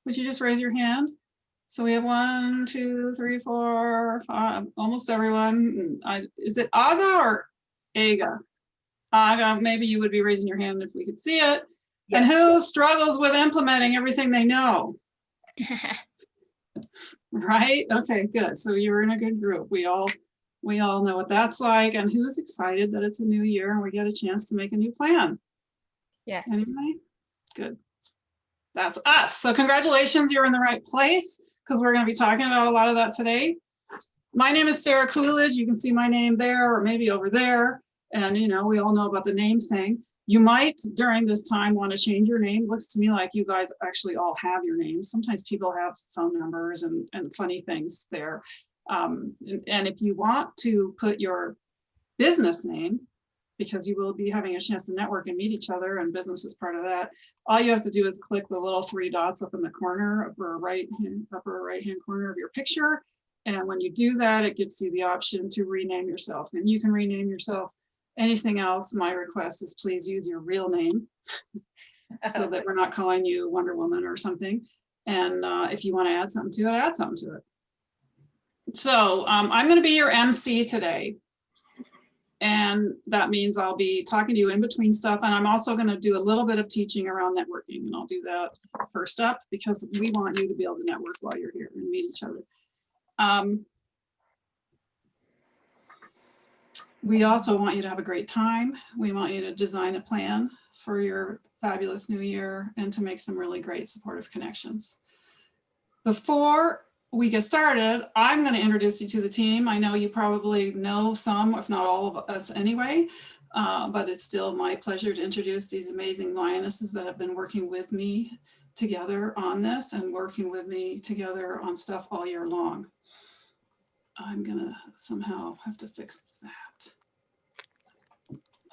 Would you just raise your hand? So we have 1, 2, 3, 4, 5, almost everyone. Is it Aga or Aga? Aga, maybe you would be raising your hand if we could see it. Yes. And who struggles with implementing everything they know? Right? Okay, good. So you're in a good group. We all know what that's like. And who's excited that it's a new year and we get a chance to make a new plan? Yes. Anyway, good. That's us. So congratulations, you're in the right place because we're going to be talking about a lot of that today. My name is Sarah Coolidge. You can see my name there or maybe over there. And, you know, we all know about the name thing. You might, during this time, want to change your name. Looks to me like you guys actually all have your names. Sometimes people have phone numbers and funny things there. And if you want to put your business name, because you will be having a chance to network and meet each other, and business is part of that, all you have to do is click the little 3 dots up in the corner, upper right hand corner of your picture. And when you do that, it gives you the option to rename yourself. And you can rename yourself anything else. My request is please use your real name so that we're not calling you Wonder Woman or something. And if you want to add something to it, add something to it. So I'm going to be your MC today. And that means I'll be talking to you in between stuff. And I'm also going to do a little bit of teaching around networking. And I'll do that first up because we want you to be able to network while you're here and meet each other. We also want you to have a great time. We want you to design a plan for your fabulous new year and to make some really great supportive connections. Before we get started, I'm going to introduce you to the team. I know you probably know some, if not all of us anyway, but it's still my pleasure to introduce these amazing lionesses that have been working with me together on this and working with me together on stuff all year long. I'm going to somehow have to fix that.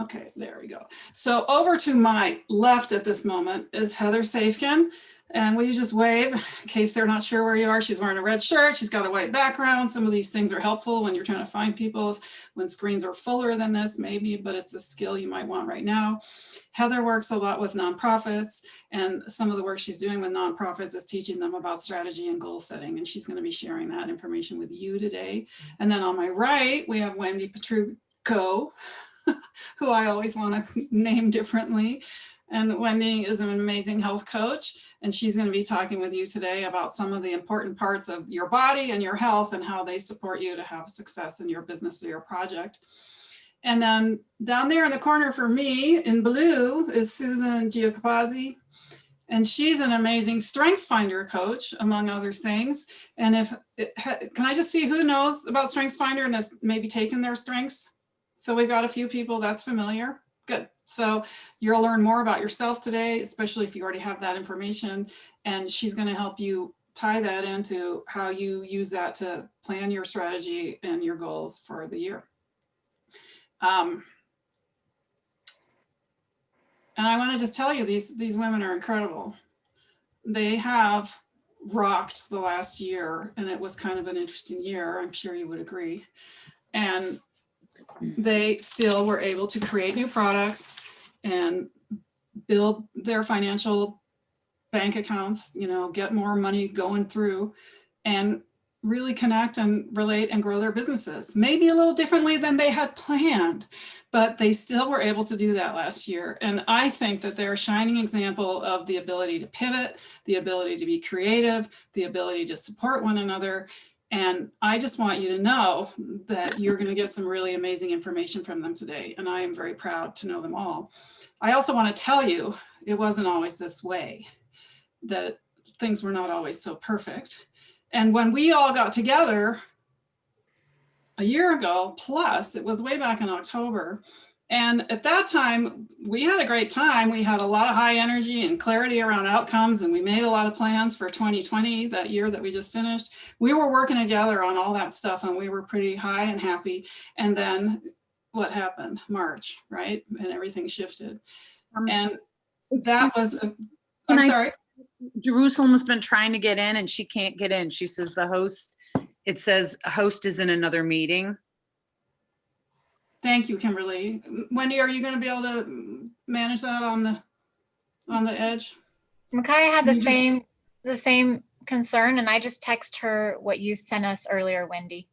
Okay, there we go. So over to my left at this moment is Heather Safkin. And will you just wave in case they're not sure where you are? She's wearing a red shirt. She's got a white background. Some of these things are helpful when you're trying to find people, when screens are fuller than this, maybe, but it's a skill you might want right now. Heather works a lot with nonprofits, and some of the work she's doing with nonprofits is teaching them about strategy and goal setting. And she's going to be sharing that information with you today. And then on my right, we have Wendy Petrucco, who I always want to name differently. And Wendy is an amazing health coach, and she's going to be talking with you today about some of the important parts of your body and your health and how they support you to have success in your business or your project. And then down there in the corner for me in blue is Susan Giacopazzi, and she's an amazing StrengthsFinder coach, among other things. And can I just see who knows about StrengthsFinder and has maybe taken their strengths? So we've got a few people that's familiar. Good. So you'll learn more about yourself today, especially if you already have that information. And she's going to help you tie that into how you use that to plan your strategy and your goals for the year. And I want to just tell you, these women are incredible. They have rocked the last year, and it was kind of an interesting year. I'm sure you would agree. And they still were able to create new products and build their financial bank accounts, you know, get more money going through and really connect and relate and grow their businesses. Maybe a little differently than they had planned, but they still were able to do that last year. And I think that they're a shining example of the ability to pivot, the ability to be creative, the ability to support one another. And I just want you to know that you're going to get some really amazing information from them today. And I am very proud to know them all. I also want to tell you, it wasn't always this way, that things were not always so perfect. And when we all got together a year ago, plus it was way back in October. And at that time, we had a great time. We had a lot of high energy and clarity around outcomes, and we made a lot of plans for 2020, that year that we just finished. We were working together on all that stuff, and we were pretty high and happy. And then what happened? March, right? And everything shifted. And that was, I'm sorry. Jerusalem has been trying to get in and she can't get in. She says the host, it says host is in another meeting. Thank you, Kimberly. Wendy, are you going to be able to manage that on the edge? Makai had the same the same concern, and I just text her what you sent us earlier, Wendy,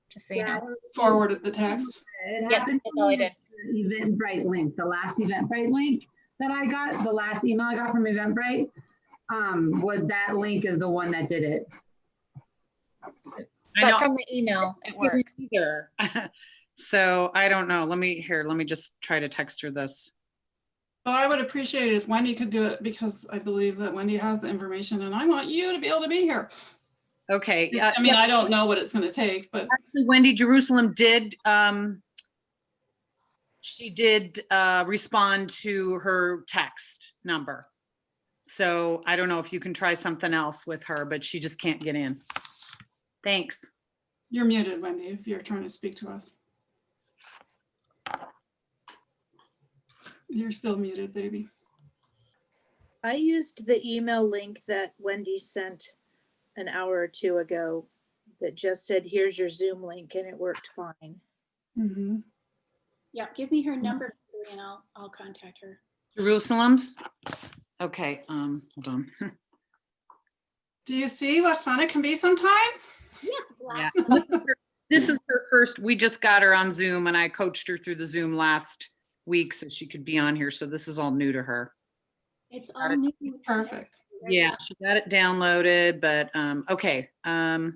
just so you know. Forwarded the text. It Yep, happened that's all I did. with the Eventbrite link, the last Eventbrite link that I got, the last email I got from Eventbrite, was that link is the one that did it. I know. But from the email, it works. Either. So I don't know. Let me just try to text her this. Well, I would appreciate it if Wendy could do it because I believe that Wendy has the information and I want you to be able to be here. Okay. I mean, I don't know what it's going to take, but Actually, Wendy Jerusalem did, she did respond to her text number. So I don't know if you can try something else with her, but she just can't get in. Thanks. you're muted, Wendy, if you're trying to speak to us. You're still muted, baby. I used the email link that Wendy sent an hour or two ago that just said, here's your Zoom link, and it worked fine. Mm-hmm. Yeah, give me her number and I'll contact her. Jerusalem's? Okay, hold on. Do you see what fun it can be sometimes? Yeah. This is her first, we just got her on Zoom and I coached her through the Zoom last week so she could be on here. So this is all new to her. It's all new. Perfect. Yeah, she got it downloaded, but okay. Hold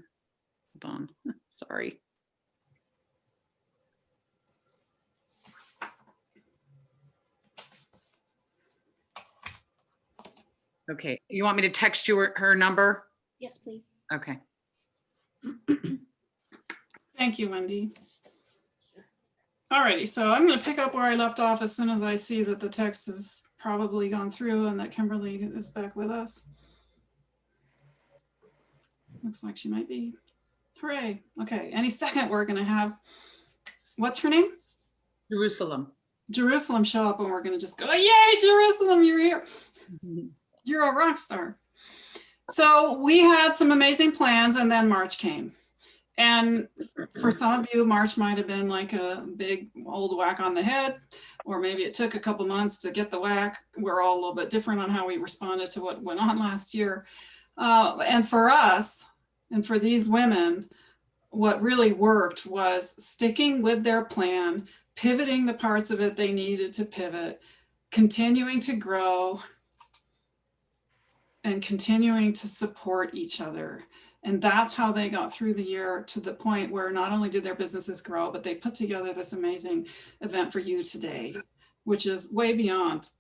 on. Sorry. Okay, you want me to text you her number? Yes, please. Okay. Thank you, Wendy. Alrighty, so I'm going to pick up where I left off as soon as I see that the text has probably gone through and that Kimberly is back with us. Looks like she might be. Hooray. Okay, any second we're going to have, what's her name? Jerusalem. Jerusalem show up and we're going to just go, yay, Jerusalem, you're here. You're a rock star. So we had some amazing plans and then March came. And for some of you, March might have been like a big old whack on the head, or maybe it took a couple months to get the whack. We're all a little bit different on how we responded to what went on last year. And for us, and for these women, what really worked was sticking with their plan, pivoting the parts of it they needed to pivot, continuing to grow, and continuing to support each other. And that's how they got through the year to the point where not only did their businesses grow, but they put together this amazing event for you today, which is way beyond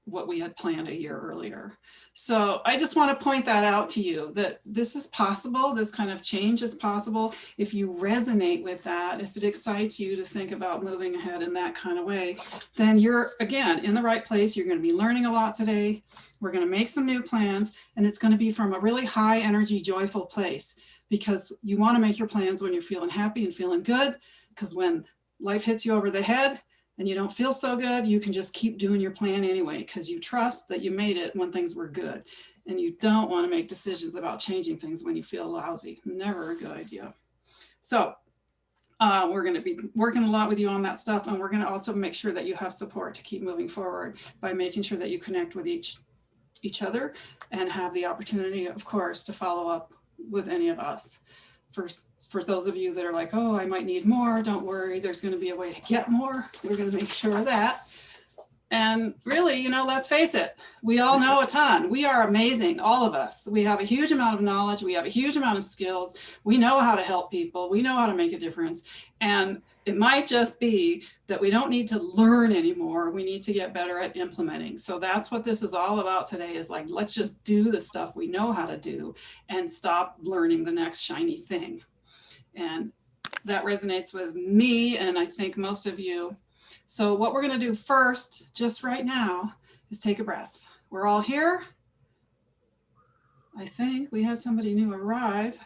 what we had planned a year earlier. So I just want to point that out to you, that this is possible. This kind of change is possible. If you resonate with that, if it excites you to think about moving ahead in that kind of way, then you're, again, in the right place. You're going to be learning a lot today. We're going to make some new plans, and it's going to be from a really high energy, joyful place, because you want to make your plans when you're feeling happy and feeling good, because when life hits you over the head and you don't feel so good, you can just keep doing your plan anyway, because you trust that you made it when things were good. And you don't want to make decisions about changing things when you feel lousy. Never a good idea. So we're going to be working a lot with you on that stuff. And we're going to also make sure that you have support to keep moving forward by making sure that you connect with each other and have the opportunity, of course, to follow up with any of us. For those of you that are like, oh, I might need more, don't worry, there's going to be a way to get more. We're going to make sure of that. And really, you know, let's face it, we all know a ton. We are amazing, all of us. We have a huge amount of knowledge. We have a huge amount of skills. We know how to help people. We know how to make a difference. And it might just be that we don't need to learn anymore. We need to get better at implementing. So that's what this is all about today, is like, let's just do the stuff we know how to do and stop learning the next shiny thing. And that resonates with me, and I think most of you. So what we're going to do first, just right now, is take a breath. We're all here. I think we had somebody new arrive.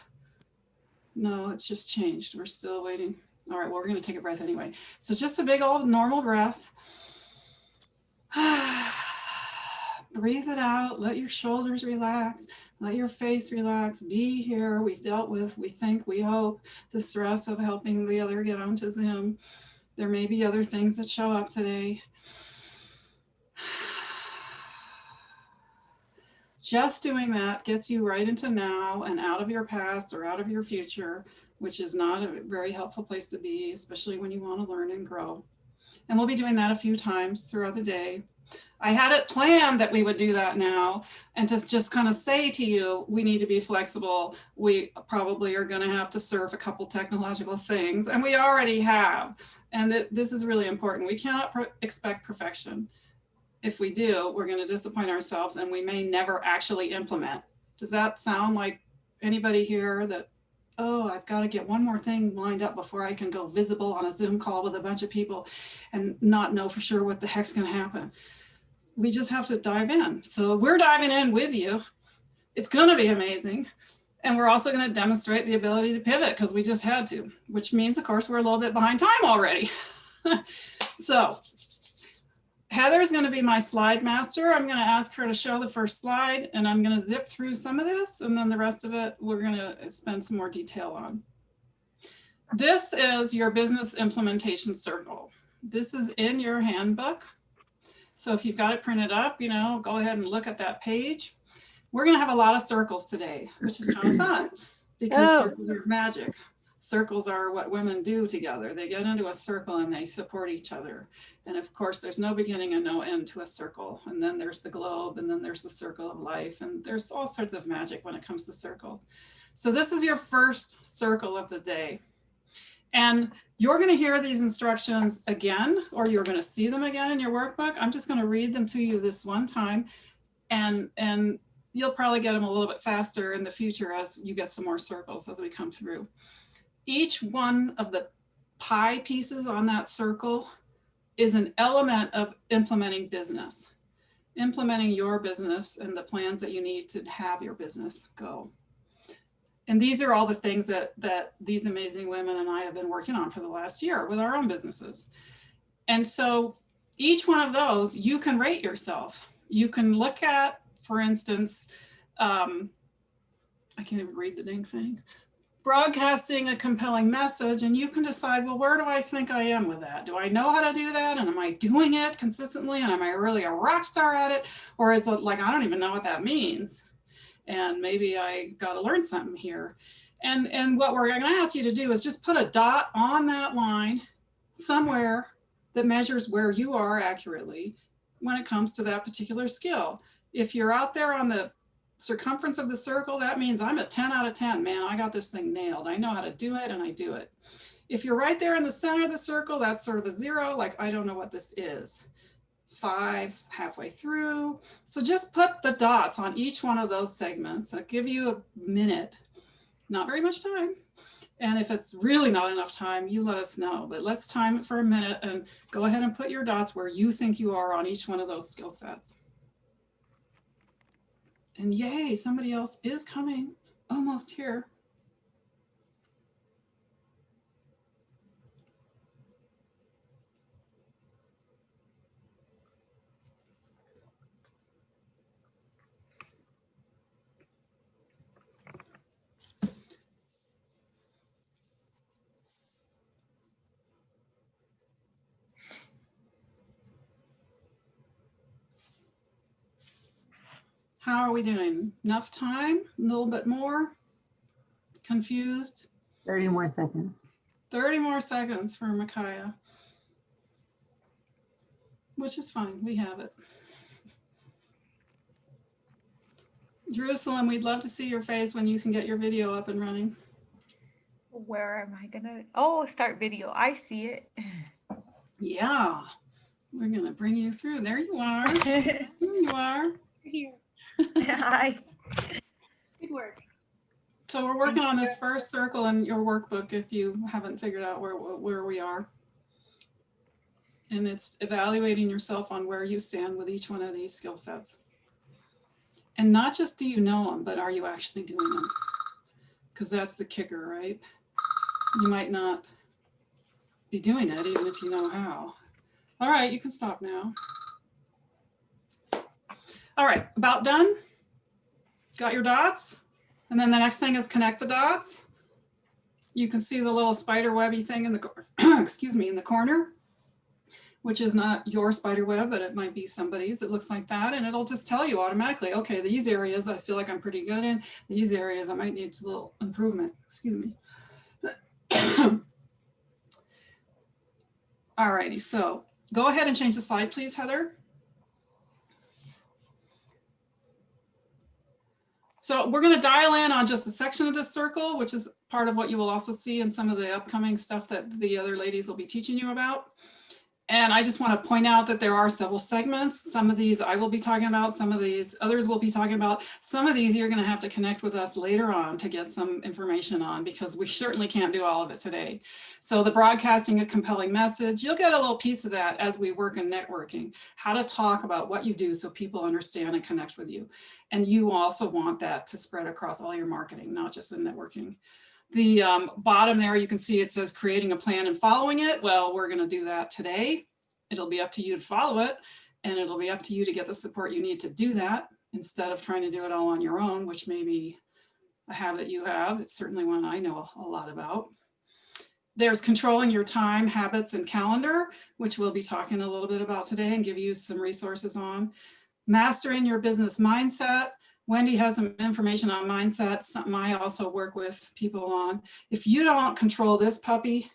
No, it's just changed. We're still waiting. All right, well, we're going to take a breath anyway. So just a big old normal breath. Breathe it out. Let your shoulders relax. Let your face relax. Be here. We've dealt with, we think, we hope, the stress of helping the other get onto Zoom. There may be other things that show up today. Just doing that gets you right into now and out of your past or out of your future, which is not a very helpful place to be, especially when you want to learn and grow. And we'll be doing that a few times throughout the day. I had it planned that we would do that now, and to just kind of say to you, we need to be flexible. We probably are going to have to serve a couple technological things, and we already have. And this is really important. We cannot expect perfection. If we do, we're going to disappoint ourselves, and we may never actually implement. Does that sound like anybody here that, oh, I've got to get one more thing lined up before I can go visible on a Zoom call with a bunch of people and not know for sure what the heck's going to happen? We just have to dive in. So we're diving in with you. It's going to be amazing. And we're also going to demonstrate the ability to pivot because we just had to, which means, of course, we're a little bit behind time already. So Heather's going to be my slide master. I'm going to ask her to show the first slide, and I'm going to zip through some of this, and then the rest of it we're going to spend some more detail on. This is your business implementation circle. This is in your handbook. So if you've got it printed up, go ahead and look at that page. We're going to have a lot of circles today, which is kind of fun because circles are magic. Circles are what women do together. They get into a circle and they support each other. And of course, there's no beginning and no end to a circle. And then there's the globe, and then there's the circle of life. And there's all sorts of magic when it comes to circles. So this is your first circle of the day. And you're going to hear these instructions again, or you're going to see them again in your workbook. I'm just going to read them to you this one time, and you'll probably get them a little bit faster in the future as you get some more circles as we come through. Each one of the pie pieces on that circle is an element of implementing business, implementing your business and the plans that you need to have your business go. And these are all the things that these amazing women and I have been working on for the last year with our own businesses. And so each one of those, you can rate yourself. You can look at, for instance, I can't even read the dang thing, broadcasting a compelling message, and you can decide, well, where do I think I am with that? Do I know how to do that? And am I doing it consistently? And am I really a rock star at it? Or is it like, I don't even know what that means? And maybe I got to learn something here. And what we're going to ask you to do is just put a dot on that line somewhere that measures where you are accurately when it comes to that particular skill. If you're out there on the circumference of the circle, that means I'm a 10 out of 10, man. I got this thing nailed. I know how to do it, and I do it. If you're right there in the center of the circle, that's sort of a 0, like I don't know what this is. 5, halfway through. So just put the dots on each one of those segments. I'll give you a minute, not very much time. And if it's really not enough time, you let us know, but let's time it for a minute and go ahead and put your dots where you think you are on each one of those skill sets. And yay, somebody else is coming, almost here. How are we doing? Enough time? A little bit more? Confused? 30 more seconds. 30 more seconds for Micaiah, which is fine. We have it. Jerusalem, we'd love to see your face when you can get your video up and running. Where am I gonna? Oh, start video. I see it. Yeah, we're gonna bring you through. There you are. There you are. Here. Hi. Good work. So we're working on this first circle in your workbook if you haven't figured out where we are. And it's evaluating yourself on where you stand with each one of these skill sets. And not just do you know them, but are you actually doing them? Because that's the kicker, right? You might not be doing it even if you know how. All right, you can stop now. All right, about done? Got your dots? And then the next thing is connect the dots. You can see the little spider webby thing in the, excuse me, in the corner. which is not your spider web, but it might be somebody's that looks like that. And it'll just tell you automatically, okay, these areas I feel like I'm pretty good in, these areas I might need a little improvement, excuse me. All righty, so go ahead and change the slide, please, Heather. So we're going to dial in on just a section of this circle, which is part of what you will also see in some of the upcoming stuff that the other ladies will be teaching you about. And I just want to point out that there are several segments. Some of these I will be talking about, some of these others will be talking about. Some of these you're going to have to connect with us later on to get some information on, because we certainly can't do all of it today. So the broadcasting a compelling message, you'll get a little piece of that as we work in networking, how to talk about what you do so people understand and connect with you. And you also want that to spread across all your marketing, not just in networking. The bottom there, you can see it says creating a plan and following it. Well, we're going to do that today. It'll be up to you to follow it, and it'll be up to you to get the support you need to do that instead of trying to do it all on your own, which may be a habit you have. It's certainly one I know a lot about. There's controlling your time, habits, and calendar, which we'll be talking a little bit about today and give you some resources on. Mastering your business mindset. Wendy has some information on mindset, something I also work with people on. If you don't control this puppy,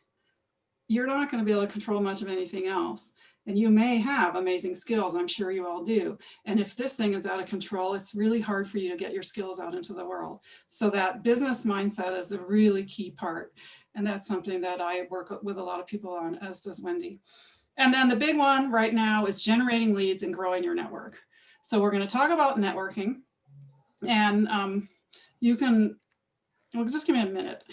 you're not going to be able to control much of anything else. And you may have amazing skills, I'm sure you all do. And if this thing is out of control, it's really hard for you to get your skills out into the world. So that business mindset is a really key part. And that's something that I work with a lot of people on, as does Wendy. And then the big one right now is generating leads and growing your network. So we're going to talk about networking. And you can, well, just give me a minute.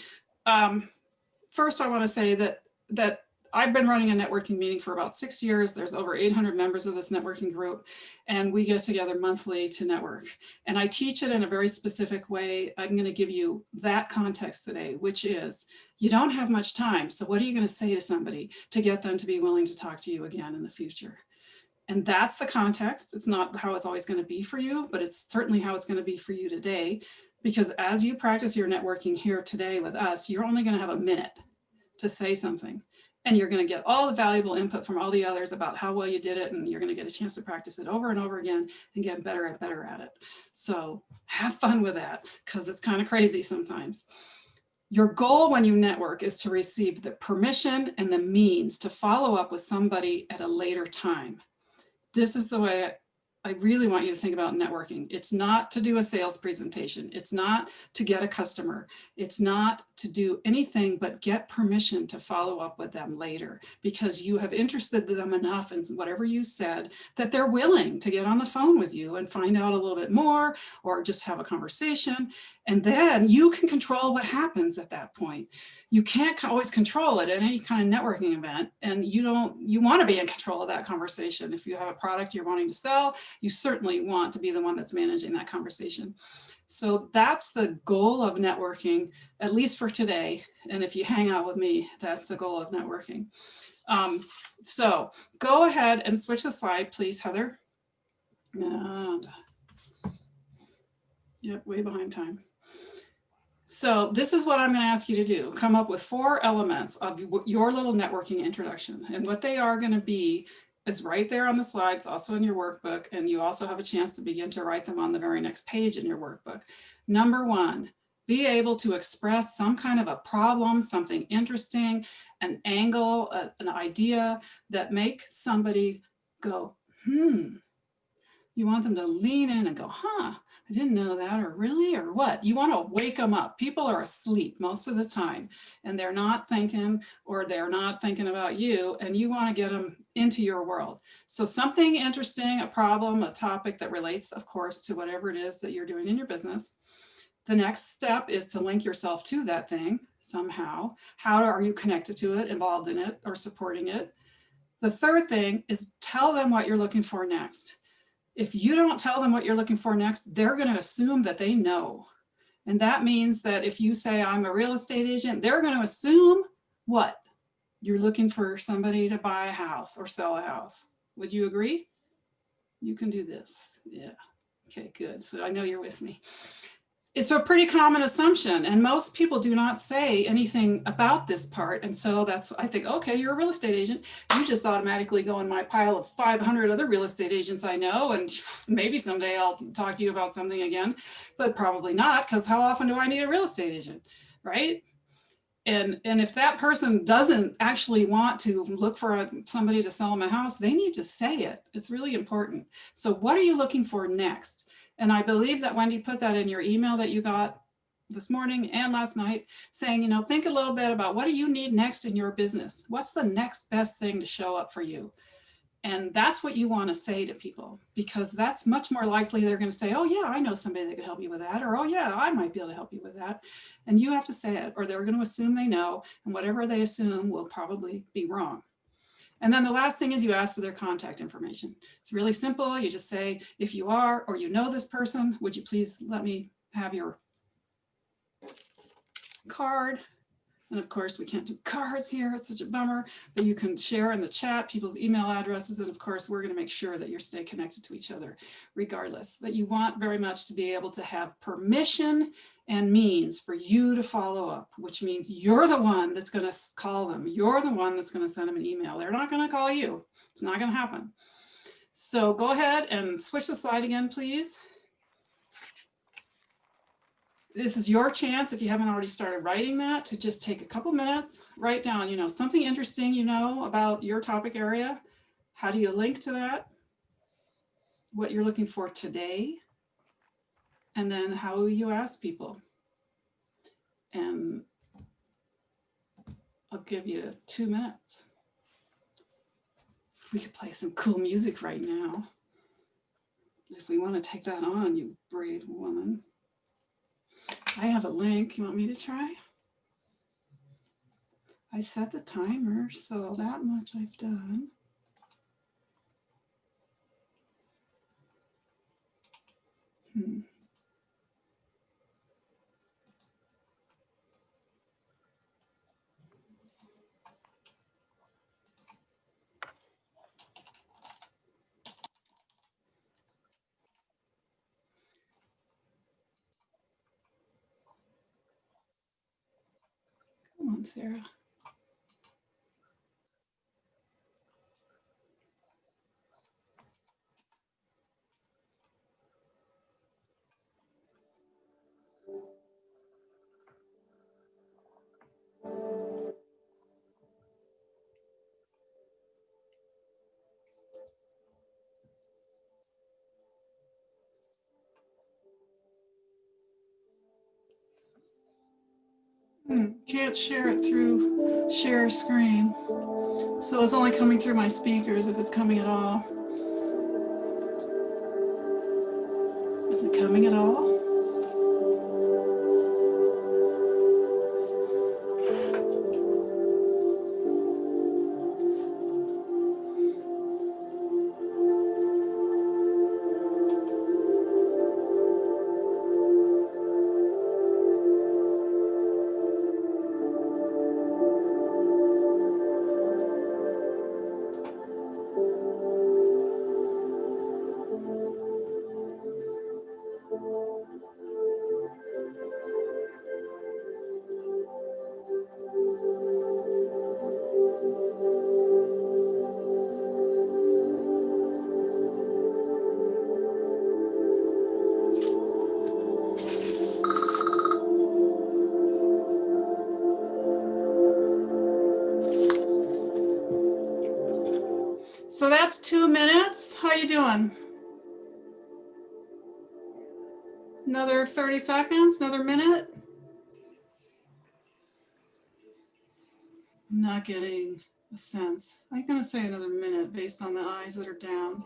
First, I want to say that I've been running a networking meeting for about 6 years. There's over 800 members of this networking group, and we get together monthly to network. And I teach it in a very specific way. I'm going to give you that context today, which is you don't have much time. So what are you going to say to somebody to get them to be willing to talk to you again in the future? And that's the context. It's not how it's always going to be for you, but it's certainly how it's going to be for you today. Because as you practice your networking here today with us, you're only going to have a minute to say something. And you're going to get all the valuable input from all the others about how well you did it. And you're going to get a chance to practice it over and over again and get better and better at it. So have fun with that, because it's kind of crazy sometimes. Your goal when you network is to receive the permission and the means to follow up with somebody at a later time. This is the way I really want you to think about networking. It's not to do a sales presentation. It's not to get a customer. It's not to do anything but get permission to follow up with them later, because you have interested them enough in whatever you said that they're willing to get on the phone with you and find out a little bit more, or just have a conversation. And then you can control what happens at that point. You can't always control it at any kind of networking event, and you want to be in control of that conversation. If you have a product you're wanting to sell, you certainly want to be the one that's managing that conversation. So that's the goal of networking, at least for today. And if you hang out with me, that's the goal of networking. So go ahead and switch the slide, please, Heather. And, yep, way behind time. So this is what I'm going to ask you to do. Come up with 4 elements of your little networking introduction. And what they are going to be is right there on the slides, also in your workbook. And you also have a chance to begin to write them on the very next page in your workbook. Number 1, be able to express some kind of a problem, something interesting, an angle, an idea that makes somebody go, You want them to lean in and go, I didn't know that, or really, or what? You want to wake them up. People are asleep most of the time, and they're not thinking, or they're not thinking about you, and you want to get them into your world. So something interesting, a problem, a topic that relates, of course, to whatever it is that you're doing in your business. The next step is to link yourself to that thing somehow. How are you connected to it, involved in it, or supporting it? The third thing is tell them what you're looking for next. If you don't tell them what you're looking for next, they're going to assume that they know. And that means that if you say, I'm a real estate agent, they're going to assume what? You're looking for somebody to buy a house or sell a house. Would you agree? You can do this. Yeah. Okay, good. So I know you're with me. it's a pretty common assumption, and most people do not say anything about this part. And so that's, I think, okay, you're a real estate agent. You just automatically go in my pile of 500 other real estate agents I know, and maybe someday I'll talk to you about something again, but probably not, because how often do I need a real estate agent, right? And if that person doesn't actually want to look for somebody to sell them a house, they need to say it. It's really important. So what are you looking for next? And I believe that Wendy put that in your email that you got this morning and last night, saying, you know, think a little bit about what do you need next in your business? What's the next best thing to show up for you? And that's what you want to say to people, because that's much more likely they're going to say, oh yeah, I know somebody that could help you with that. Or, oh yeah, I might be able to help you with that. And you have to say it, or they're going to assume they know, and whatever they assume will probably be wrong. And then the last thing is you ask for their contact information. It's really simple. You just say, if you are, or you know this person, would you please let me have your card? And of course, we can't do cards here. It's such a bummer, but you can share in the chat people's email addresses. And of course, we're going to make sure that you stay connected to each other regardless. But you want very much to be able to have permission and means for you to follow up, which means you're the one that's going to call them. You're the one that's going to send them an email. They're not going to call you. It's not going to happen. So go ahead and switch the slide again, please. This is your chance, if you haven't already started writing that, to just take a couple minutes, write down, you know, something interesting you know about your topic area. How do you link to that? What you're looking for today. And then how will you ask people? And I'll give you 2 minutes. We could play some cool music right now, if we want to take that on, you brave woman. I have a link. You want me to try? I set the timer, so that much I've done. Come on, Sarah. Can't share it through share screen. So it's only coming through my speakers if it's coming at all. Is it coming at all? So that's 2 minutes. How you doing? Another 30 seconds, another minute? I'm not getting a sense. I'm gonna say another minute based on the eyes that are down.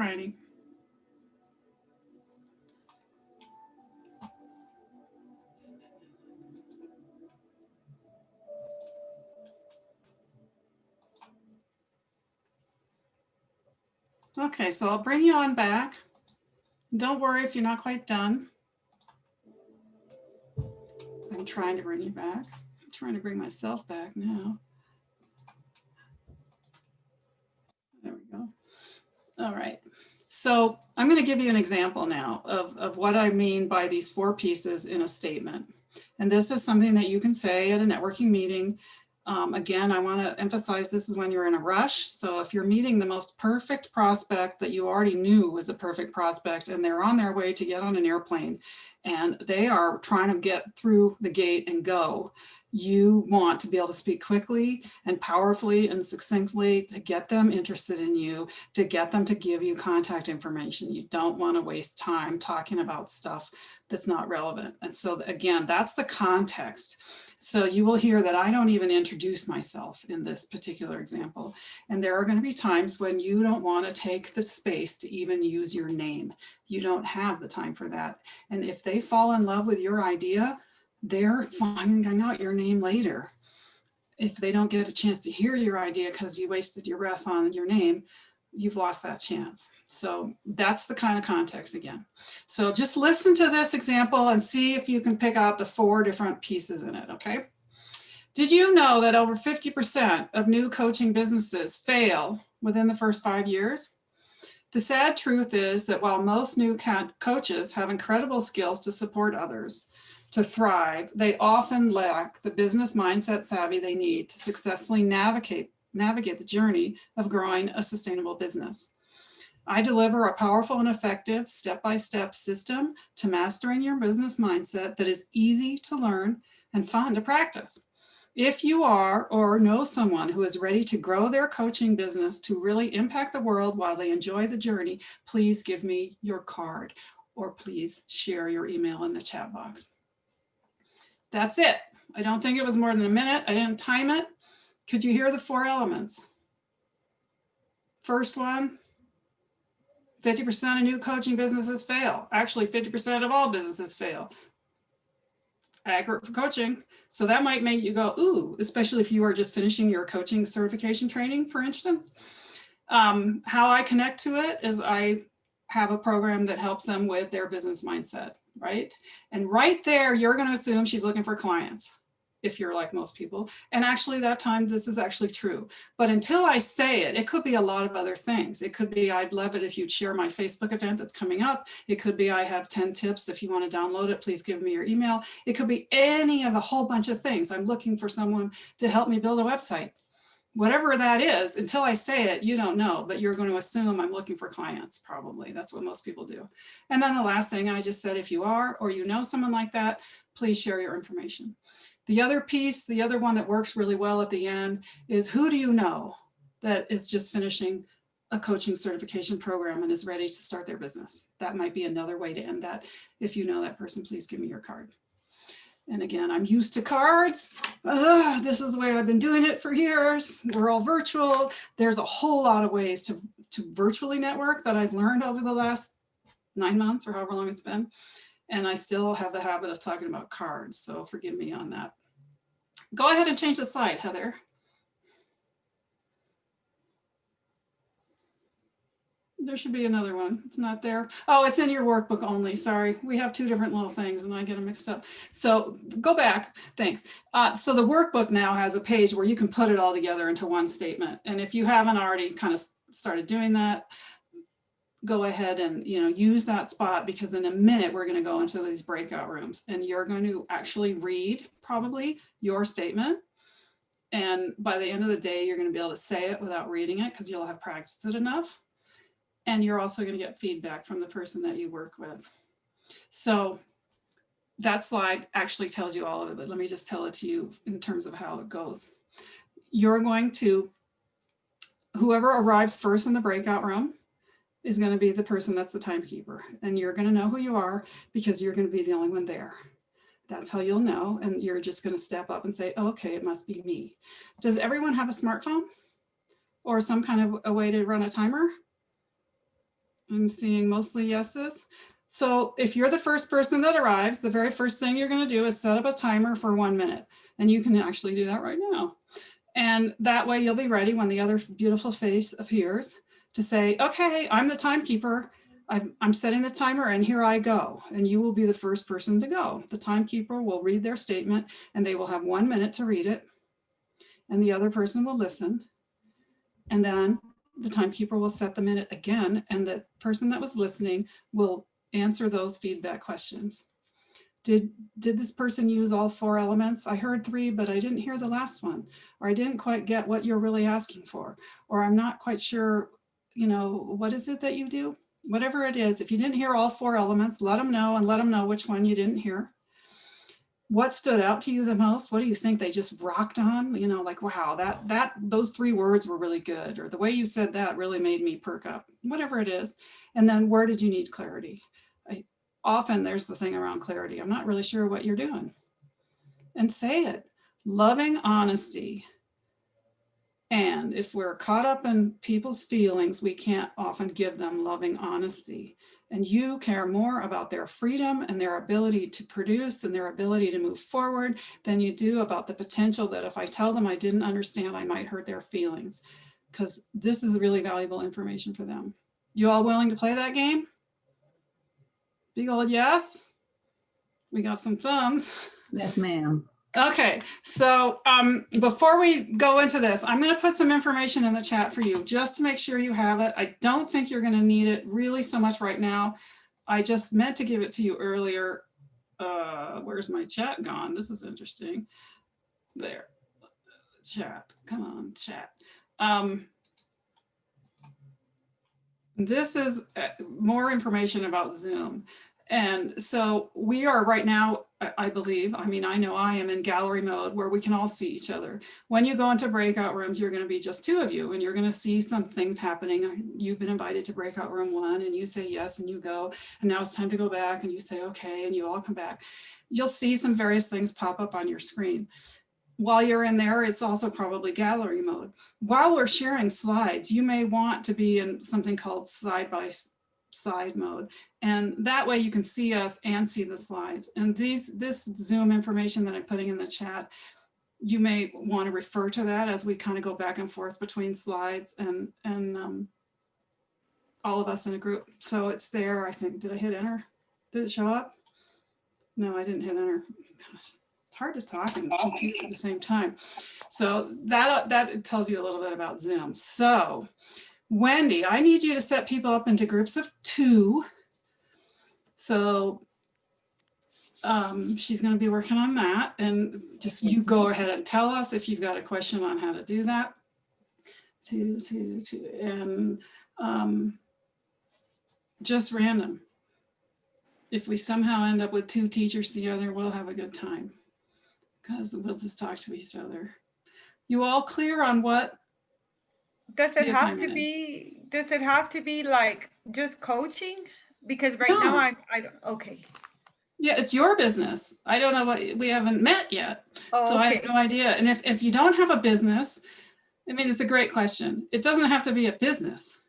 tiny. Okay, so I'll bring you on back. Don't worry if you're not quite done. I'm trying to bring you back. I'm trying to bring myself back now. There we go. All right. So I'm going to give you an example now of what I mean by these 4 pieces in a statement. And this is something that you can say at a networking meeting. Again, I want to emphasize this is when you're in a rush. So if you're meeting the most perfect prospect that you already knew was a perfect prospect and they're on their way to get on an airplane and they are trying to get through the gate and go, you want to be able to speak quickly and powerfully and succinctly to get them interested in you, to get them to give you contact information. You don't want to waste time talking about stuff that's not relevant. And so again, that's the context. So you will hear that I don't even introduce myself in this particular example. And there are going to be times when you don't want to take the space to even use your name. You don't have the time for that. And if they fall in love with your idea, they're finding out your name later. If they don't get a chance to hear your idea because you wasted your breath on your name, you've lost that chance. So that's the kind of context again. So just listen to this example and see if you can pick out the 4 different pieces in it, okay? Did you know that over 50% of new coaching businesses fail within the first 5 years? The sad truth is that while most new coaches have incredible skills to support others to thrive, they often lack the business mindset savvy they need to successfully navigate the journey of growing a sustainable business. I deliver a powerful and effective step-by-step system to mastering your business mindset that is easy to learn and fun to practice. If you are or know someone who is ready to grow their coaching business to really impact the world while they enjoy the journey, please give me your card or please share your email in the chat box. That's it. I don't think it was more than a minute. I didn't time it. Could you hear the 4 elements? First one, 50% of new coaching businesses fail. Actually, 50% of all businesses fail. It's accurate for coaching. So that might make you go, ooh, especially if you are just finishing your coaching certification training, for instance. How I connect to it is I have a program that helps them with their business mindset, right? And right there, you're going to assume she's looking for clients, if you're like most people. And actually that time, this is actually true. But until I say it, it could be a lot of other things. It could be, I'd love it if you'd share my Facebook event that's coming up. It could be, I have 10 tips. If you want to download it, please give me your email. It could be any of a whole bunch of things. I'm looking for someone to help me build a website. Whatever that is, until I say it, you don't know, but you're going to assume I'm looking for clients, probably. That's what most people do. And then the last thing I just said, if you are, or you know someone like that, please share your information. The other piece, the other one that works really well at the end is, who do you know that is just finishing a coaching certification program and is ready to start their business? That might be another way to end that. If you know that person, please give me your card. And again, I'm used to cards. This is the way I've been doing it for years. We're all virtual. There's a whole lot of ways to virtually network that I've learned over the last 9 months or however long it's been. And I still have the habit of talking about cards. So forgive me on that. Go ahead and change the slide, Heather. There should be another one. It's not there. Oh, it's in your workbook only. Sorry. We have 2 different little things and I get them mixed up. So go back. Thanks. So the workbook now has a page where you can put it all together into one statement. And if you haven't already kind of started doing that, go ahead and use that spot, because in a minute we're going to go into these breakout rooms and you're going to actually read probably your statement. And by the end of the day, you're going to be able to say it without reading it because you'll have practiced it enough. And you're also going to get feedback from the person that you work with. So that slide actually tells you all of it, but let me just tell it to you in terms of how it goes. You're going to, whoever arrives first in the breakout room is going to be the person that's the timekeeper. And you're going to know who you are because you're going to be the only one there. That's how you'll know. And you're just going to step up and say, oh, okay, it must be me. Does everyone have a smartphone or some kind of a way to run a timer? I'm seeing mostly yeses. So if you're the first person that arrives, the very first thing you're going to do is set up a timer for 1 minute. And you can actually do that right now. And that way you'll be ready when the other beautiful face appears to say, okay, I'm the timekeeper. I'm setting the timer and here I go. And you will be the first person to go. The timekeeper will read their statement and they will have 1 minute to read it. And the other person will listen. And then the timekeeper will set the minute again. And the person that was listening will answer those feedback questions. Did this person use all 4 elements? I heard 3, but I didn't hear the last one, or I didn't quite get what you're really asking for, or I'm not quite sure, you know, what is it that you do? Whatever it is, if you didn't hear all 4 elements, let them know and let them know which one you didn't hear. What stood out to you the most? What do you think they just rocked on? You know, like, wow, those 3 words were really good, or the way you said that really made me perk up, whatever it is. And then where did you need clarity? Often there's the thing around clarity. I'm not really sure what you're doing. And say it. Loving honesty. And if we're caught up in people's feelings, we can't often give them loving honesty. And you care more about their freedom and their ability to produce and their ability to move forward than you do about the potential that if I tell them I didn't understand, I might hurt their feelings. Because this is really valuable information for them. You all willing to play that game? Big old yes. We got some thumbs. Yes, ma'am. Okay, so before we go into this, I'm going to put some information in the chat for you just to make sure you have it. I don't think you're going to need it really so much right now. I just meant to give it to you earlier. Where's my chat gone? This is interesting. There, chat, come on, chat. This is more information about Zoom. And so we are right now, I believe, I mean, I know I am in gallery mode where we can all see each other. When you go into breakout rooms, you're going to be just 2 of you and you're going to see some things happening. You've been invited to breakout room 1 and you say yes and you go, and now it's time to go back and you say, okay, and you all come back. You'll see some various things pop up on your screen. While you're in there, it's also probably gallery mode. While we're sharing slides, you may want to be in something called side by side mode. And that way you can see us and see the slides. And this Zoom information that I'm putting in the chat, you may want to refer to that as we kind of go back and forth between slides and all of us in a group. So it's there, I think. Did I hit enter? Did it show up? No, I didn't hit enter. Gosh, it's hard to talk and compute at the same time. So that tells you a little bit about Zoom. So Wendy, I need you to set people up into groups of 2. So she's going to be working on that, and just you go ahead and tell us if you've got a question on how to do that. And just random. If we somehow end up with 2 teachers together, we'll have a good time because we'll just talk to each other. You all clear on what? Does it the have to assignment is? be, does it have to be like just coaching? Because right now No. I don't, okay. Yeah, it's your business. I don't know what, we haven't met yet. Oh, So I have okay. no idea. And if you don't have a business, I mean, it's a great question. It doesn't have to be a business.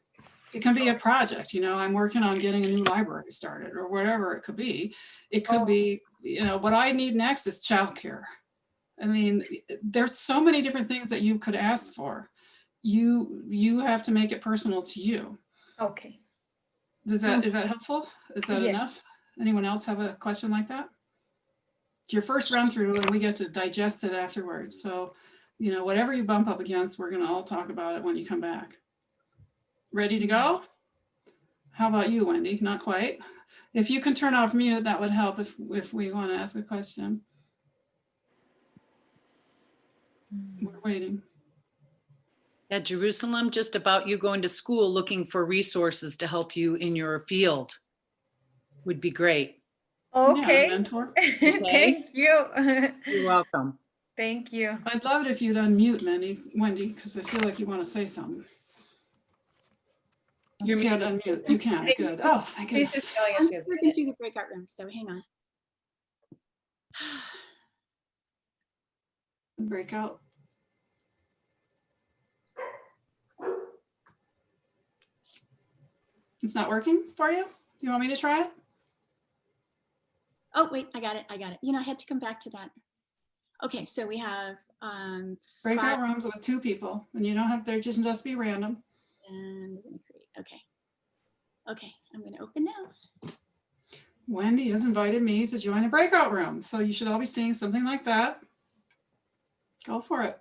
It can be a project. You know, I'm working on getting a new library started or whatever it could be. It could be, you know, what I need next is childcare. I mean, there's so many different things that you could ask for. You have to make it personal to you. Okay. Is that helpful? Is that Yeah. enough? Anyone else have a question like that? It's your first run through and we get to digest it afterwards. So, you know, whatever you bump up against, we're going to all talk about it when you come back. Ready to go? How about you, Wendy? Not quite. If you can turn off mute, that would help if we want to ask a question. We're waiting. Yeah, Jerusalem, just about you going to school looking for resources to help you in your field would be great. Okay. Yeah, mentor. Thank you. You're welcome. Thank you. I'd love it if you'd unmute Wendy, because I feel like you want to say something. You can't unmute. You can. Good. Oh, thank She's goodness. just telling us she has working through the breakout room, so hang on. Breakout. It's not working for you? Do you want me to try it? Oh, wait, I got it. I got it. You know, I had to come back to that. Okay, so we have Breakout 5 rooms with 2 people, and you don't have, they're just be random. and we're gonna create. Okay. Okay, I'm gonna open now. Wendy has invited me to join a breakout room, so you should all be seeing something like that. Go for it.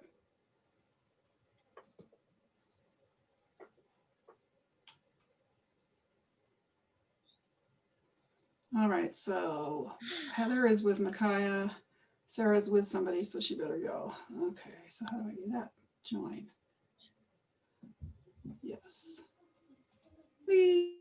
All right, so Heather is with Micaiah. Sarah's with somebody, so she better go. Okay, so how do I do that? Join. Yes. Whee!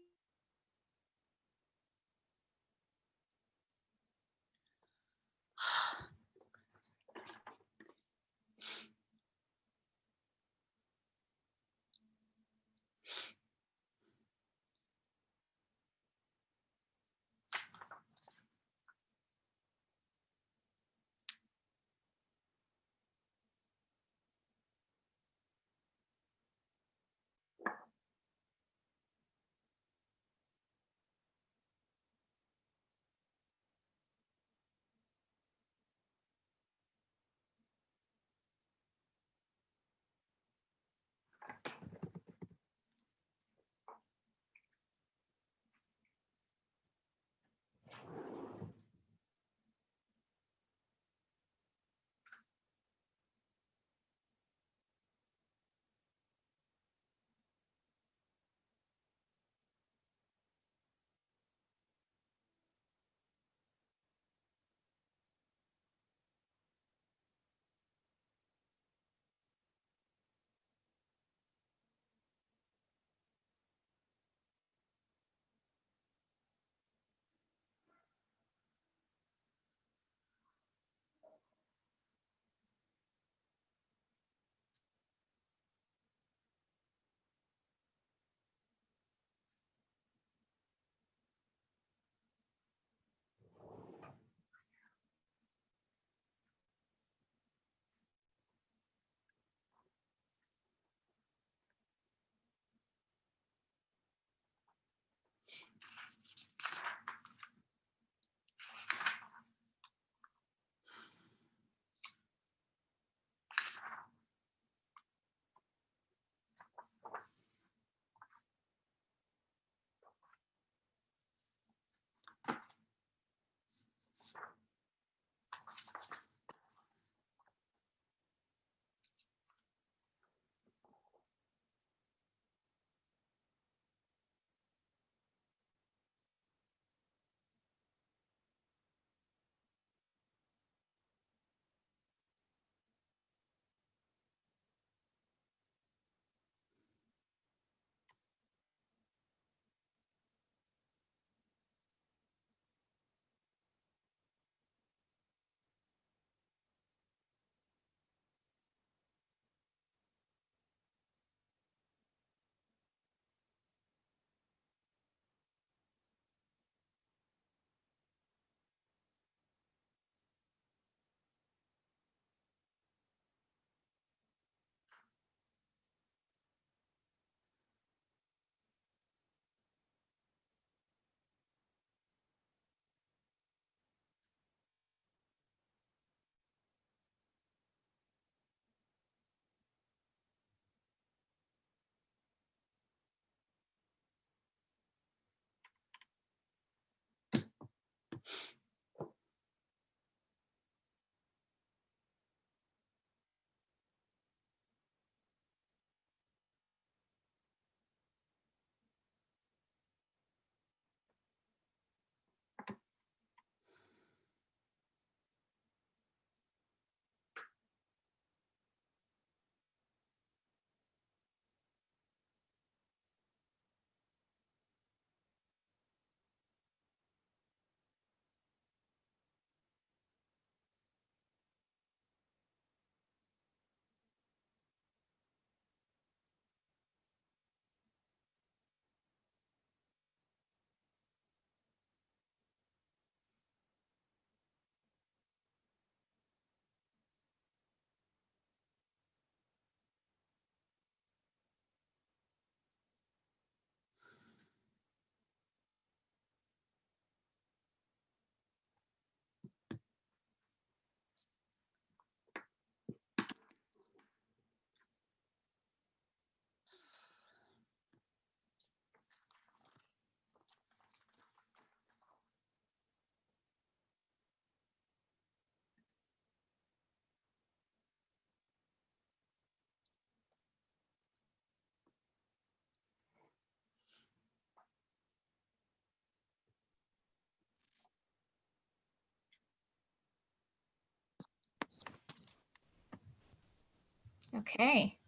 Okay.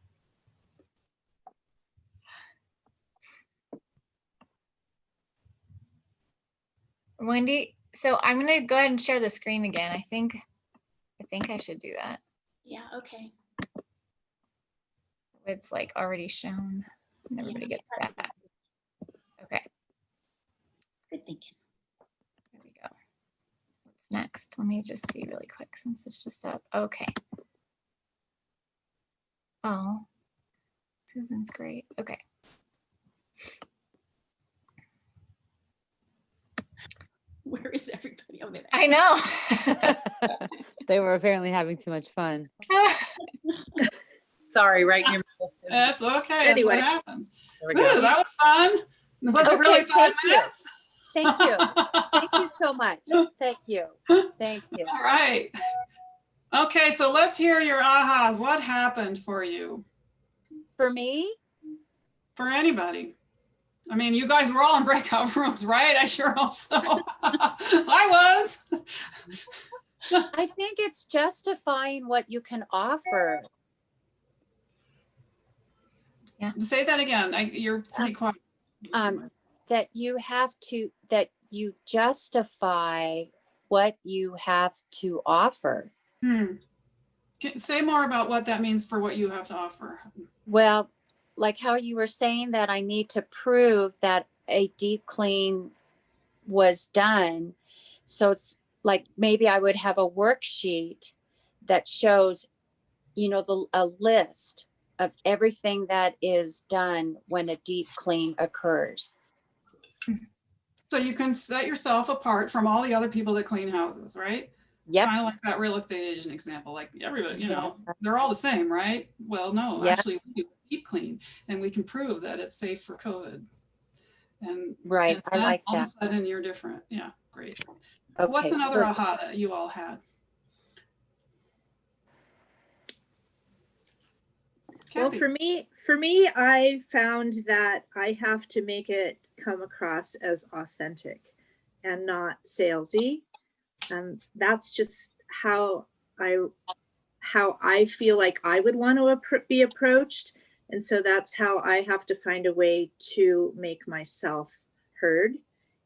Wendy, so I'm gonna go ahead and share the screen again. I think I should do that. Yeah, okay. It's like already shown and everybody Yeah, gets that. Okay, good thinking. there we go. What's next? Let me just see really quick since it's just up. Okay. Oh, Susan's great. Okay. Where is everybody? Oh, there. I know. They were apparently having too much fun. Sorry, right in your middle. That's okay. That's Anyway. what happens. There we go. Ooh, that was fun. Was it really Okay, 5 thank you. minutes? Thank you. Thank you so much. Thank you. Thank you. All right. Okay, so let's hear your ahas. What happened for you? For me, For anybody? I mean, you guys were all in breakout rooms, right? I sure hope so. I was. I think it's justifying what you can offer. Say that again. You're pretty quiet. That you justify what you have to offer. Say more about what that means for what you have to offer. Well, like how you were saying that I need to prove that a deep clean was done. So it's like maybe I would have a worksheet that shows, a list of everything that is done when a deep clean occurs. So you can set yourself apart from all the other people that clean houses, right? Yep. Kind of like that real estate agent example, like everybody, they're all the same, right? Well, no, Yeah. actually we do deep clean and we can prove that it's safe for COVID. And Right. and I then like all of a that. sudden you're different. Yeah, great. Okay. What's another good. aha that you all had? Well, Kathy? for me, I found that I have to make it come across as authentic and not salesy. And that's just how I feel like I would want to be approached. And so that's how I have to find a way to make myself heard,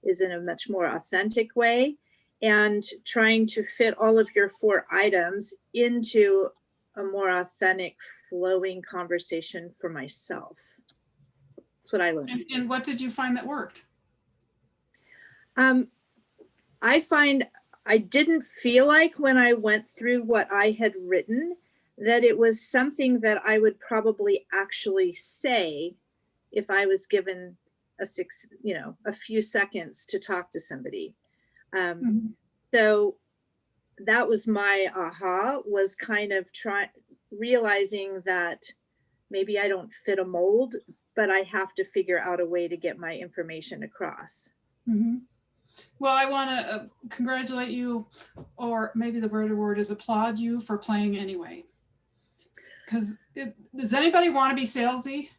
is in a much more authentic way, and trying to fit all of your 4 items into a more authentic, flowing conversation for myself. That's what I learned. And what did you find that worked? I find I didn't feel like when I went through what I had written that it was something that I would probably actually say if I was given a few seconds to talk to somebody. So that was my aha, was kind of realizing that maybe I don't fit a mold, but I have to figure out a way to get my information across. Well, I want to congratulate you, or maybe the better word is applaud you for playing anyway. Because does anybody want to be salesy?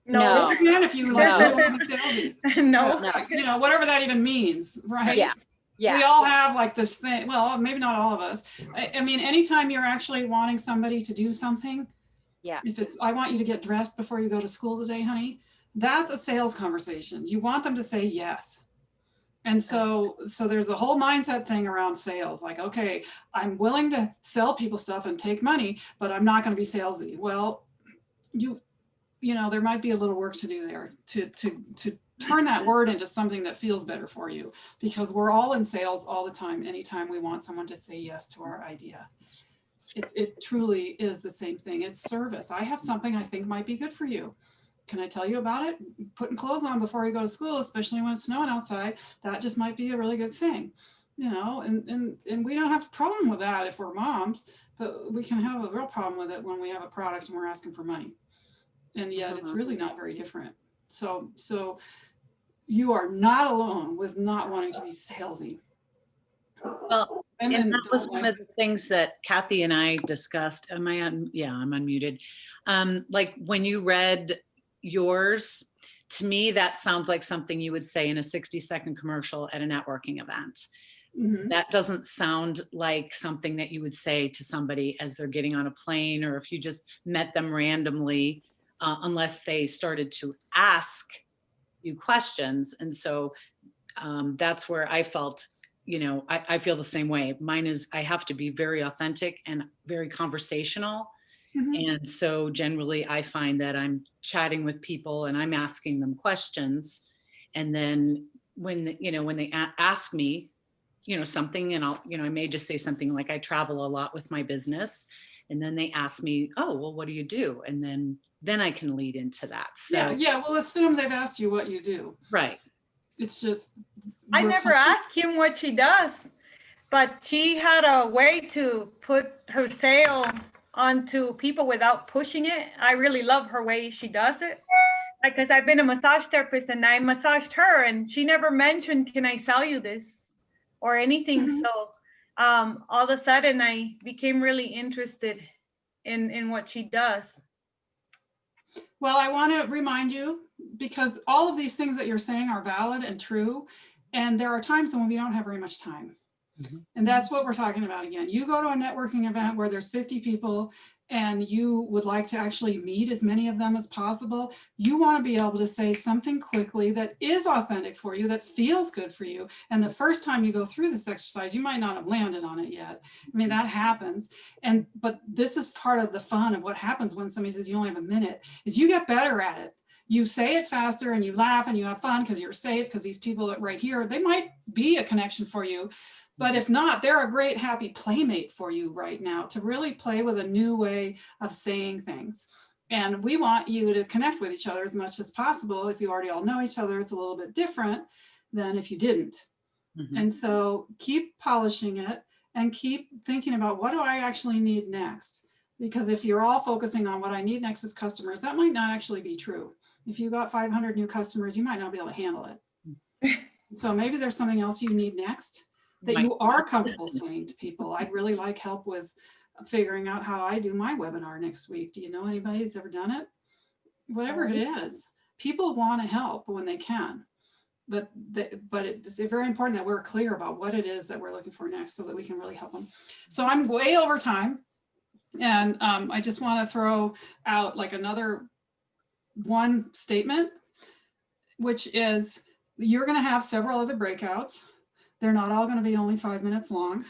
No. Raise your hand if you like No. want to be salesy. No. Whatever that even means, right? Yeah. Yeah. We all have like this thing. Well, maybe not all of us. I mean, anytime you're actually wanting somebody to do something, Yeah. if it's, I want you to get dressed before you go to school today, honey, that's a sales conversation. You want them to say yes. And so there's a whole mindset thing around sales. Like, okay, I'm willing to sell people stuff and take money, but I'm not going to be salesy. Well, there might be a little work to do there to turn that word into something that feels better for you, because we're all in sales all the time. Anytime we want someone to say yes to our idea, it truly is the same thing. It's service. I have something I think might be good for you. Can I tell you about it? Putting clothes on before you go to school, especially when it's snowing outside, that just might be a really good thing, and we don't have a problem with that if we're moms, but we can have a real problem with it when we have a product and we're asking for money. And yet it's really not very different. So you are not alone with not wanting to be salesy. Well, and that was one of the things that Kathy and I discussed. Am I on? Yeah, I'm unmuted. Like when you read yours, to me, that sounds like something you would say in a 60-second commercial at a networking event. Mhm. That doesn't sound like something that you would say to somebody as they're getting on a plane, or if you just met them randomly, unless they started to ask you questions. And so that's where I felt, I feel the same way. Mine is, I have to be very authentic and very conversational. Mhm. And so generally I find that I'm chatting with people and I'm asking them questions. And then when, when they ask me, something, and I may just say something like, I travel a lot with my business. And then they ask me, oh, well, what do you do? And then I can lead into that. Yeah, So, yeah, well, assume they've asked you what you do. right. It's just. I we're never asked him what she does, but she had a way to put her sale onto people without pushing it. I really love her way she does it. Because I've been a massage therapist and I massaged her and she never mentioned, can I sell you this or anything? Mhm. So all of a sudden I became really interested in what she does. Well, I want to remind you, because all of these things that you're saying are valid and true. And there are times when we don't have very much time. Mhm. And that's what we're talking about again. You go to a networking event where there's 50 people and you would like to actually meet as many of them as possible. You want to be able to say something quickly that is authentic for you, that feels good for you. And the first time you go through this exercise, you might not have landed on it yet. I mean, that happens. But this is part of the fun of what happens when somebody says you only have a minute, is you get better at it. You say it faster and you laugh and you have fun because you're safe, because these people right here, they might be a connection for you. But if not, they're a great, happy playmate for you right now to really play with a new way of saying things. And we want you to connect with each other as much as possible. If you already all know each other, it's a little bit different than if you didn't. Mhm. And so keep polishing it and keep thinking about, what do I actually need next? Because if you're all focusing on what I need next as customers, that might not actually be true. If you got 500 new customers, you might not be able to handle it. So maybe there's something else you need next that Might- you are comfortable saying to people. I'd really like help with figuring out how I do my webinar next week. Do you know anybody that's ever done it? Whatever it is, people want to help when they can. But it's very important that we're clear about what it is that we're looking for next so that we can really help them. So I'm way over time. And I just want to throw out like another one statement, which is you're going to have several other breakouts. They're not all going to be only 5 minutes long.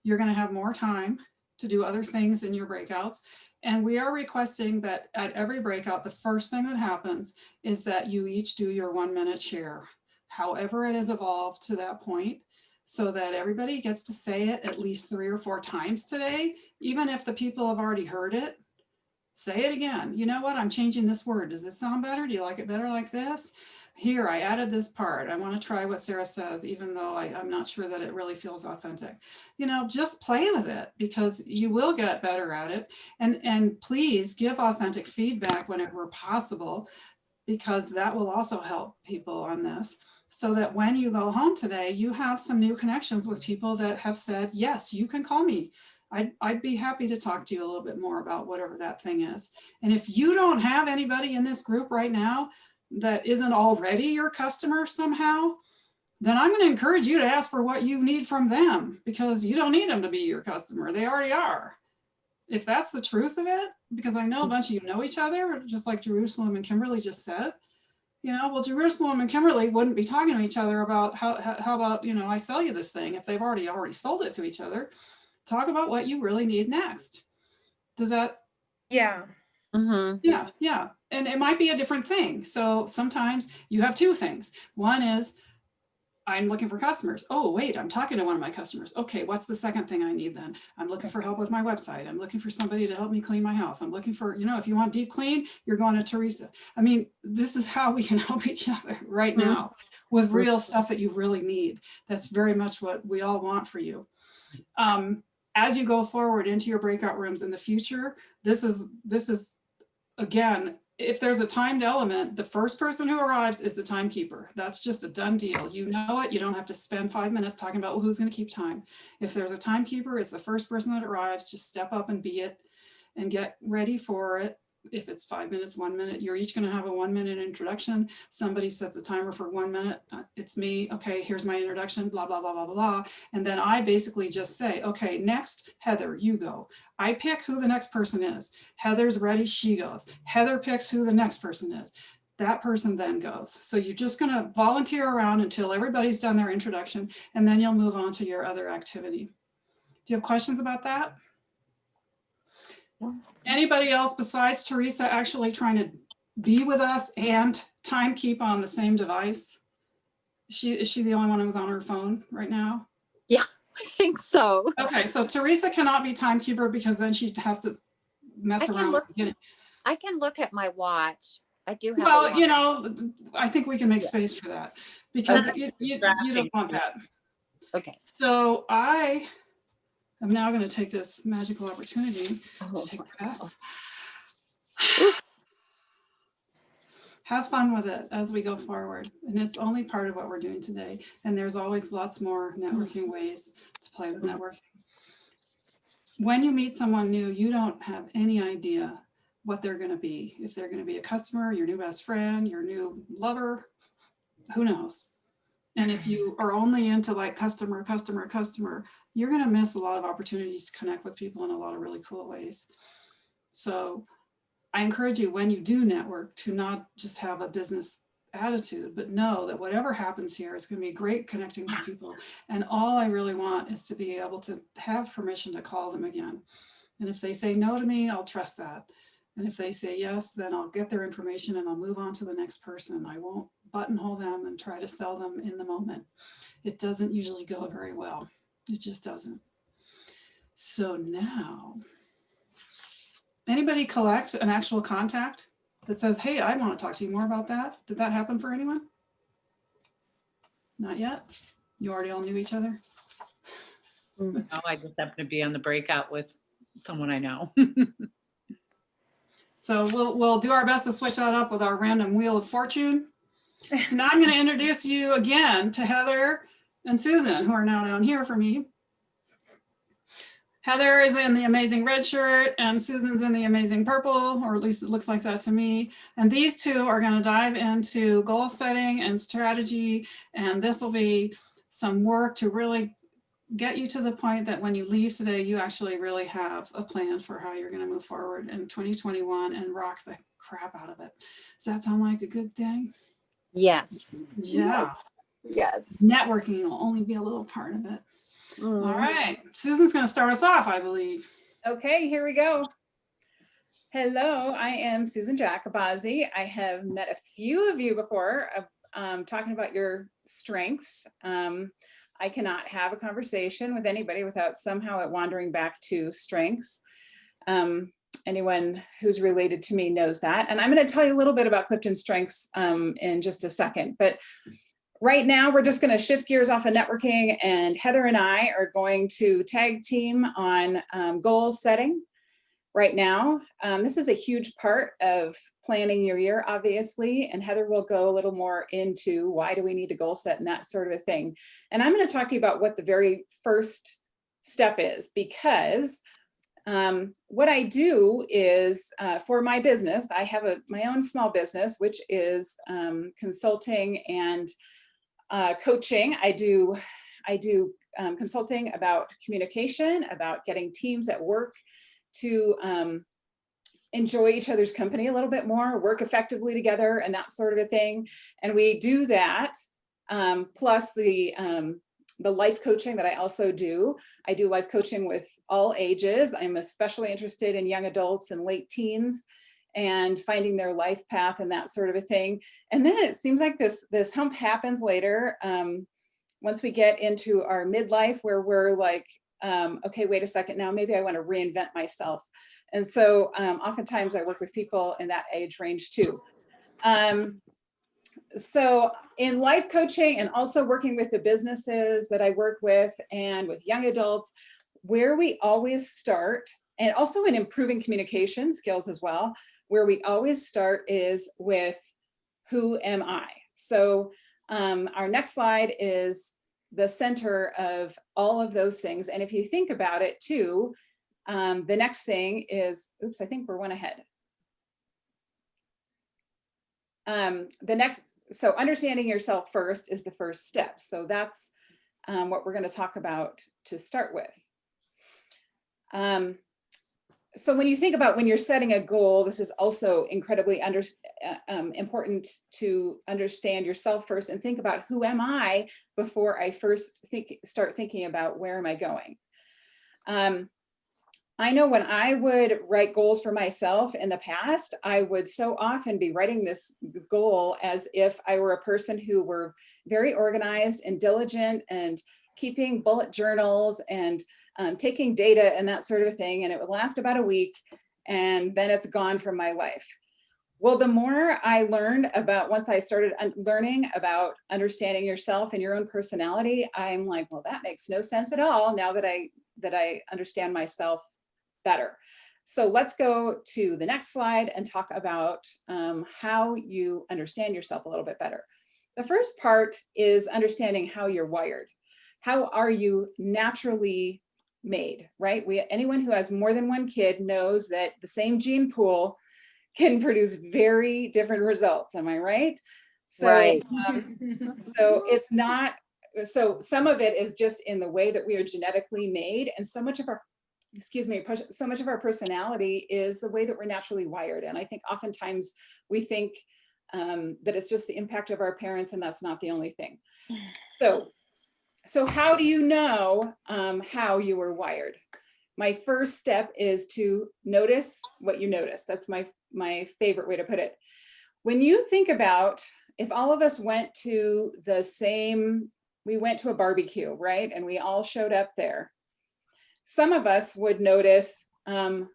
You're going to have more time to do other things in your breakouts. And we are requesting that at every breakout, the first thing that happens is that you each do your 1 minute share, however it has evolved to that point, so that everybody gets to say it at least 3 or 4 times today. Even if the people have already heard it, say it again. You know what? I'm changing this word. Does this sound better? Do you like it better like this? Here, I added this part. I want to try what Sarah says, even though I'm not sure that it really feels authentic. Just play with it, because you will get better at it. And please give authentic feedback whenever possible, because that will also help people on this. So that when you go home today, you have some new connections with people that have said, yes, you can call me. I'd be happy to talk to you a little bit more about whatever that thing is. And if you don't have anybody in this group right now that isn't already your customer somehow, then I'm going to encourage you to ask for what you need from them, because you don't need them to be your customer. They already are. If that's the truth of it, because I know a bunch of you know each other, just like Jerusalem and Kimberly just said, well, Jerusalem and Kimberly wouldn't be talking to each other about how about, I sell you this thing if they've already sold it to each other. Talk about what you really need next. Does that? Yeah. Mhm. Yeah, yeah. And it might be a different thing. So sometimes you have 2 things. One is, I'm looking for customers. Oh, wait, I'm talking to one of my customers. Okay, what's the second thing I need then? I'm looking for help with my website. I'm looking for somebody to help me clean my house. I'm looking for, if you want deep clean, you're going to Teresa. I mean, this is how we can help each other right now with real stuff that you really need. That's very much what we all want for you. As you go forward into your breakout rooms in the future, this is again, if there's a timed element, the first person who arrives is the timekeeper. That's just a done deal. You know it. You don't have to spend 5 minutes talking about who's going to keep time. If there's a timekeeper, it's the first person that arrives. Just step up and be it and get ready for it. if it's 5 minutes, 1 minute, you're each going to have a 1 minute introduction. Somebody sets a timer for 1 minute. It's me. Okay, here's my introduction, blah, blah, blah, blah, blah. And then I basically just say, okay, next, Heather, you go. I pick who the next person is. Heather's ready, she goes. Heather picks who the next person is. That person then goes. So you're just going to volunteer around until everybody's done their introduction, and then you'll move on to your other activity. Do you have questions about that? Anybody else besides Teresa actually trying to be with us and time keep on the same device? Is she the only one who's on her phone right now? Yeah, I think so. Okay, so Teresa cannot be timekeeper because then she has to mess around with getting. I can look at my watch. I do have. Well, you know, I think we can make space for that because you don't want that. Okay. So I am now going to take this magical opportunity to take a breath. Have fun with it as we go forward. And it's only part of what we're doing today. And there's always lots more networking ways to play with networking. When you meet someone new, you don't have any idea what they're going to be. If they're going to be a customer, your new best friend, your new lover, who knows? And if you are only into like customer, you're going to miss a lot of opportunities to connect with people in a lot of really cool ways. So I encourage you, when you do network, to not just have a business attitude, but know that whatever happens here is going to be great connecting with people. And all I really want is to be able to have permission to call them again. And if they say no to me, I'll trust that. And if they say yes, then I'll get their information and I'll move on to the next person. I won't buttonhole them and try to sell them in the moment. It doesn't usually go very well. It just doesn't. So now, anybody collect an actual contact that says, hey, I want to talk to you more about that? Did that happen for anyone? Not yet? You already all knew each other? No, I just happen to be on the breakout with someone I know. So we'll do our best to switch that up with our random wheel of fortune. So now I'm going to introduce you again to Heather and Susan, who are now down here for me. Heather is in the amazing red shirt and Susan's in the amazing purple, or at least it looks like that to me. And these two are going to dive into goal setting and strategy. And this will be some work to really get you to the point that when you leave today, you actually really have a plan for how you're going to move forward in 2021 and rock the crap out of it. Does that sound like a good thing? Yes. Yeah. Yes. Networking will only be a little part of it. All right. Susan's going to start us off, I believe. Okay, here we go. Hello, I am Susan Jacobazi. I have met a few of you before talking about your strengths. I cannot have a conversation with anybody without somehow it wandering back to strengths. Anyone who's related to me knows that. And I'm going to tell you a little bit about Clifton Strengths in just a second. But right now, we're just going to shift gears off of networking, and Heather and I are going to tag team on goal setting right now. This is a huge part of planning your year, obviously, and Heather will go a little more into why do we need to goal set and that sort of a thing. And I'm going to talk to you about what the very first step is, because what I do is for my business, I have my own small business, which is consulting and coaching. I do consulting about communication, about getting teams at work to enjoy each other's company a little bit more, work effectively together, and that sort of a thing. And we do that, plus the life coaching that I also do. I do life coaching with all ages. I'm especially interested in young adults and late teens and finding their life path and that sort of a thing. And then it seems like this hump happens later. Once we get into our midlife, where we're like, okay, wait a second, now maybe I want to reinvent myself. And so oftentimes I work with people in that age range too. So in life coaching and also working with the businesses that I work with and with young adults, where we always start, and also in improving communication skills as well, where we always start is with who am I? So our next slide is the center of all of those things. And if you think about it too, the next thing is, oops, I think we're one ahead. So understanding yourself first is the first step. So that's what we're going to talk about to start with. So when you think about when you're setting a goal, this is also incredibly important to understand yourself first and think about who am I before I first start thinking about where am I going. I know when I would write goals for myself in the past, I would so often be writing this goal as if I were a person who were very organized and diligent and keeping bullet journals and taking data and that sort of thing. And it would last about a week and then it's gone from my life. Well, the more I learned about, once I started learning about understanding yourself and your own personality, I'm like, well, that makes no sense at all now that I understand myself better. So let's go to the next slide and talk about how you understand yourself a little bit better. The first part is understanding how you're wired. How are you naturally made, right? Anyone who has more than one kid knows that the same gene pool can produce very different results. Am I right? So, Right. So it's not, so some of it is just in the way that we are genetically made, and so much of our, so much of our personality is the way that we're naturally wired. And I think oftentimes we think that it's just the impact of our parents, and that's not the only thing. So how do you know how you were wired? My first step is to notice what you notice. That's my favorite way to put it. When you think about, if all of us went to we went to a barbecue, right? And we all showed up there. Some of us would notice the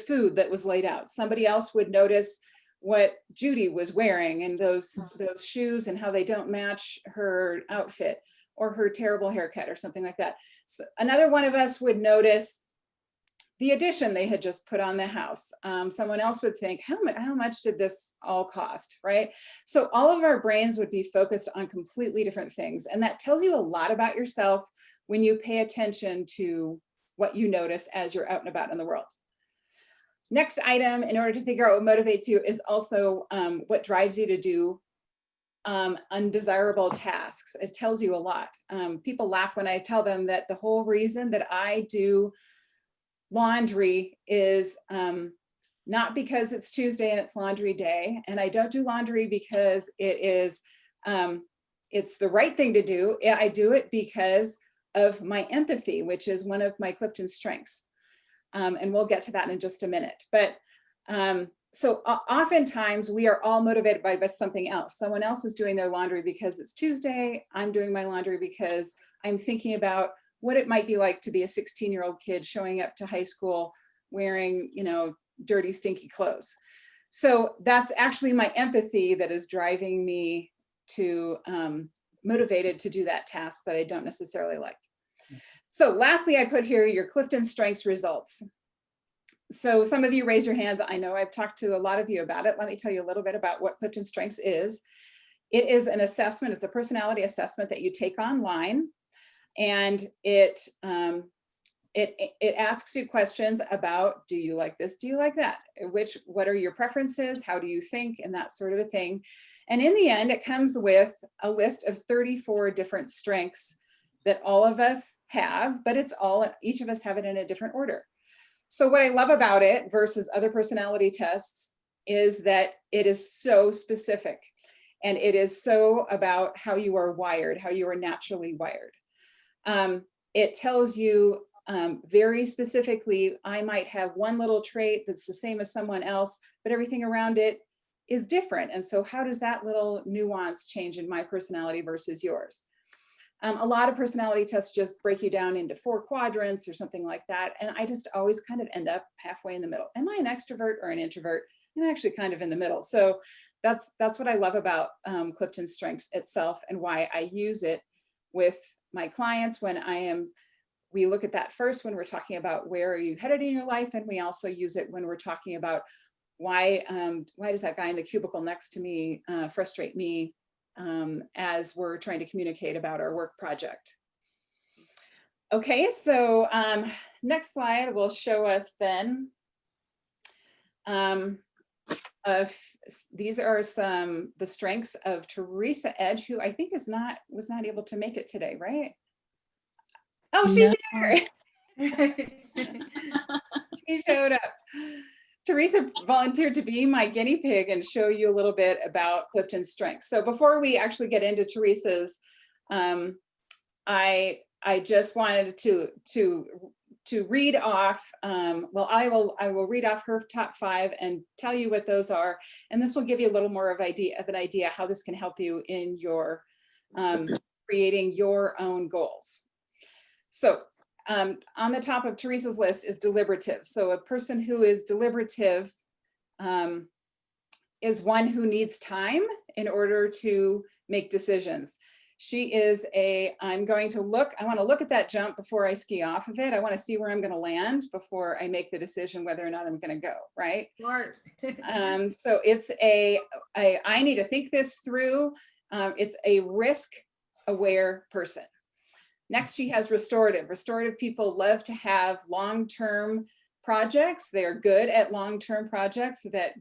food that was laid out. Somebody else would notice what Judy was wearing and those shoes and how they don't match her outfit, or her terrible haircut or something like that. So another one of us would notice the addition they had just put on the house. Someone else would think, how much did this all cost, right? So all of our brains would be focused on completely different things. And that tells you a lot about yourself when you pay attention to what you notice as you're out and about in the world. Next item, in order to figure out what motivates you, is also what drives you to do undesirable tasks. It tells you a lot. People laugh when I tell them that the whole reason that I do laundry is not because it's Tuesday and it's laundry day, and I don't do laundry because it's the right thing to do. I do it because of my empathy, which is one of my Clifton strengths. And we'll get to that in just a minute. But so oftentimes we are all motivated by something else. Someone else is doing their laundry because it's Tuesday. I'm doing my laundry because I'm thinking about what it might be like to be a 16-year-old kid showing up to high school wearing, dirty, stinky clothes. So that's actually my empathy that is driving me to motivated to do that task that I don't necessarily like. So lastly, I put here your Clifton Strengths results. So some of you raise your hand. I know I've talked to a lot of you about it. Let me tell you a little bit about what Clifton Strengths is. It is an assessment. It's a personality assessment that you take online, and it asks you questions about, do you like this? Do you like that? What are your preferences? How do you think? And that sort of a thing. And in the end, it comes with a list of 34 different strengths that all of us have, but each of us have it in a different order. So what I love about it versus other personality tests is that it is so specific, and it is so about how you are wired, how you are naturally wired. It tells you very specifically, I might have one little trait that's the same as someone else, but everything around it is different. And so how does that little nuance change in my personality versus yours? A lot of personality tests just break you down into 4 quadrants or something like that. And I just always kind of end up halfway in the middle. Am I an extrovert or an introvert? I'm actually kind of in the middle. So that's what I love about Clifton Strengths itself, and why I use it with my clients when we look at that first when we're talking about where are you headed in your life. And we also use it when we're talking about why does that guy in the cubicle next to me frustrate me as we're trying to communicate about our work project. Okay, so next slide will show us then these are the strengths of Teresa Edge, who I think was not able to make it today, right? Oh, she's here. She showed up. Teresa volunteered to be my guinea pig and show you a little bit about Clifton's strengths. So before we actually get into Teresa's, I just wanted to read off, well, I will read off her top 5 and tell you what those are. And this will give you a little more of an idea how this can help you in your creating your own goals. So on the top of Teresa's list is deliberative. So a person who is deliberative is one who needs time in order to make decisions. She is I want to look at that jump before I ski off of it. I want to see where I'm going to land before I make the decision whether or not I'm going to go, right? Smart. So it's I need to think this through. It's a risk-aware person. Next, she has restorative. Restorative people love to have long-term projects. They're good at long-term projects that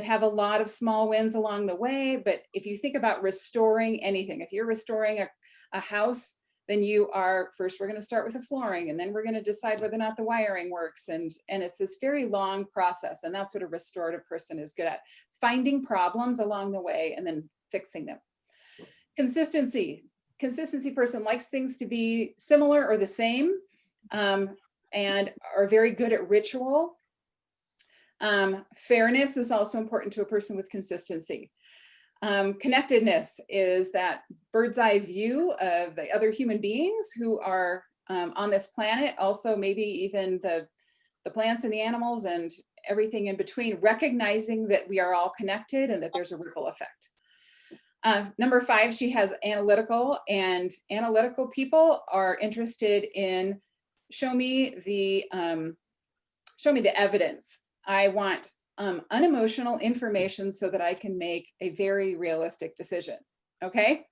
have a lot of small wins along the way. But if you think about restoring anything, if you're restoring a house, then you are, first we're going to start with the flooring, and then we're going to decide whether or not the wiring works. And it's this very long process. And that's what a restorative person is good at, finding problems along the way and then fixing them. Consistency person likes things to be similar or the same, and are very good at ritual. Fairness is also important to a person with consistency. Connectedness is that bird's eye view of the other human beings who are on this planet, also maybe even the plants and the animals and everything in between, recognizing that we are all connected and that there's a ripple effect. Number 5, she has analytical, and analytical people are interested in show me the evidence. I want unemotional information so that I can make a very realistic decision. Okay,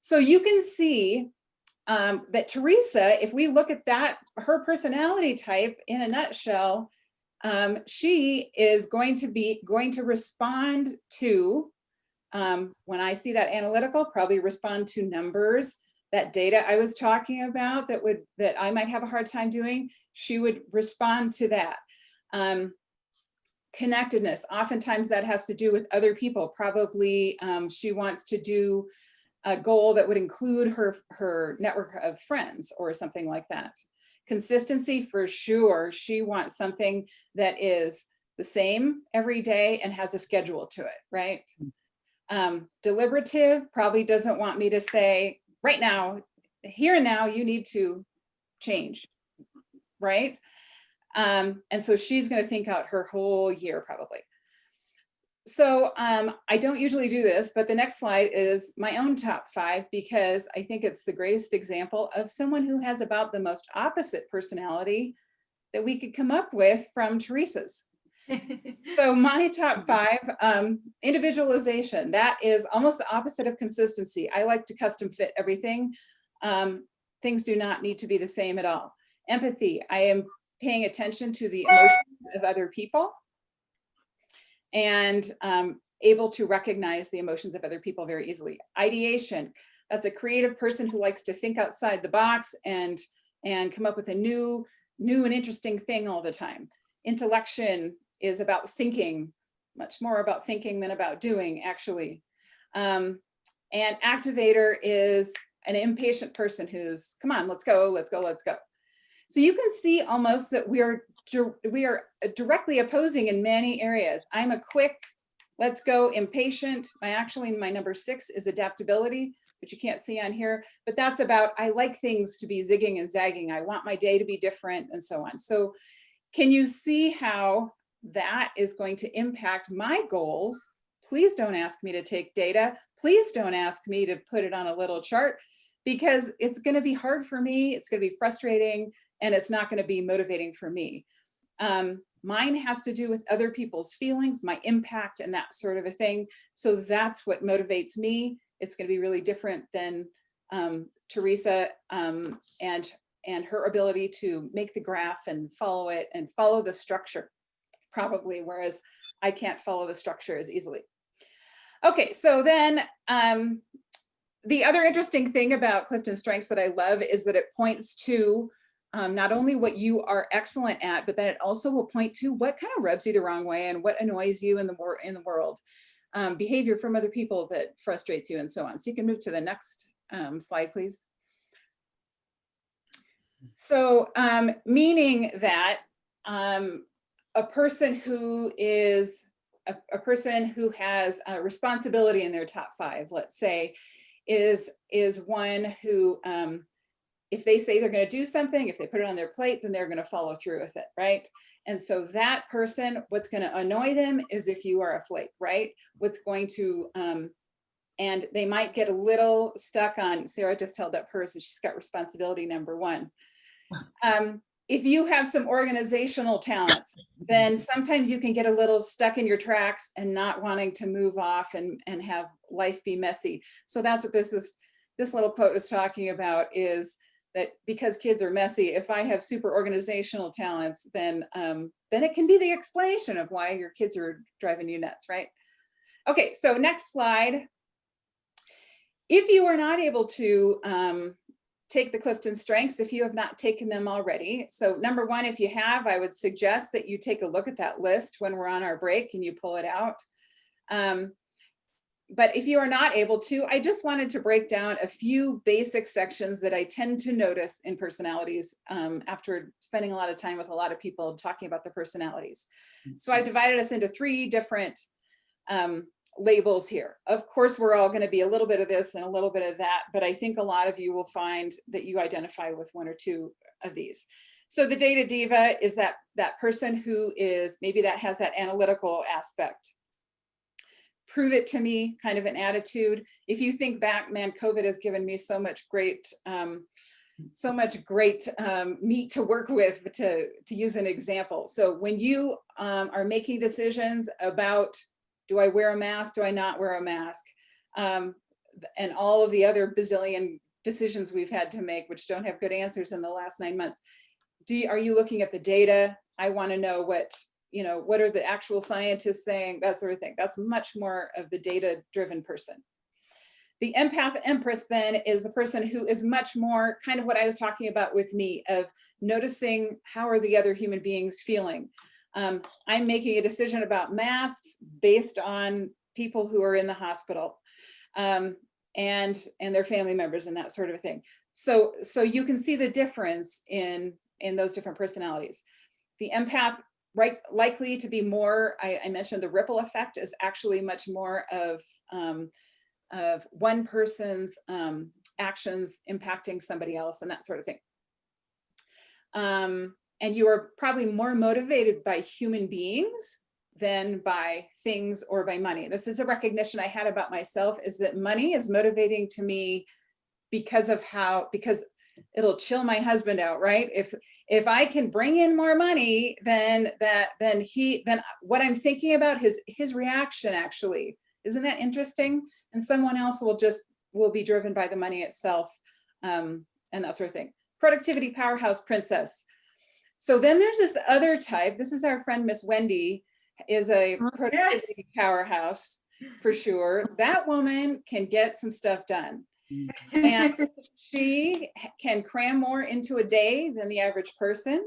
so you can see that Teresa, if we look at her personality type in a nutshell, she is going to respond to, when I see that analytical, probably respond to numbers, that data I was talking about that I might have a hard time doing, she would respond to that. Connectedness, oftentimes that has to do with other people. Probably she wants to do a goal that would include her network of friends or something like that. Consistency, for sure, she wants something that is the same every day and has a schedule to it, right? Deliberative probably doesn't want me to say, right now, here and now, you need to change, right? And so she's going to think out her whole year probably. So I don't usually do this, but the next slide is my own top 5, because I think it's the greatest example of someone who has about the most opposite personality that we could come up with from Teresa's. So my top 5, individualization, that is almost the opposite of consistency. I like to custom fit everything. Things do not need to be the same at all. Empathy, I am paying attention to the emotions of other people and able to recognize the emotions of other people very easily. Ideation, that's a creative person who likes to think outside the box and come up with a new and interesting thing all the time. Intellection is about thinking, much more about thinking than about doing, actually. And activator is an impatient person who's, come on, let's go, let's go, let's go. So you can see almost that we are directly opposing in many areas. I'm a quick, let's go, impatient. My number 6 is adaptability, which you can't see on here, but that's about, I like things to be zigging and zagging. I want my day to be different and so on. So can you see how that is going to impact my goals? Please don't ask me to take data. Please don't ask me to put it on a little chart, because it's going to be hard for me. It's going to be frustrating, and it's not going to be motivating for me. Mine has to do with other people's feelings, my impact, and that sort of a thing. So that's what motivates me. It's going to be really different than Teresa and her ability to make the graph and follow it and follow the structure, probably. Whereas I can't follow the structure as easily. Okay, so then the other interesting thing about Clifton Strengths that I love is that it points to not only what you are excellent at, but then it also will point to what kind of rubs you the wrong way and what annoys you in the world, behavior from other people that frustrates you and so on. So you can move to the next slide, please. So meaning that a person who is a person who has a responsibility in their top 5, let's say, is one who, if they say they're going to do something, if they put it on their plate, then they're going to follow through with it, right? And so that person, what's going to annoy them is if you are a flake, right? What's going to, and they might get a little stuck on, Sarah just held up hers, and she's got responsibility number 1. If you have some organizational talents, then sometimes you can get a little stuck in your tracks and not wanting to move off and have life be messy. So that's what this little quote is talking about, is that because kids are messy, if I have super organizational talents, then it can be the explanation of why your kids are driving you nuts, right? Okay, so next slide. If you are not able to take the Clifton Strengths, if you have not taken them already. So number 1, if you have, I would suggest that you take a look at that list when we're on our break and you pull it out. But if you are not able to, I just wanted to break down a few basic sections that I tend to notice in personalities after spending a lot of time with a lot of people talking about the personalities. So I divided us into 3 different labels here. Of course, we're all going to be a little bit of this and a little bit of that, but I think a lot of you will find that you identify with 1 or 2 of these. So the data diva is that person who is, maybe that has that analytical aspect. Prove it to me kind of an attitude. If you think back, man, COVID has given me so much great meat to work with, to use an example. So when you are making decisions about, do I wear a mask? Do I not wear a mask? And all of the other bazillion decisions we've had to make, which don't have good answers in the last 9 months. Are you looking at the data? I want to know what are the actual scientists saying, that sort of thing. That's much more of the data-driven person. The empath empress then is the person who is much more kind of what I was talking about with me, of noticing how are the other human beings feeling. I'm making a decision about masks based on people who are in the hospital and their family members and that sort of thing. So you can see the difference in those different personalities. The empath, right, likely to be more, I mentioned the ripple effect is actually much more of one person's actions impacting somebody else and that sort of thing. And you are probably more motivated by human beings than by things or by money. This is a recognition I had about myself, is that money is motivating to me because it'll chill my husband out, right? If I can bring in more money, then what I'm thinking about, his reaction actually, isn't that interesting? And someone else will be driven by the money itself, and that sort of thing. Productivity powerhouse princess. So then there's this other type. This is our friend Miss Wendy, is a productivity powerhouse for sure. That woman can get some stuff done. And she can cram more into a day than the average person.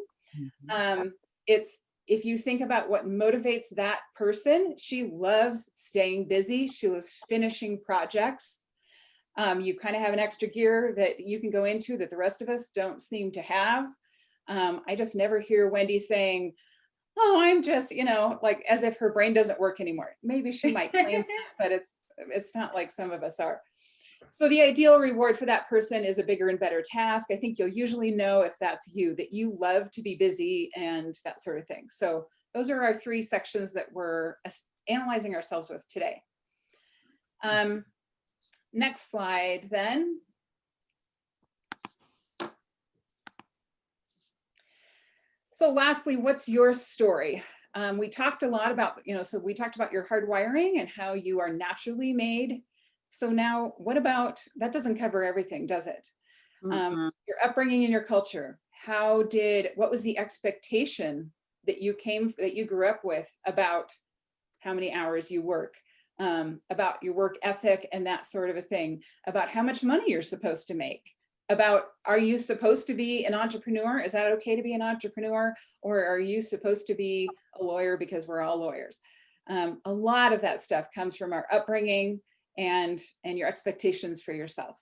If you think about what motivates that person, she loves staying busy. She loves finishing projects. You kind of have an extra gear that you can go into that the rest of us don't seem to have. I just never hear Wendy saying, oh, I'm just, like as if her brain doesn't work anymore. Maybe she might claim that, but it's not like some of us are. So the ideal reward for that person is a bigger and better task. I think you'll usually know if that's you, that you love to be busy and that sort of thing. So those are our 3 sections that we're analyzing ourselves with today. Next slide then. So lastly, what's your story? We talked a lot about, so we talked about your hardwiring and how you are naturally made. So now what about, that doesn't cover everything, does it? Your upbringing and your culture. What was the expectation that you grew up with about how many hours you work, about your work ethic and that sort of a thing, about how much money you're supposed to make, about, are you supposed to be an entrepreneur? Is that okay to be an entrepreneur? Or are you supposed to be a lawyer because we're all lawyers? A lot of that stuff comes from our upbringing and your expectations for yourself.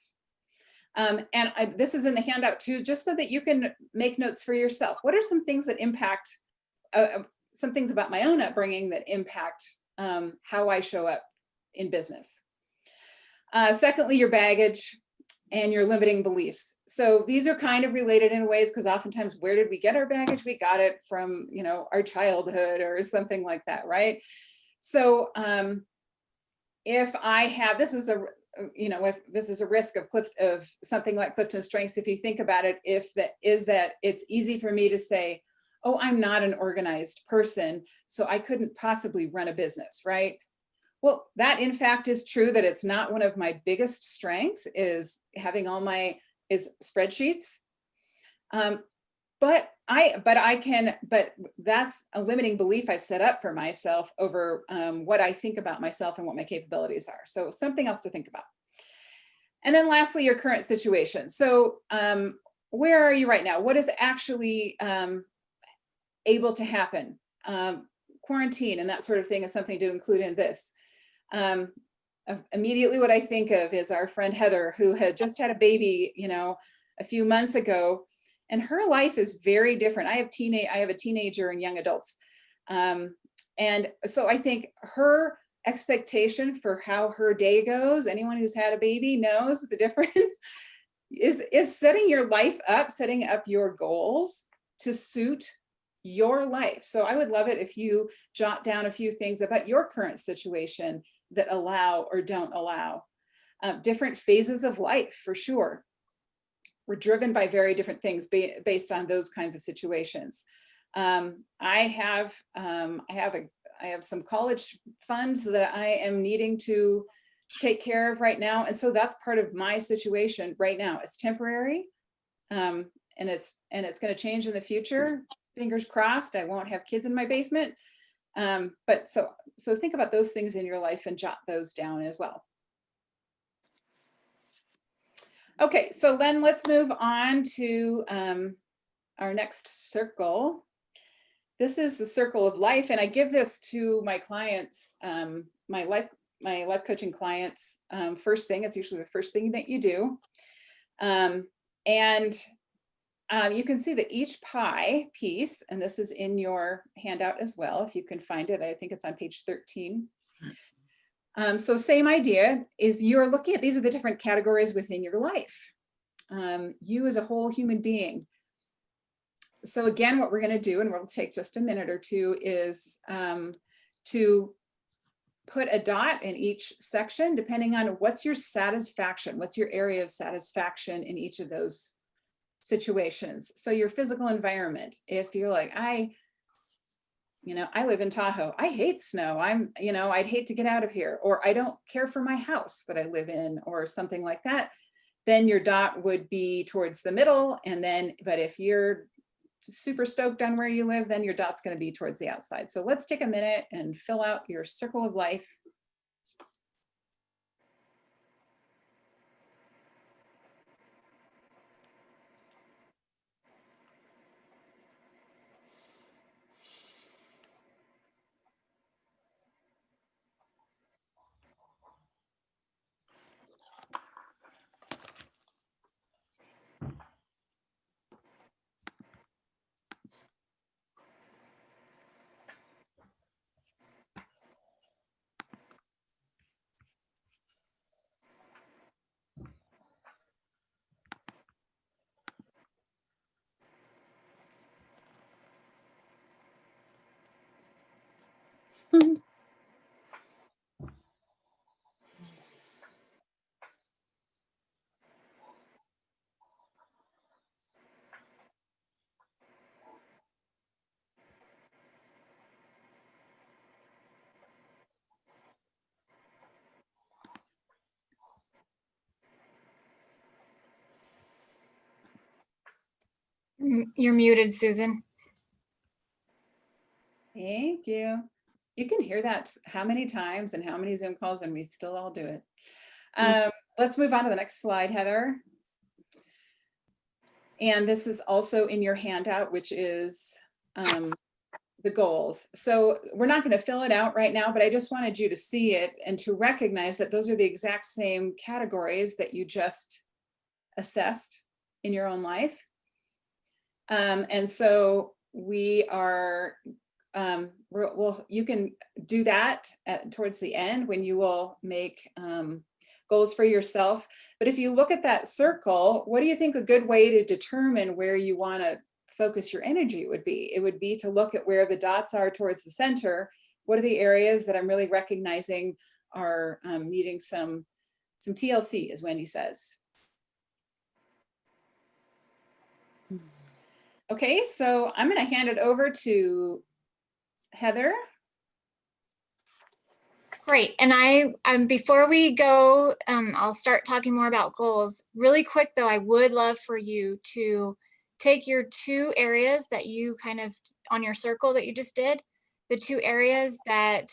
This is in the handout too, just so that you can make notes for yourself. What are some things that impact, some things about my own upbringing that impact how I show up in business? Secondly, your baggage and your limiting beliefs. So these are kind of related in ways, because oftentimes, where did we get our baggage? We got it from, you know, our childhood or something like that, right? So if I have, this is a, you know, if this is a risk of something like Clifton Strengths, if you think about it, if that is that it's easy for me to say, oh, I'm not an organized person, so I couldn't possibly run a business, right? Well, that in fact is true, that it's not one of my biggest strengths, is having all my spreadsheets. But that's a limiting belief I've set up for myself over what I think about myself and what my capabilities are. So something else to think about. And then lastly, your current situation. So where are you right now? What is actually able to happen? Quarantine and that sort of thing is something to include in this. Immediately what I think of is our friend Heather, who had just had a baby, you know, a few months ago, and her life is very different. I have a teenager and young adults. And so I think her expectation for how her day goes, anyone who's had a baby knows the difference, is setting your life up, setting up your goals to suit your life. So I would love it if you jot down a few things about your current situation that allow or don't allow. Different phases of life, for sure. We're driven by very different things based on those kinds of situations. I have some college funds that I am needing to take care of right now, and so that's part of my situation right now. It's temporary, and it's going to change in the future. Fingers crossed, I won't have kids in my basement. But so think about those things in your life and jot those down as well. Okay, so then let's move on to our next circle. This is the circle of life, and I give this to my clients, my life coaching clients. First thing, it's usually the first thing that you do. You can see that each pie piece, and this is in your handout as well, if you can find it, I think it's on page 13. So same idea, is you're looking at, these are the different categories within your life. You as a whole human being. So again, what we're going to do, and we'll take just a minute or two, is to put a dot in each section, depending on what's your satisfaction, what's your area of satisfaction in each of those situations. So your physical environment, if you're like, I live in Tahoe, I hate snow, I'd hate to get out of here, or I don't care for my house that I live in, or something like that, then your dot would be towards the middle. And then, but if you're super stoked on where you live, then your dot's going to be towards the outside. So let's take a minute and fill out your circle of life. You're muted, Susan. Thank you. You can hear that how many times and how many Zoom calls, and we still all do it. Let's move on to the next slide, Heather. And this is also in your handout, which is the goals. So we're not going to fill it out right now, but I just wanted you to see it and to recognize that those are the exact same categories that you just assessed in your own life. And so we are, you can do that towards the end when you will make goals for yourself. But if you look at that circle, what do you think a good way to determine where you want to focus your energy would be? It would be to look at where the dots are towards the center. What are the areas that I'm really recognizing are needing some TLC, as Wendy says. Okay, so I'm going to hand it over to Heather. Great. And before we go, I'll start talking more about goals. Really quick though, I would love for you to take your 2 areas that you kind of on your circle that you just did, the 2 areas that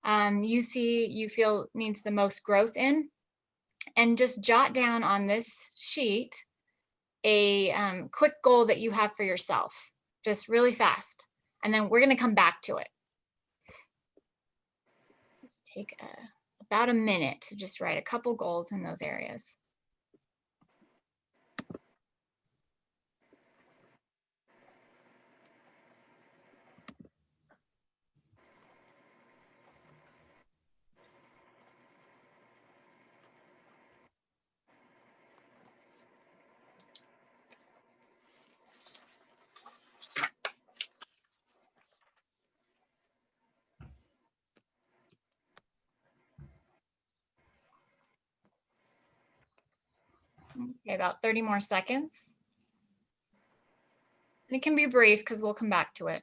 you feel needs the most growth in, and just jot down on this sheet a quick goal that you have for yourself, just really fast. And then we're going to come back to it. Just take about a minute to just write a couple goals in those areas. Okay, about 30 more seconds. And it can be brief because we'll come back to it.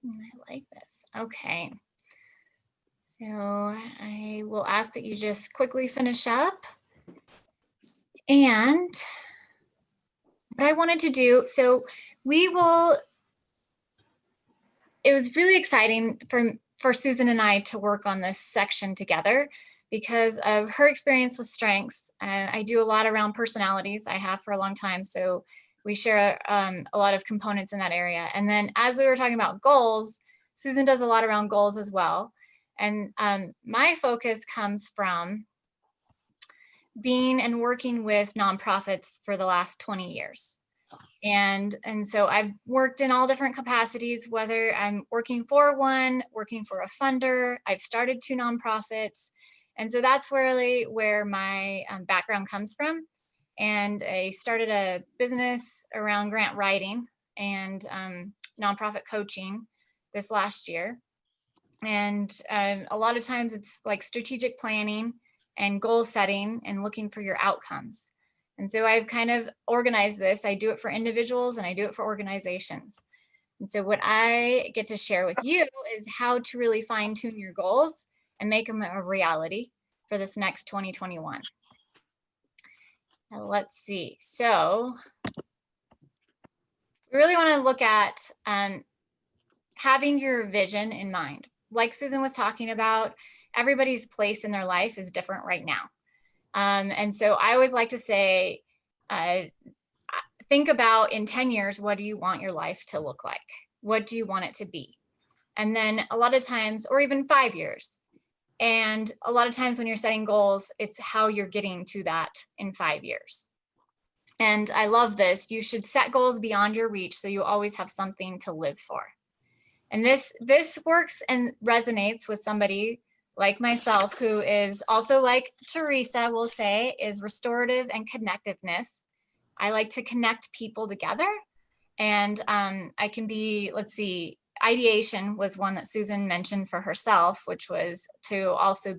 I like this. Okay. So I will ask that you just quickly finish up. And what I wanted to do, so it was really exciting for Susan and I to work on this section together because of her experience with strengths. I do a lot around personalities. I have for a long time. So we share a lot of components in that area. And then as we were talking about goals, Susan does a lot around goals as well. And my focus comes from being and working with nonprofits for the last 20 years. And so I've worked in all different capacities, whether I'm working for one, working for a funder, I've started 2 nonprofits. And so that's really where my background comes from. And I started a business around grant writing and nonprofit coaching this last year. And a lot of times it's like strategic planning and goal setting and looking for your outcomes. And so I've kind of organized this. I do it for individuals and I do it for organizations. And so what I get to share with you is how to really fine tune your goals and make them a reality for this next 2021. Now let's see. So we really want to look at having your vision in mind. Like Susan was talking about, everybody's place in their life is different right now. And so I always like to say, think about in 10 years, what do you want your life to look like? What do you want it to be? And then a lot of times, or even 5 years. And a lot of times when you're setting goals, it's how you're getting to that in 5 years. And I love this. You should set goals beyond your reach so you always have something to live for. And this works and resonates with somebody like myself, who is also, like Teresa will say, is restorative and connectiveness. I like to connect people together. And I can be, let's see, ideation was one that Susan mentioned for herself, which was to also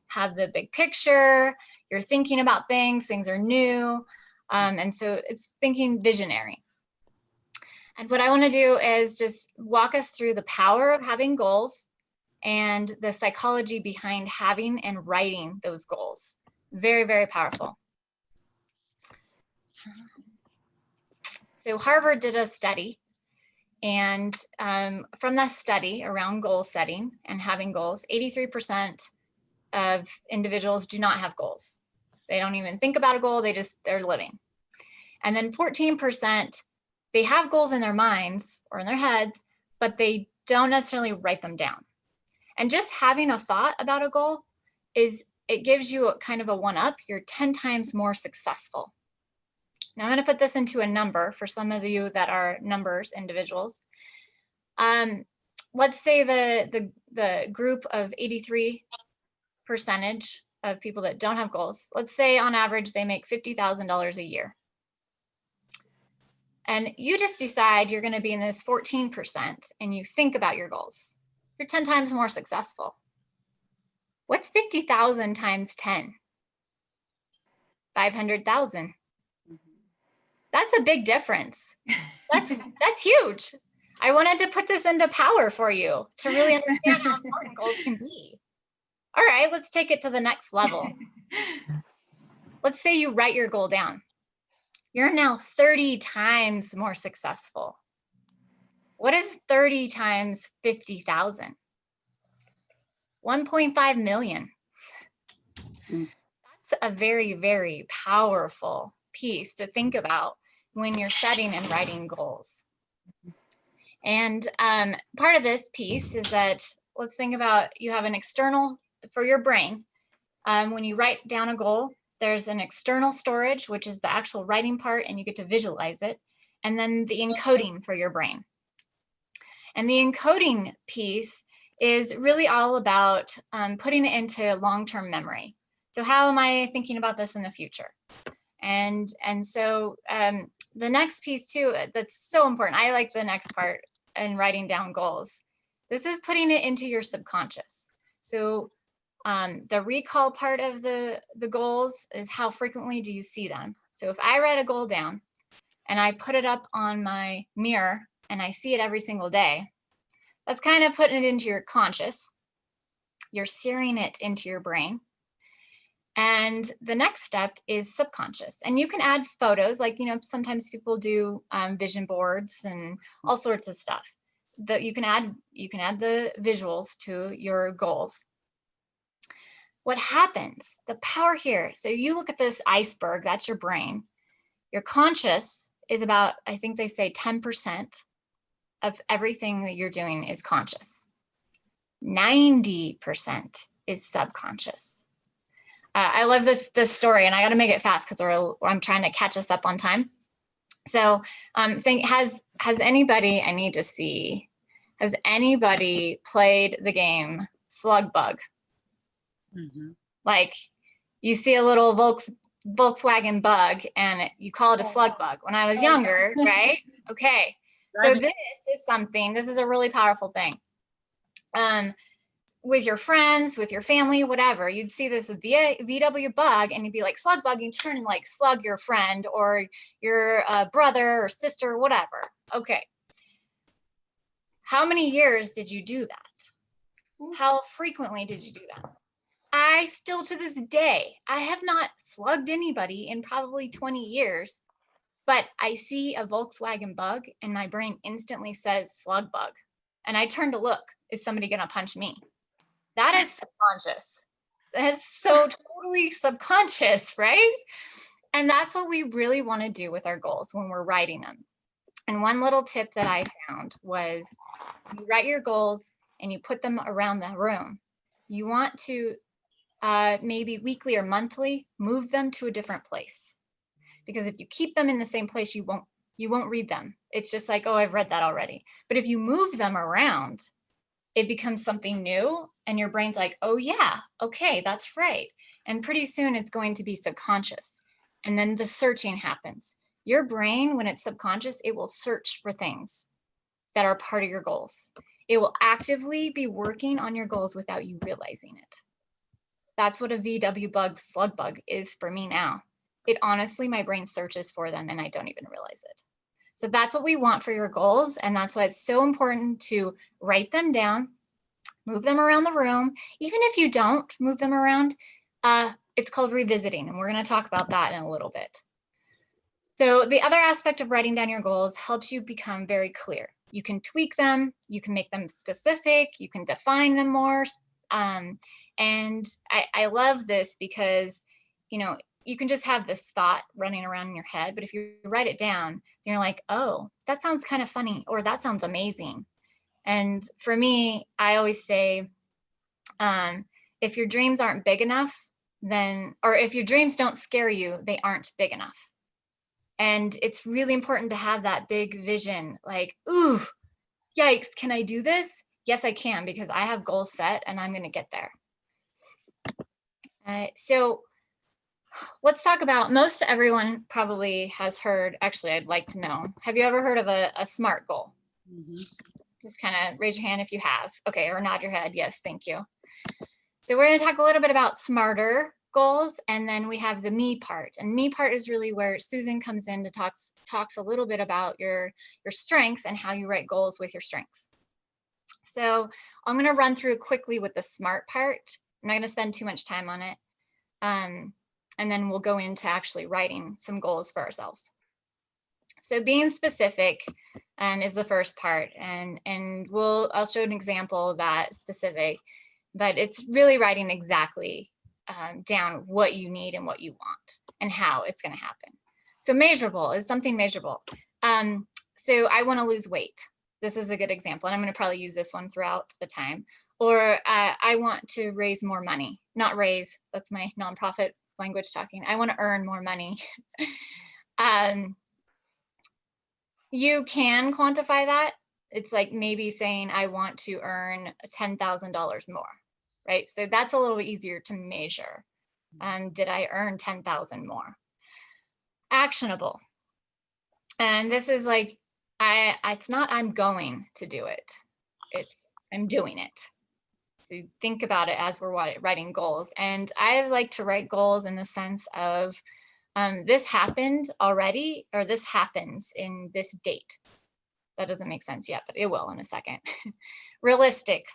have the big picture. You're thinking about things are new. And so it's thinking visionary. And what I want to do is just walk us through the power of having goals and the psychology behind having and writing those goals. Very, very powerful. So Harvard did a study, and from that study around goal setting and having goals, 83% of individuals do not have goals. They don't even think about a goal, they're living. And then 14%, they have goals in their minds or in their heads, but they don't necessarily write them down. And just having a thought about a goal it gives you a kind of a one-up. You're 10 times more successful. Now I'm going to put this into a number for some of you that are numbers individuals. Let's say the group of 83% of people that don't have goals, let's say on average they make $50,000 a year. And you just decide you're going to be in this 14% and you think about your goals. You're 10 times more successful. What's 50,000 times 10? 500,000. That's a big difference. That's huge. I wanted to put this into power for you to really understand how important goals can be. All right, let's take it to the next level. Let's say you write your goal down. You're now 30 times more successful. What is 30 times 50,000? 1.5 million. That's a very, very powerful piece to think about when you're setting and writing goals. And part of this piece is that, let's think about, you have an external for your brain. When you write down a goal, there's an external storage, which is the actual writing part, and you get to visualize it. And then the encoding for your brain. And the encoding piece is really all about putting it into long-term memory. So how am I thinking about this in the future? And so the next piece too, that's so important. I like the next part in writing down goals. This is putting it into your subconscious. So the recall part of the goals is how frequently do you see them? So if I write a goal down and I put it up on my mirror and I see it every single day, that's kind of putting it into your conscious. You're searing it into your brain. And the next step is subconscious. And you can add photos, like, sometimes people do vision boards and all sorts of stuff that you can add the visuals to your goals. What happens, the power here, so you look at this iceberg, that's your brain. Your conscious is about, I think they say 10% of everything that you're doing is conscious. 90% is subconscious. I love this story, and I got to make it fast because I'm trying to catch us up on time. So has anybody, I need to see, has anybody played the game Slug Bug? Mm-hmm. Like you see a little Volkswagen bug and you call it a slug bug. When I was younger, right? Okay. So this is a really powerful thing. With your friends, with your family, whatever, you'd see this VW bug and you'd be like, slug bug, you turn and like slug your friend or your brother or sister, whatever. Okay. How many years did you do that? How frequently did you do that? I still to this day, I have not slugged anybody in probably 20 years, but I see a Volkswagen bug and my brain instantly says slug bug. And I turn to look, is somebody gonna punch me? That is subconscious. That's so totally subconscious, right? And that's what we really want to do with our goals when we're writing them. And one little tip that I found was you write your goals and you put them around the room. You want to maybe weekly or monthly move them to a different place. Because if you keep them in the same place, you won't read them. It's just like, oh, I've read that already. But if you move them around, it becomes something new and your brain's like, oh yeah, okay, that's right. And pretty soon it's going to be subconscious. And then the searching happens. Your brain, when it's subconscious, it will search for things that are part of your goals. It will actively be working on your goals without you realizing it. That's what a VW bug, slug bug is for me now. It honestly, my brain searches for them and I don't even realize it. So that's what we want for your goals. And that's why it's so important to write them down Move them around the room. Even if you don't move them around, it's called revisiting, and we're going to talk about that in a little bit. So the other aspect of writing down your goals helps you become very clear. You can tweak them, you can make them specific, you can define them more. And I love this because, you know, you can just have this thought running around in your head, but if you write it down, then you're like, oh, that sounds kind of funny, or that sounds amazing. And for me, I always say, if your dreams aren't big enough, then, or if your dreams don't scare you, they aren't big enough. And it's really important to have that big vision, like, ooh, yikes, can I do this? Yes, I can, because I have goals set and I'm going to get there. So let's talk about, most everyone probably has heard, actually, I'd like to know, have you ever heard of a SMART goal? Just kind of raise your hand if you have. Okay, or nod your head. Yes, thank you. So we're going to talk a little bit about smarter goals, and then we have the me part. And me part is really where Susan comes in to talks a little bit about your strengths and how you write goals with your strengths. So I'm going to run through quickly with the SMART part. I'm not going to spend too much time on it. And then we'll go into actually writing some goals for ourselves. So being specific is the first part, and I'll show an example of that specific, but it's really writing exactly down what you need and what you want and how it's going to happen. So measurable is something measurable. So I want to lose weight. This is a good example, and I'm going to probably use this one throughout the time. Or I want to raise more money, not raise, that's my nonprofit language talking. I want to earn more money. You can quantify that. It's like maybe saying I want to earn $10,000 more, right? So that's a little bit easier to measure. Did I earn 10,000 more? Actionable. And this is like, it's not I'm going to do it. It's I'm doing it. So think about it as we're writing goals. And I like to write goals in the sense of this happened already, or this happens in this date. That doesn't make sense yet, but it will in a second. Realistic.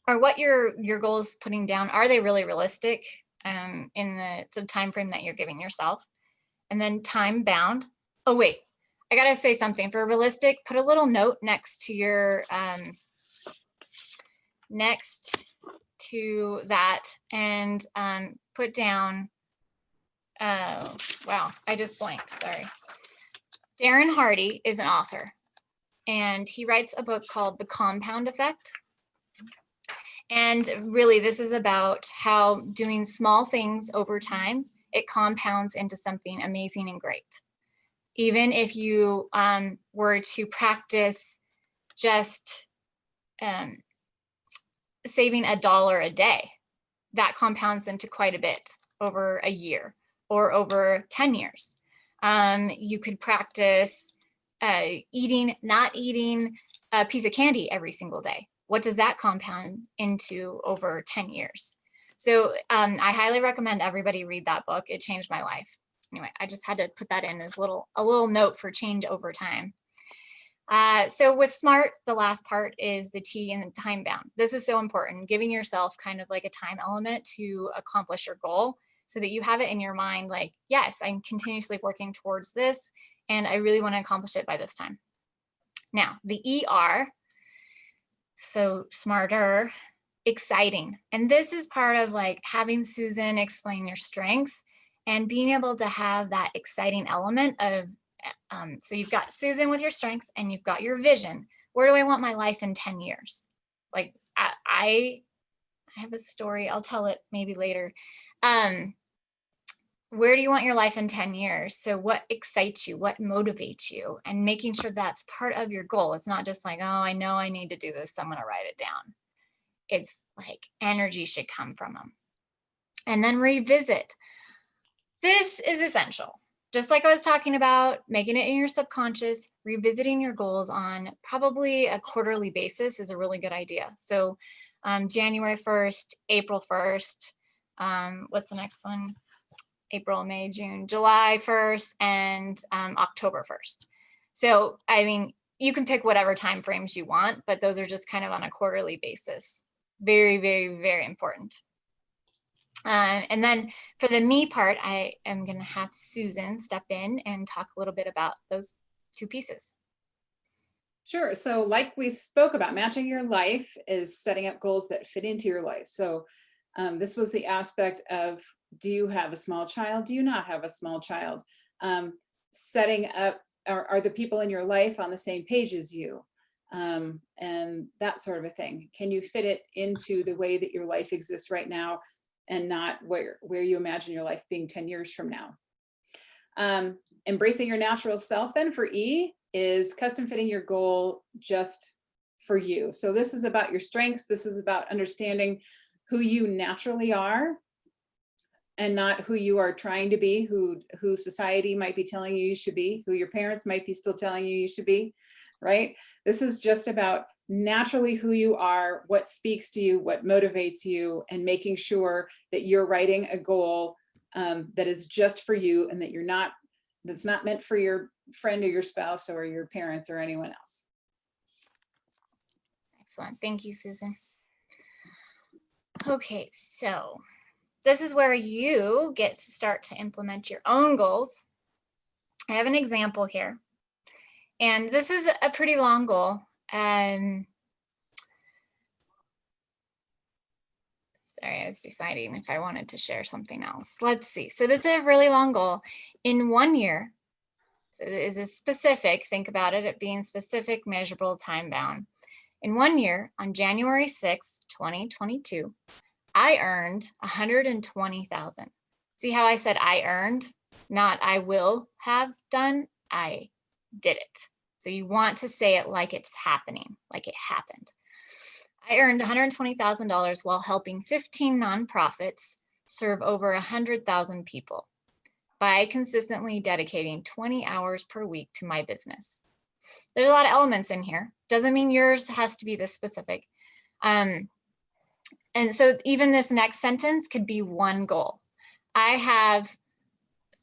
Or what your goals putting down, are they really realistic in the time frame that you're giving yourself? And then time bound. Oh wait, I gotta say something. For realistic, put a little note next to your next to that, and put down, wow, I just blanked, sorry. Darren Hardy is an author, and he writes a book called The Compound Effect. And really, this is about how doing small things over time, it compounds into something amazing and great. Even if you were to practice just saving $1 a day, that compounds into quite a bit over a year or over 10 years. You could practice not eating a piece of candy every single day. What does that compound into over 10 years? So I highly recommend everybody read that book. It changed my life. Anyway, I just had to put that in as a little note for change over time. So with SMART, the last part is the T and the time bound. This is so important, giving yourself kind of like a time element to accomplish your goal so that you have it in your mind like, yes, I'm continuously working towards this and I really want to accomplish it by this time. Now, the ER, so smarter, exciting. And this is part of like having Susan explain your strengths and being able to have that exciting element of, so you've got Susan with your strengths and you've got your vision. Where do I want my life in 10 years? Like I have a story, I'll tell it maybe later. Where do you want your life in 10 years? So what excites you? What motivates you? And making sure that's part of your goal. It's not just like, oh, I know I need to do this, so I'm going to write it down. It's like energy should come from them. And then revisit. This is essential. Just like I was talking about, making it in your subconscious, revisiting your goals on probably a quarterly basis is a really good idea. So January 1st, April 1st, what's the next one? April, May, June, July 1st, and October 1st. So, I mean, you can pick whatever time frames you want, but those are just kind of on a quarterly basis. Very, very, very important. And then for the me part, I am going to have Susan step in and talk a little bit about those two pieces. Sure. So like we spoke about, matching your life is setting up goals that fit into your life. So this was the aspect of, do you have a small child? Do you not have a small child? Setting up, are the people in your life on the same page as you? And that sort of a thing. Can you fit it into the way that your life exists right now and not where you imagine your life being 10 years from now? Embracing your natural self then for E is custom fitting your goal just for you. So this is about your strengths. This is about understanding who you naturally are and not who you are trying to be, who society might be telling you you should be, who your parents might be still telling you you should be, right? This is just about naturally who you are, what speaks to you, what motivates you, and making sure that you're writing a goal that is just for you and that that's not meant for your friend or your spouse or your parents or anyone else. Excellent. Thank you, Susan. Okay, so this is where you get to start to implement your own goals. I have an example here, and this is a pretty long goal. Sorry, I was deciding if I wanted to share something else. Let's see. So this is a really long goal. In 1 year, so is this specific? Think about it being specific, measurable, time bound. In 1 year, on January 6, 2022, I earned $120,000. See how I said I earned, not I will have done, I did it. So you want to say it like it's happening, like it happened. I earned $120,000 while helping 15 nonprofits serve over 100,000 people by consistently dedicating 20 hours per week to my business. There's a lot of elements in here. Doesn't mean yours has to be this specific. And so even this next sentence could be one goal. I have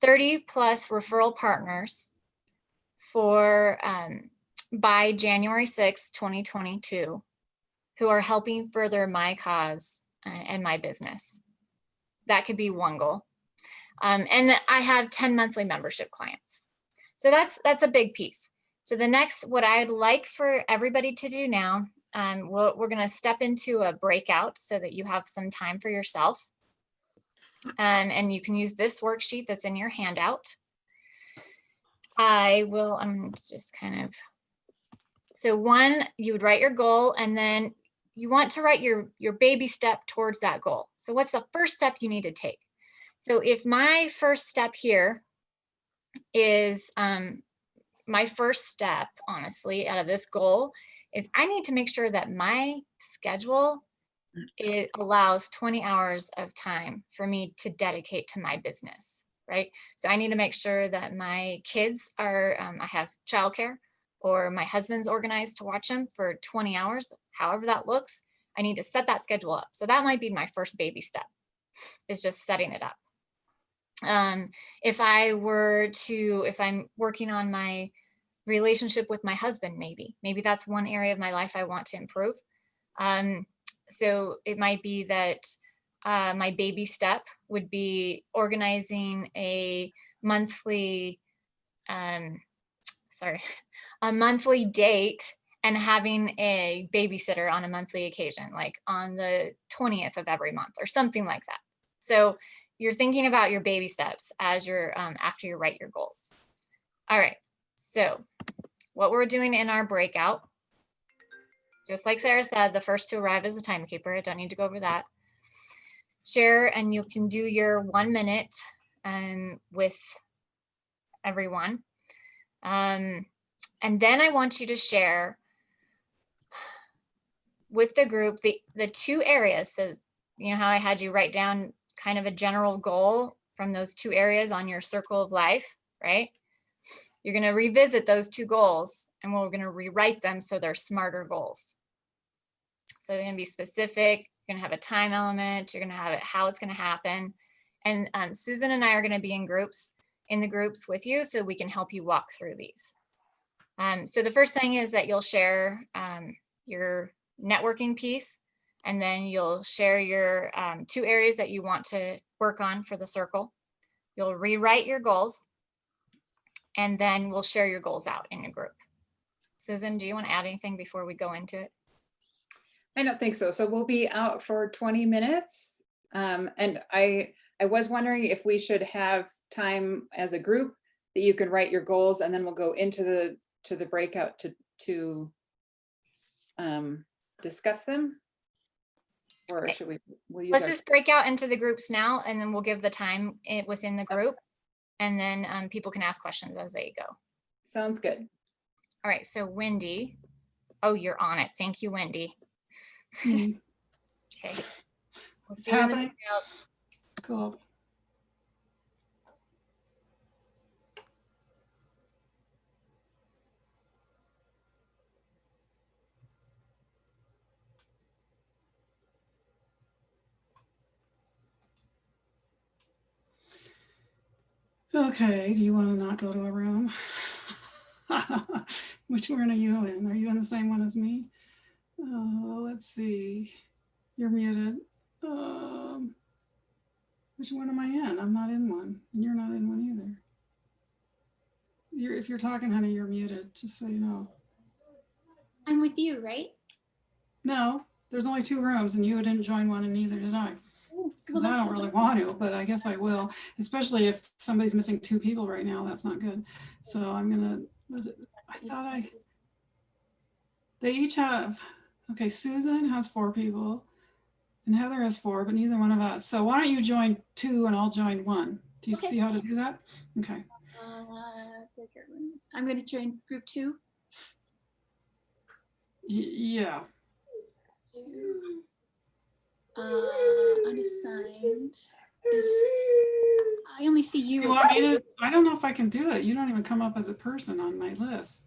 30 plus referral partners for by January 6, 2022, who are helping further my cause and my business. That could be one goal. And I have 10 monthly membership clients. So that's a big piece. So the next, what I'd like for everybody to do now, we're going to step into a breakout so that you have some time for yourself. And you can use this worksheet that's in your handout. I'm just kind of, so one, you would write your goal, and then you want to write your baby step towards that goal. So what's the first step you need to take? So if my first step here is, my first step, honestly, out of this goal is I need to make sure that my schedule, it allows 20 hours of time for me to dedicate to my business, right? So I need to make sure that my kids are, I have childcare, or my husband's organized to watch them for 20 hours, however that looks. I need to set that schedule up. So that might be my first baby step, is just setting it up. If I'm working on my relationship with my husband, maybe that's one area of my life I want to improve. So it might be that my baby step would be organizing a monthly, a monthly date and having a babysitter on a monthly occasion, like on the 20th of every month or something like that. So you're thinking about your baby steps as you're after you write your goals. All right, so what we're doing in our breakout, just like Sarah said, the first to arrive is the timekeeper. I don't need to go over that. Share, and you can do your 1 minute with everyone. And then I want you to share with the group the two areas. So you know how I had you write down kind of a general goal from those two areas on your circle of life, right? You're going to revisit those two goals, and we're going to rewrite them so they're smarter goals. So they're going to be specific. You're going to have a time element. You're going to have it how it's going to happen. And Susan and I are going to be in the groups with you so we can help you walk through these. So the first thing is that you'll share your networking piece, and then you'll share your 2 areas that you want to work on for the circle. You'll rewrite your goals, and then we'll share your goals out in your group. Susan, do you want to add anything before we go into it? I don't think so. So we'll be out for 20 minutes. And I was wondering if we should have time as a group that you can write your goals, and then we'll go into the breakout to discuss them. Or should we? Let's just break out into the groups now, and then we'll give the time within the group, and then people can ask questions as they go. Sounds good. All right, so Wendy, oh, you're on it. Thank you, Wendy. Mm. Okay. We'll It's see you in the happening. breakouts. Cool. Okay, do you want to not go to a room? Which one are you in? Are you in the same one as me? Let's see. You're muted. Which one am I in? I'm not in one, and you're not in one either. If you're talking, honey, you're muted, just so you know. I'm with you, right? No, there's only 2 rooms, and you didn't join one, and neither did I. Because I don't really want to, but I guess I will, especially if somebody's missing 2 people right now. That's not good. So I'm gonna, they each have, okay, Susan has 4 people and Heather has 4, but neither one of us. So why don't you join 2 and I'll join 1? Do you see how to do that? Okay. I'm going to join group 2. Yeah. Unassigned is, I only see you You as want me to, I don't know if I can do it. You don't even come up as a person on my list.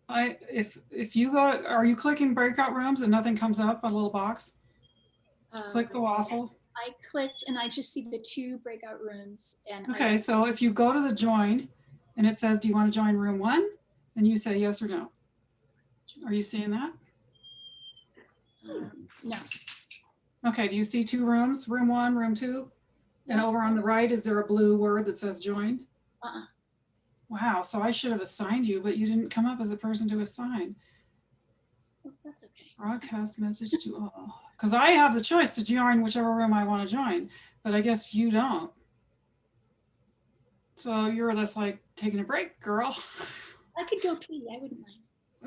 If you go, are you clicking breakout rooms and nothing comes up, a little box? Click the waffle. I clicked and I just see the 2 breakout rooms. And Okay, so if you go to the join and it says, do you want to join room 1? And you say yes or no. Are you seeing that? No. Okay, do you see 2 rooms, room 1, room 2? And over on the right, is there a blue word that says join? Wow, so I should have assigned you, but you didn't come up as a person to assign. Oh, that's okay. Broadcast message to all. Because I have the choice to join whichever room I want to join, but I guess you don't. So you're just like taking a break, girl. I could go pee, I wouldn't mind.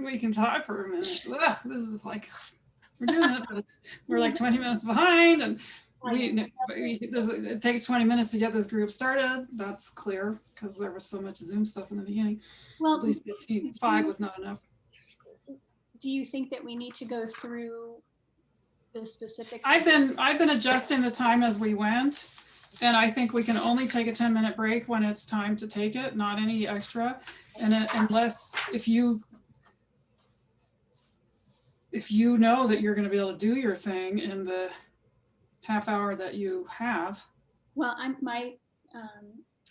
We can talk for a minute. Ugh, this is like, we're doing it, but we're like 20 minutes behind, and it takes 20 minutes to get this group started. That's clear because there was so much Zoom stuff in the beginning. Well, at least 15, 5 was not enough. Do you think that we need to go through the specifics? I've been adjusting the time as we went, and I think we can only take a 10-minute break when it's time to take it, not any extra. And unless if you know that you're going to be able to do your thing in the half hour that you have. Well,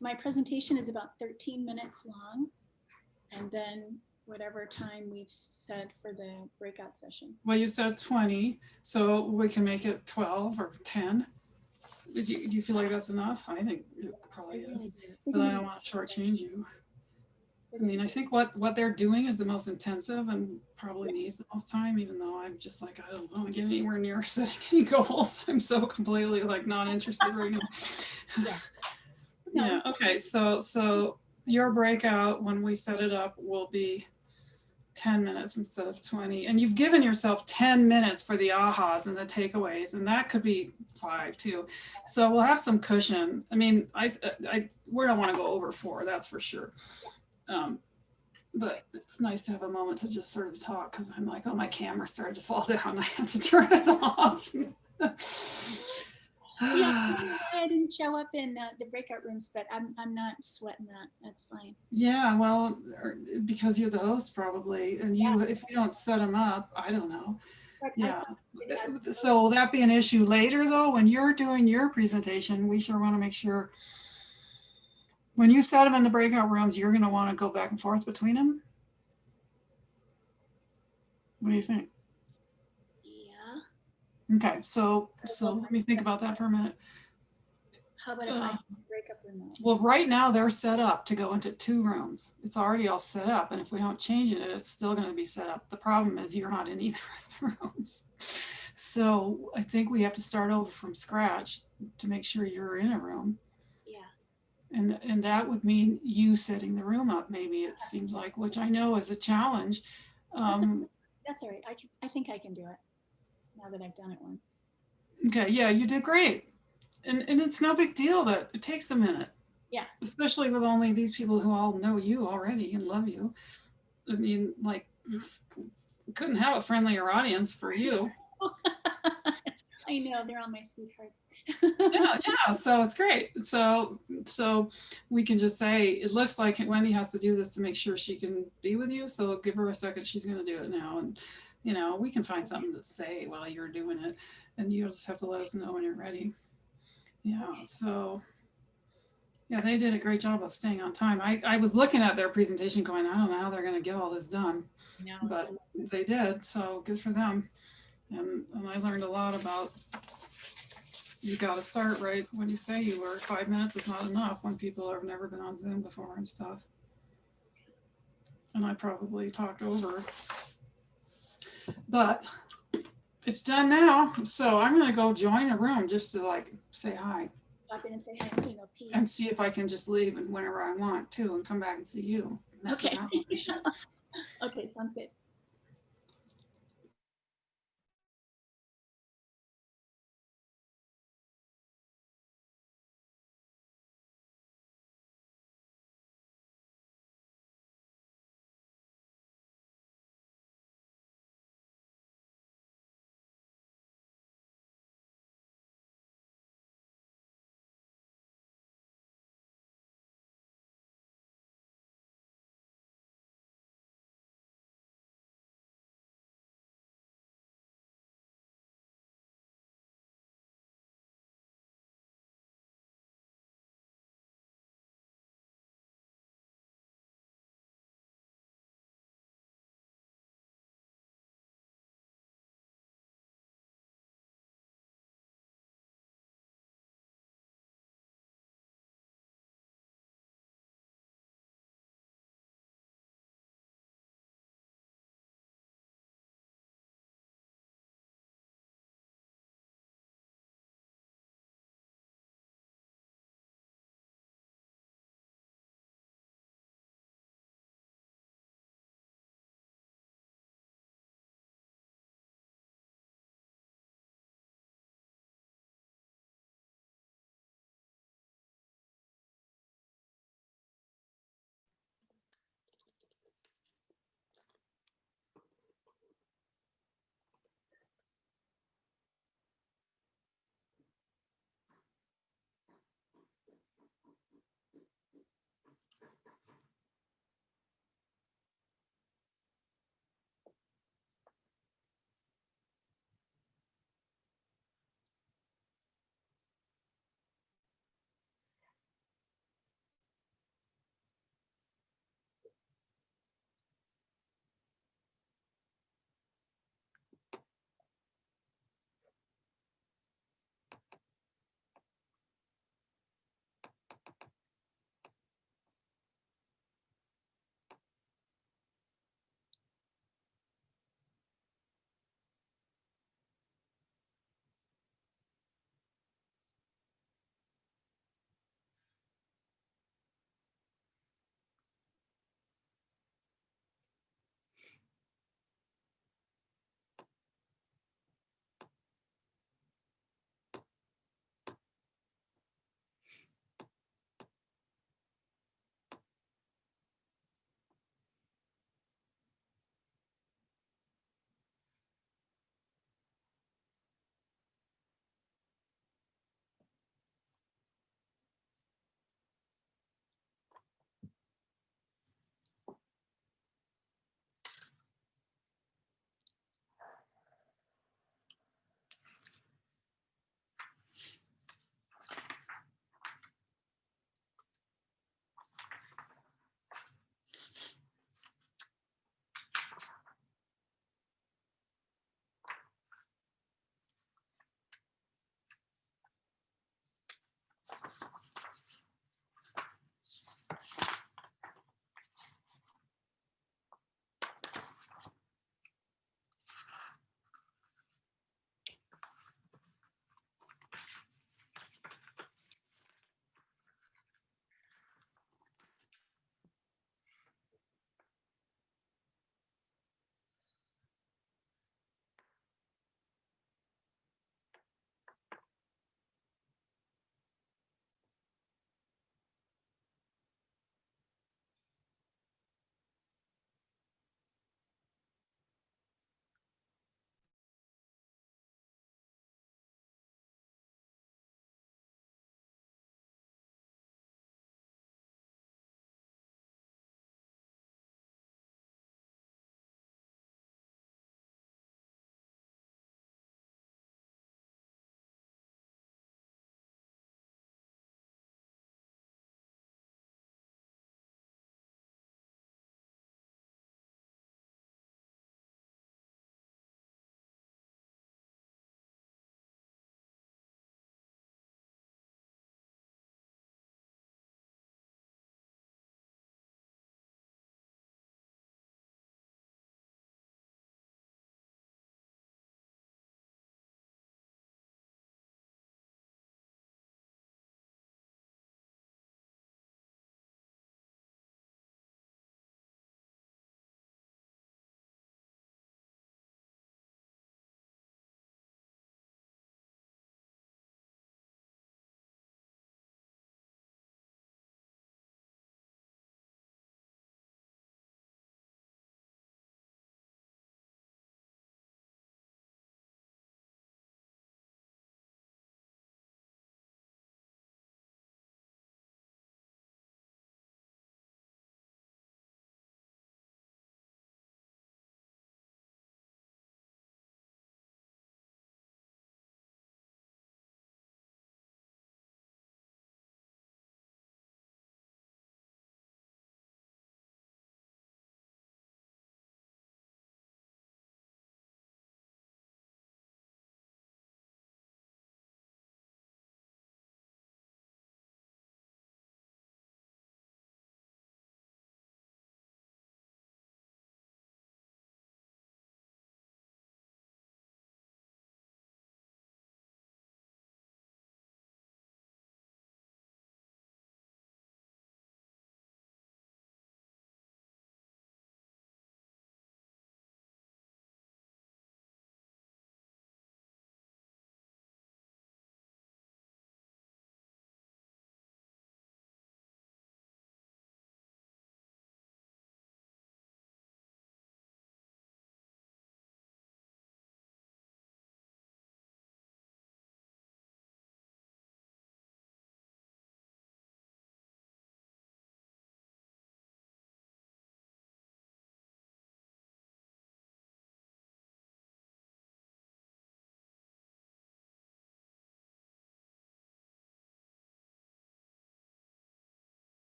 my presentation is about 13 minutes long, and then whatever time we've set for the breakout session. Well, you said 20, so we can make it 12 or 10. Do you feel like that's enough? I think it probably is, but I don't want to shortchange you. I mean, I think what they're doing is the most intensive and probably needs the most time, even though I'm just like, I don't want to get anywhere near setting any goals. I'm so completely like not interested right now. Yeah. Okay. So your breakout, when we set it up, will be 10 minutes instead of 20. And you've given yourself 10 minutes for the ahas and the takeaways, and that could be 5 too. So we'll have some cushion. I mean, we don't want to go over 4, that's for sure. But it's nice to have a moment to just sort of talk, because I'm like, oh, my camera started to fall down. I had to turn it off. Yeah, I didn't show up in the breakout rooms, but I'm not sweating that. That's fine. Yeah, well, because you're the host probably, and if you don't set them up, I don't know. Yeah. So will that be an issue later though? When you're doing your presentation, we sure want to make sure when you set them in the breakout rooms, you're going to want to go back and forth between them. What do you think? Yeah. Okay, so let me think about that for a minute. How about if I break up remote? Well, right now they're set up to go into 2 rooms. It's already all set up, and if we don't change it, it's still going to be set up. The problem is you're not in either of the rooms. So I think we have to start over from scratch to make sure you're in a room. Yeah. And that would mean you setting the room up, maybe it seems like, which I know is a challenge. That's all right. I think I can do it now that I've done it once. Okay, yeah, you did great. And it's no big deal that it takes a minute. Yeah. Especially with only these people who all know you already and love you. I mean, like, couldn't have a friendlier audience for you. I know, they're all my sweethearts. Yeah, so it's great. So we can just say, it looks like Wendy has to do this to make sure she can be with you. So give her a second, she's going to do it now. And, you know, we can find something to say while you're doing it. And you'll just have to let us know when you're ready. Yeah, so yeah, they did a great job of staying on time. I was looking at their presentation going, I don't know how they're going to get all this done, but they did. So good for them. And I learned a lot about, you got to start right when you say you were. 5 minutes is not enough when people have never been on Zoom before and stuff. And I probably talked over, but it's done now. So I'm going to go join a room just to like say hi. Pop in and say hi. I'm gonna go pee. And see if I can just leave and whenever I want to and come back and see you. Okay. Okay, sounds good.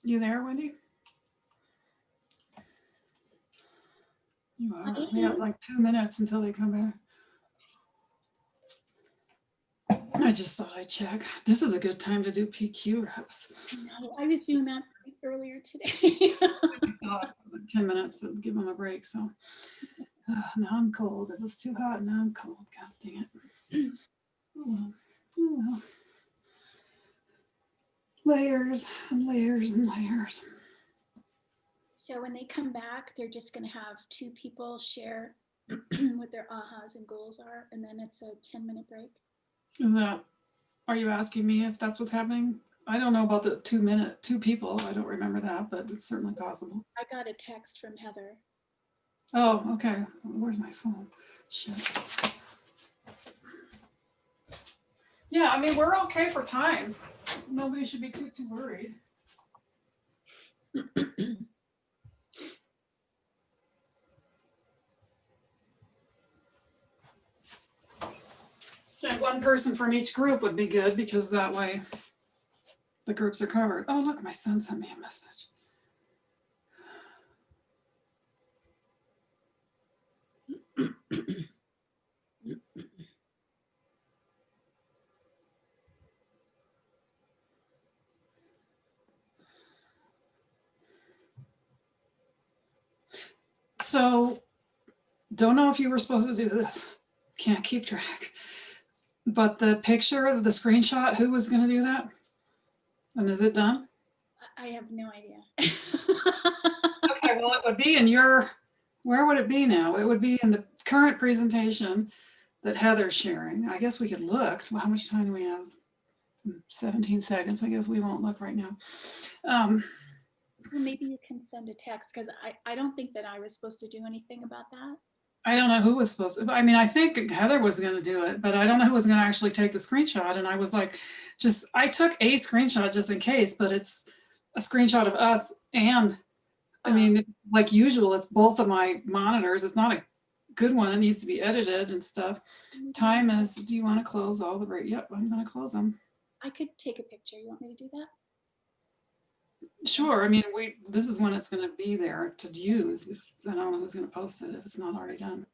You there, Wendy? You are. We have like 2 minutes until they come back. I just thought I'd check. This is a good time to do PQ reps. No, I was doing that earlier today. I thought 10 minutes to give them a break. So now I'm cold. It was too hot. Now I'm cold. God dang it. Oh, well. Oh, well. Layers and layers and layers. So when they come back, they're just going to have 2 people share what their ahas and goals are, and then it's a 10-minute break. Is that, are you asking me if that's what's happening? I don't know about the 2 people. I don't remember that, but it's certainly possible. I got a text from Heather. Oh, okay. Where's my phone? Shit. Yeah, I mean, we're okay for time. Nobody should be too worried. And 1 person from each group would be good because that way the groups are covered. Oh, look, my son sent me a message. So, don't know if you were supposed to do this. Can't keep track. But the picture of the screenshot, who was going to do that? And is it done? I have no idea. Okay, well, it would be in your, where would it be now? It would be in the current presentation that Heather's sharing. I guess we could look. Well, how much time do we have? 17 seconds. I guess we won't look right now. Well, maybe you can send a text because I don't think that I was supposed to do anything about that. I don't know who was supposed to. I mean, I think Heather was going to do it, but I don't know who was going to actually take the screenshot. And I was like, I took a screenshot just in case, but it's a screenshot of us. And I mean, like usual, it's both of my monitors. It's not a good one. It needs to be edited and stuff. Time is, do you want to close all the break? Yep, I'm going to close them. I could take a picture. You want me to do that? Sure. I mean, this is when it's going to be there to use. If I don't know who's going to post it if it's not already done.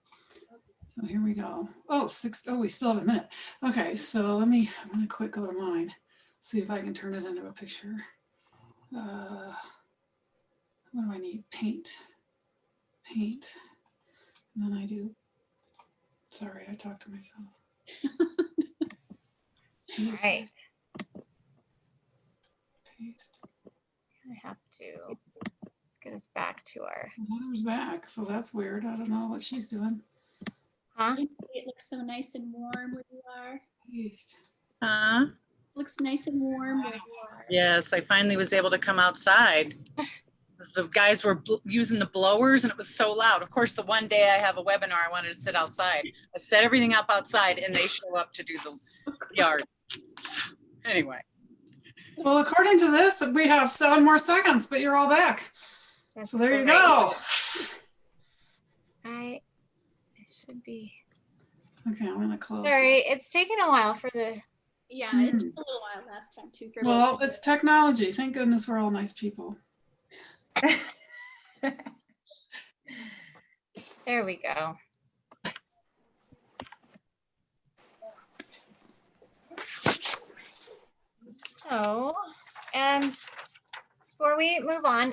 So here we go. Oh, we still have a minute. Okay, so I'm going to quick go to mine. See if I can turn it into a picture. What do I need? Paint. And then I do. Sorry, I talked to myself. All right. Paste. I have to, let's get us back to our. Heather's back, so that's weird. I don't know what she's doing. Huh? It looks so nice and warm where you are. Paste. Looks nice and warm where you are. Yes, I finally was able to come outside. The guys were using the blowers and it was so loud. Of course, the one day I have a webinar, I wanted to sit outside. I set everything up outside and they show up to do the yard. So, anyway. Well, according to this, we have 7 more seconds, but you're all back. That's so there great. you go. It should be. Okay, I'm gonna close. Sorry, it's taken a while for the. Yeah, it took a little while last time too. Well, it's technology. Thank goodness we're all nice people. There we go. So, before we move on,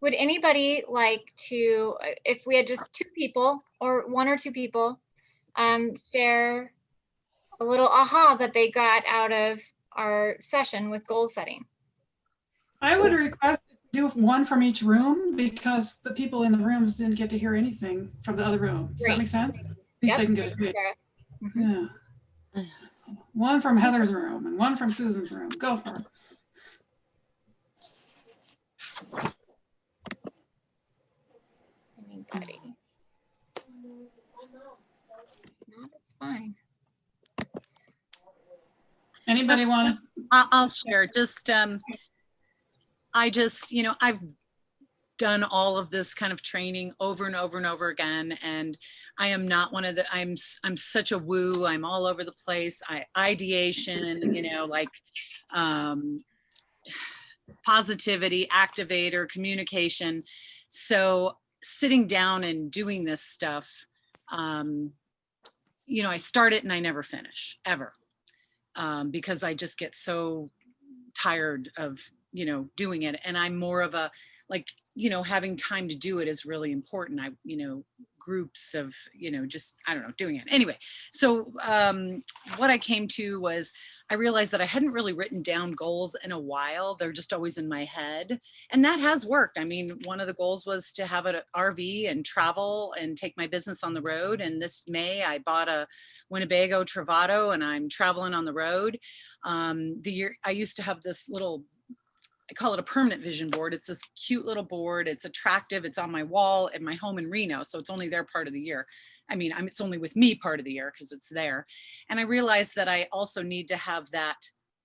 would anybody like to, if we had just 2 people or 1 or 2 people, share a little aha that they got out of our session with goal setting? I would request do 1 from each room because the people in the rooms didn't get to hear anything from the other room. Does that make sense? At least they can get a taste. Yeah. 1 from Heather's room and 1 from Susan's room. Go for it. Anybody? No, that's fine. Anybody want to? I'll share. I've done all of this kind of training over and over and over again, and I am not one of the, I'm such a woo, I'm all over the place. Ideation, positivity, activator, communication. So sitting down and doing this stuff, you know, I start it and I never finish ever, because I just get so tired of, you know, doing it. And I'm more of a, like, you know, having time to do it is really important. You know, groups of, you know, just, I don't know, doing it. Anyway, so what I came to was, I realized that I hadn't really written down goals in a while. They're just always in my head. And that has worked. I mean, one of the goals was to have an RV and travel and take my business on the road. And this May, I bought a Winnebago Travato and I'm traveling on the road. I used to have this little, I call it a permanent vision board. It's this cute little board. It's attractive. It's on my wall at my home in Reno. So it's only there part of the year. I mean, it's only with me part of the year because it's there. And I realized that I also need to have that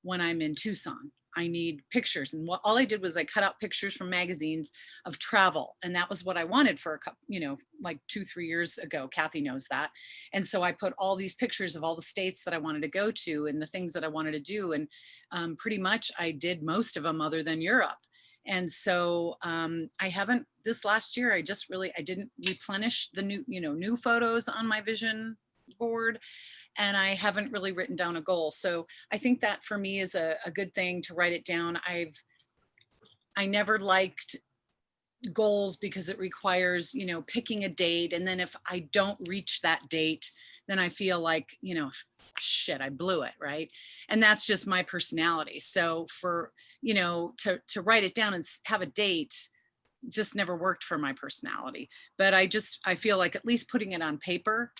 when I'm in Tucson. I need pictures. And all I did was I cut out pictures from magazines of travel. And that was what I wanted for a couple, you know, like 2-3 years ago. Kathy knows that. And so I put all these pictures of all the states that I wanted to go to and the things that I wanted to do. And pretty much I did most of them other than Europe. And so I haven't, this last year, I didn't replenish the new photos on my vision board. And I haven't really written down a goal. So I think that for me is a good thing to write it down. I never liked goals because it requires, you know, picking a date. And then if I don't reach that date, then I feel like, you know, shit, I blew it, right? And that's just my personality. So for, you know, to write it down and have a date just never worked for my personality. But I feel like at least putting it on paper,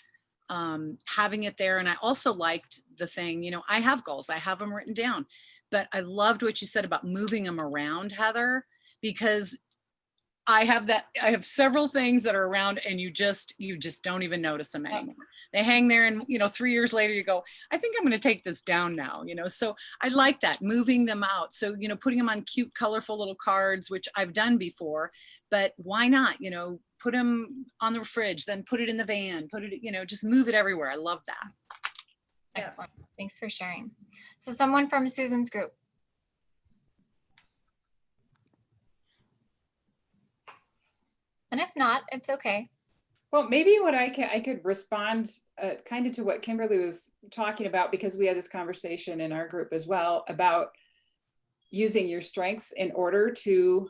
having it there. And I also liked the thing, you know, I have goals, I have them written down, but I loved what you said about moving them around, Heather, because I have several things that are around and you just don't even notice them anymore. They hang there and, you know, 3 years later you go, I think I'm going to take this down now, you know? So I like that, moving them out. So, you know, putting them on cute, colorful little cards, which I've done before, but why not, you know, put them on the fridge, then put it in the van, put it, you know, just move it everywhere. I love that. Excellent. Thanks for sharing. So someone from Susan's group. And if not, it's okay. Well, maybe what I could respond kind of to what Kimberly was talking about, because we had this conversation in our group as well about using your strengths in order to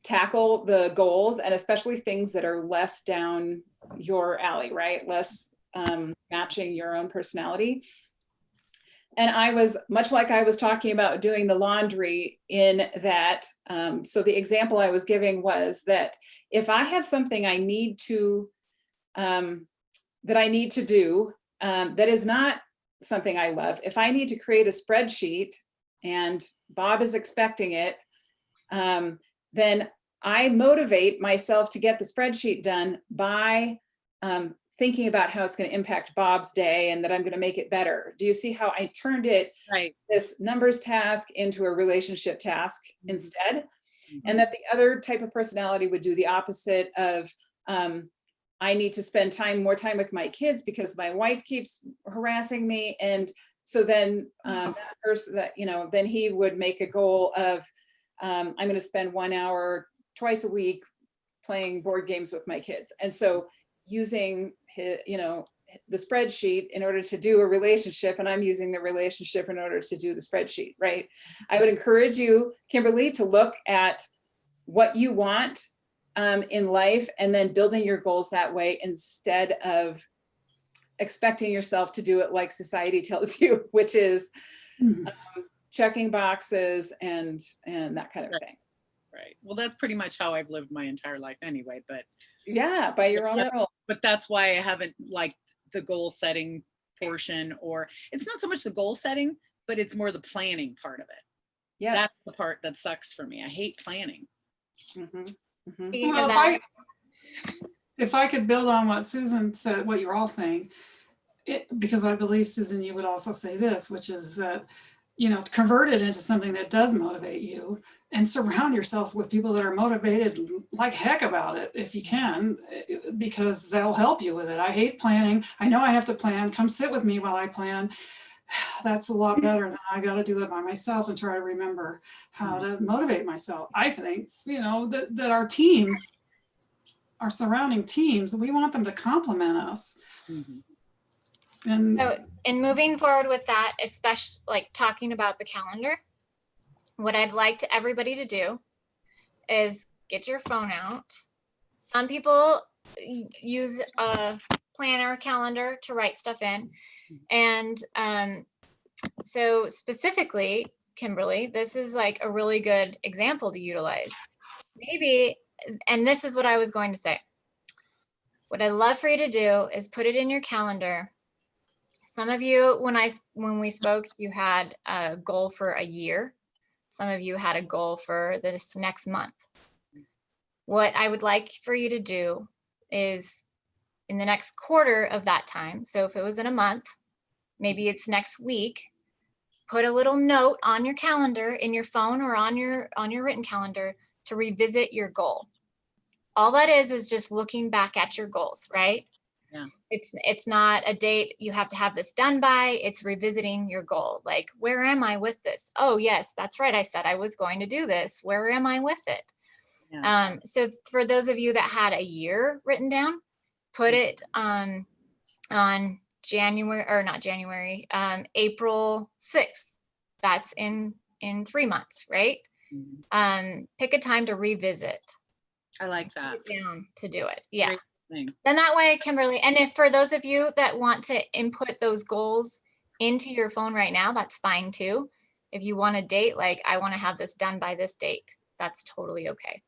tackle the goals, and especially things that are less down your alley, right? Less matching your own personality. And I was, much like I was talking about doing the laundry in that, so the example I was giving was that if I have something I need to, that I need to do, that is not something I love, if I need to create a spreadsheet and Bob is expecting it, then I motivate myself to get the spreadsheet done by thinking about how it's going to impact Bob's day and that I'm going to make it better. Do you see how I turned it, Right, this numbers task, into a relationship task instead? mm-hmm. And that the other type of personality would do the opposite of, I need to spend more time with my kids because my wife keeps harassing me. And so then that person that, you know, then he would make a goal of, I'm going to spend 1 hour twice a week playing board games with my kids. And so using his, you know, the spreadsheet in order to do a relationship, and I'm using the relationship in order to do the spreadsheet, right? I would encourage you, Kimberly, to look at what you want in life and then building your goals that way instead of expecting yourself to do it like society tells you, which is checking boxes and that kind of thing. Right. Well, that's pretty much how I've lived my entire life anyway, but yeah, by your own rule. But that's why I haven't liked the goal setting portion, or it's not so much the goal setting, but it's more the planning part of it. Yeah. That's the part that sucks for me. I hate planning. Well, if I could build on what Susan said, what you're all saying, because I believe, Susan, you would also say this, which is that, you know, convert it into something that does motivate you and surround yourself with people that are motivated like heck about it if you can, because they'll help you with it. I hate planning. I know I have to plan. Come sit with me while I plan. that's a lot better than I got to do it by myself and try to remember how to motivate myself. I think, that our teams, our surrounding teams, we want them to compliment us. And So in moving forward with that, especially like talking about the calendar, what I'd like to everybody to do is get your phone out. Some people use a planner calendar to write stuff in. And so specifically, Kimberly, this is like a really good example to utilize. Maybe, and this is what I was going to say. What I'd love for you to do is put it in your calendar. Some of you, when we spoke, you had a goal for a year. Some of you had a goal for this next month. What I would like for you to do is in the next quarter of that time. So if it was in a month, maybe it's next week, put a little note on your calendar in your phone or on your written calendar to revisit your goal. All that is just looking back at your goals, right? Yeah. It's not a date you have to have this done by. It's revisiting your goal. Like, where am I with this? Oh, yes, that's right. I said I was going to do this. Where am I with it? Yeah. So for those of you that had a year written down, put it on January, or not January, April 6th. That's in 3 months, right? Pick a time to revisit. I like that. Down to do it. Yeah. Great thing. Then that way, Kimberly, and if for those of you that want to input those goals into your phone right now, that's fine too. If you want a date, like I want to have this done by this date, that's totally okay.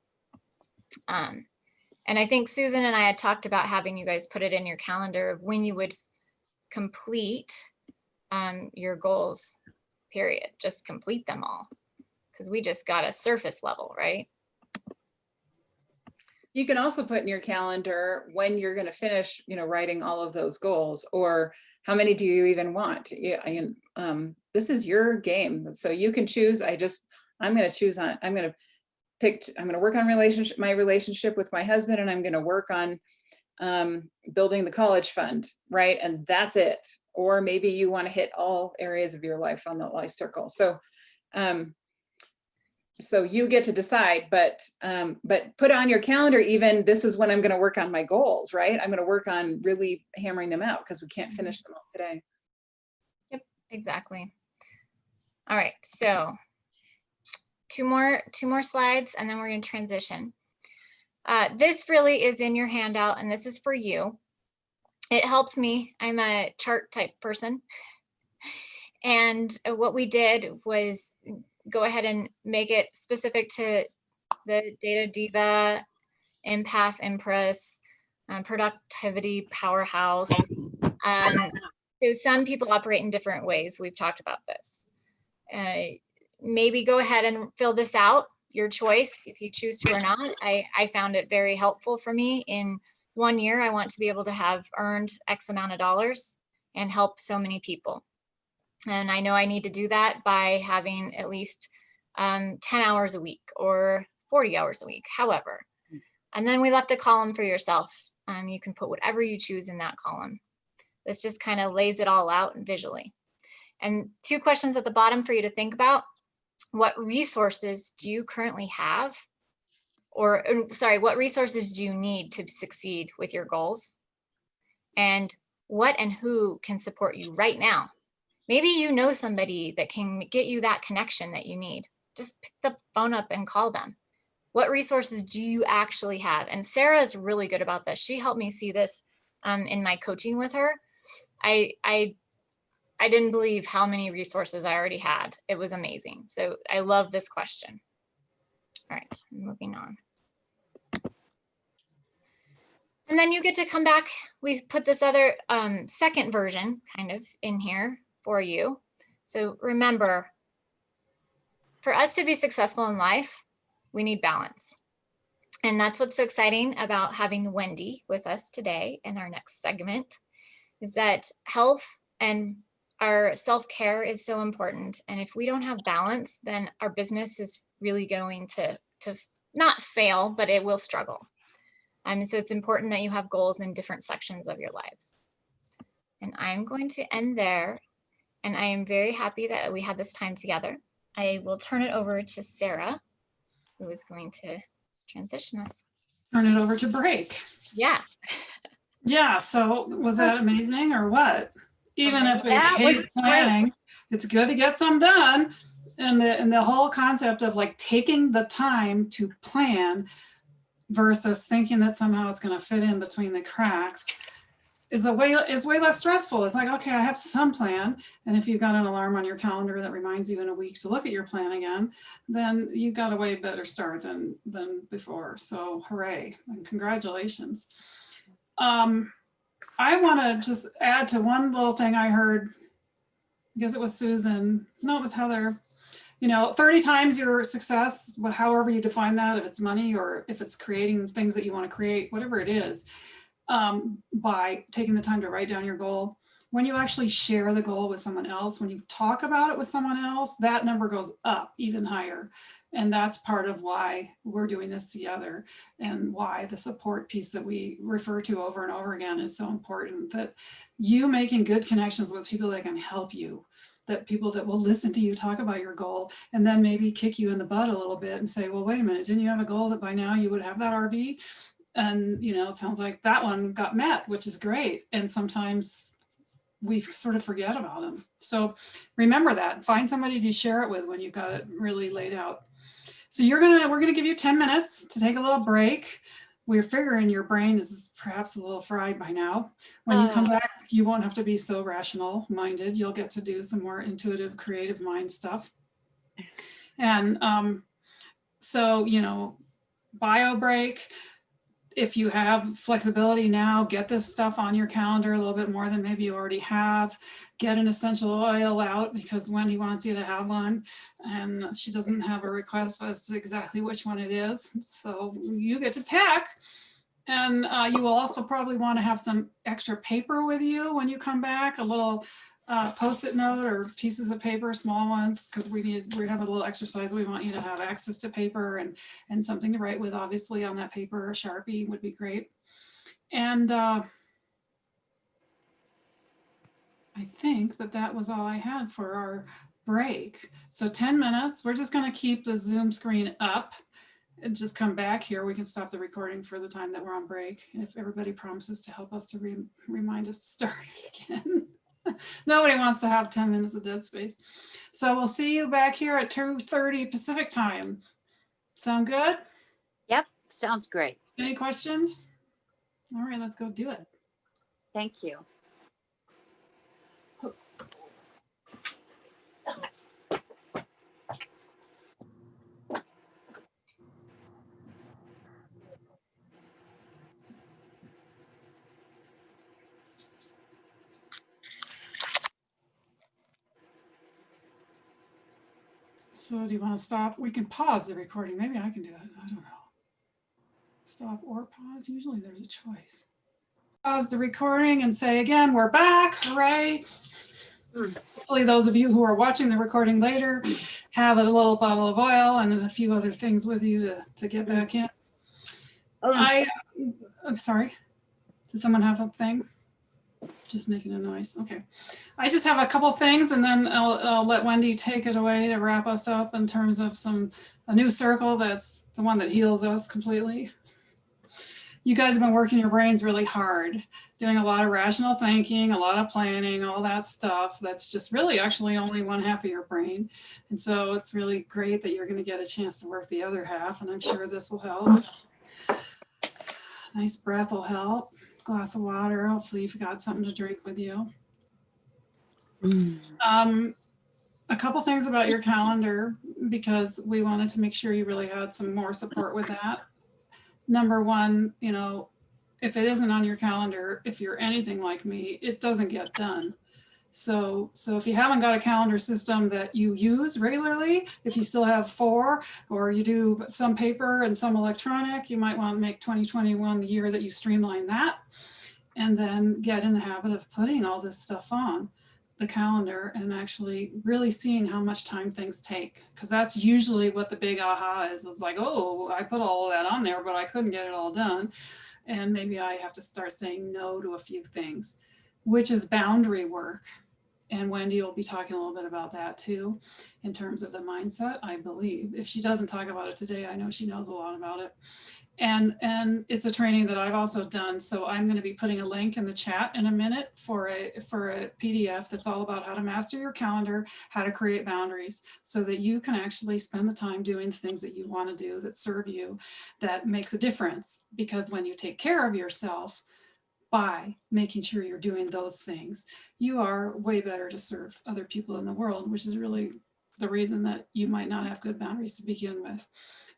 And I think Susan and I had talked about having you guys put it in your calendar of when you would complete your goals, period. Just complete them all, because we just got a surface level, right? You can also put in your calendar when you're going to finish, writing all of those goals, or how many do you even want? This is your game. So you can choose. I'm going to work on my relationship with my husband, and I'm going to work on building the college fund, right? And that's it. Or maybe you want to hit all areas of your life on the life circle. So you get to decide, but put on your calendar, even this is when I'm going to work on my goals, right? I'm going to work on really hammering them out because we can't finish them all today. Yep, exactly. All right, so two more slides, and then we're going to transition. This really is in your handout, and this is for you. It helps me. I'm a chart type person. And what we did was go ahead and make it specific to the Data Diva, Empath, Empress, Productivity Powerhouse. So some people operate in different ways. We've talked about this. Maybe go ahead and fill this out, your choice, if you choose to or not. I found it very helpful for me. In 1 year, I want to be able to have earned X amount of dollars and help so many people. And I know I need to do that by having at least 10 hours a week or 40 hours a week, however. And then we left a column for yourself. You can put whatever you choose in that column. This just kind of lays it all out visually. And 2 questions at the bottom for you to think about. What resources do you currently have? Or sorry, what resources do you need to succeed with your goals? And what and who can support you right now? Maybe you know somebody that can get you that connection that you need. Just pick the phone up and call them. What resources do you actually have? And Sarah is really good about this. She helped me see this in my coaching with her. I didn't believe how many resources I already had. It was amazing. So I love this question. All right, moving on. And then you get to come back. We put this other second version kind of in here for you. So remember, for us to be successful in life, we need balance. And that's what's so exciting about having Wendy with us today in our next segment, is that health and our self-care is so important. And if we don't have balance, then our business is really going to not fail, but it will struggle. So it's important that you have goals in different sections of your lives. And I'm going to end there. And I am very happy that we had this time together. I will turn it over to Sarah, who is going to transition us. Turn it over to break. Yeah. Yeah, so was that amazing or what? Even if we hate planning, it's good to get some done. And the whole concept of like taking the time to plan versus thinking that somehow it's going to fit in between the cracks is way less stressful. It's like, okay, I have some plan. And if you've got an alarm on your calendar that reminds you in a week to look at your plan again, then you got a way better start than before. So hooray and congratulations. I want to just add to one little thing I heard, because it was Susan, no, it was Heather, 30 times your success, however you define that, if it's money or if it's creating things that you want to create, whatever it is, by taking the time to write down your goal. When you actually share the goal with someone else, when you talk about it with someone else, that number goes up even higher. And that's part of why we're doing this together and why the support piece that we refer to over and over again is so important, that you making good connections with people that can help you, that people that will listen to you talk about your goal and then maybe kick you in the butt a little bit and say, well, wait a minute, didn't you have a goal that by now you would have that RV? And, it sounds like that one got met, which is great. And sometimes we sort of forget about them. So remember that, find somebody to share it with when you've got it really laid out. So we're gonna give you 10 minutes to take a little break. We're figuring your brain is perhaps a little fried by now. When you come back, you won't have to be so rational minded. You'll get to do some more intuitive, creative mind stuff. And so, bio break. If you have flexibility now, get this stuff on your calendar a little bit more than maybe you already have. Get an essential oil out, because Wendy wants you to have one and she doesn't have a request as to exactly which one it is. So you get to pick. And you will also probably want to have some extra paper with you when you come back, a little post-it note or pieces of paper, small ones, because we have a little exercise. We want you to have access to paper and something to write with, obviously, on that paper. A Sharpie would be great. And I think that was all I had for our break. So 10 minutes, we're just going to keep the Zoom screen up and just come back here. We can stop the recording for the time that we're on break, if everybody promises to help us to remind us to start again. Nobody wants to have 10 minutes of dead space. So we'll see you back here at 2:30 Pacific time. Sound good? Yep, sounds great. Any questions? All right, let's go do it. Thank you. So do you want to stop? We can pause the recording. Maybe I can do it. I don't know. Stop or pause. Usually there's a choice. Pause the recording and say again, we're back. Hooray. Hopefully those of you who are watching the recording later have a little bottle of oil and a few other things with you to get back in. I'm sorry. Does someone have a thing? Just making a noise. Okay. I just have a couple things and then I'll let Wendy take it away to wrap us up in terms of a new circle. That's the one that heals us completely. You guys have been working your brains really hard, doing a lot of rational thinking, a lot of planning, all that stuff. That's just really actually only one half of your brain. And so it's really great that you're going to get a chance to work the other half. And I'm sure this will help. Nice breath will help. Glass of water. Hopefully you've got something to drink with you. A couple things about your calendar, because we wanted to make sure you really had some more support with that. Number one, if it isn't on your calendar, if you're anything like me, it doesn't get done. So if you haven't got a calendar system that you use regularly, if you still have 4 or you do some paper and some electronic, you might want to make 2021 the year that you streamline that and then get in the habit of putting all this stuff on the calendar and actually really seeing how much time things take. Because that's usually what the big aha is. It's like, oh, I put all of that on there, but I couldn't get it all done. And maybe I have to start saying no to a few things, which is boundary work. And Wendy will be talking a little bit about that too, in terms of the mindset, I believe. If she doesn't talk about it today, I know she knows a lot about it. And it's a training that I've also done. So I'm going to be putting a link in the chat in a minute for a PDF that's all about how to master your calendar, how to create boundaries so that you can actually spend the time doing the things that you want to do, that serve you, that make the difference. Because when you take care of yourself by making sure you're doing those things, you are way better to serve other people in the world, which is really the reason that you might not have good boundaries to begin with.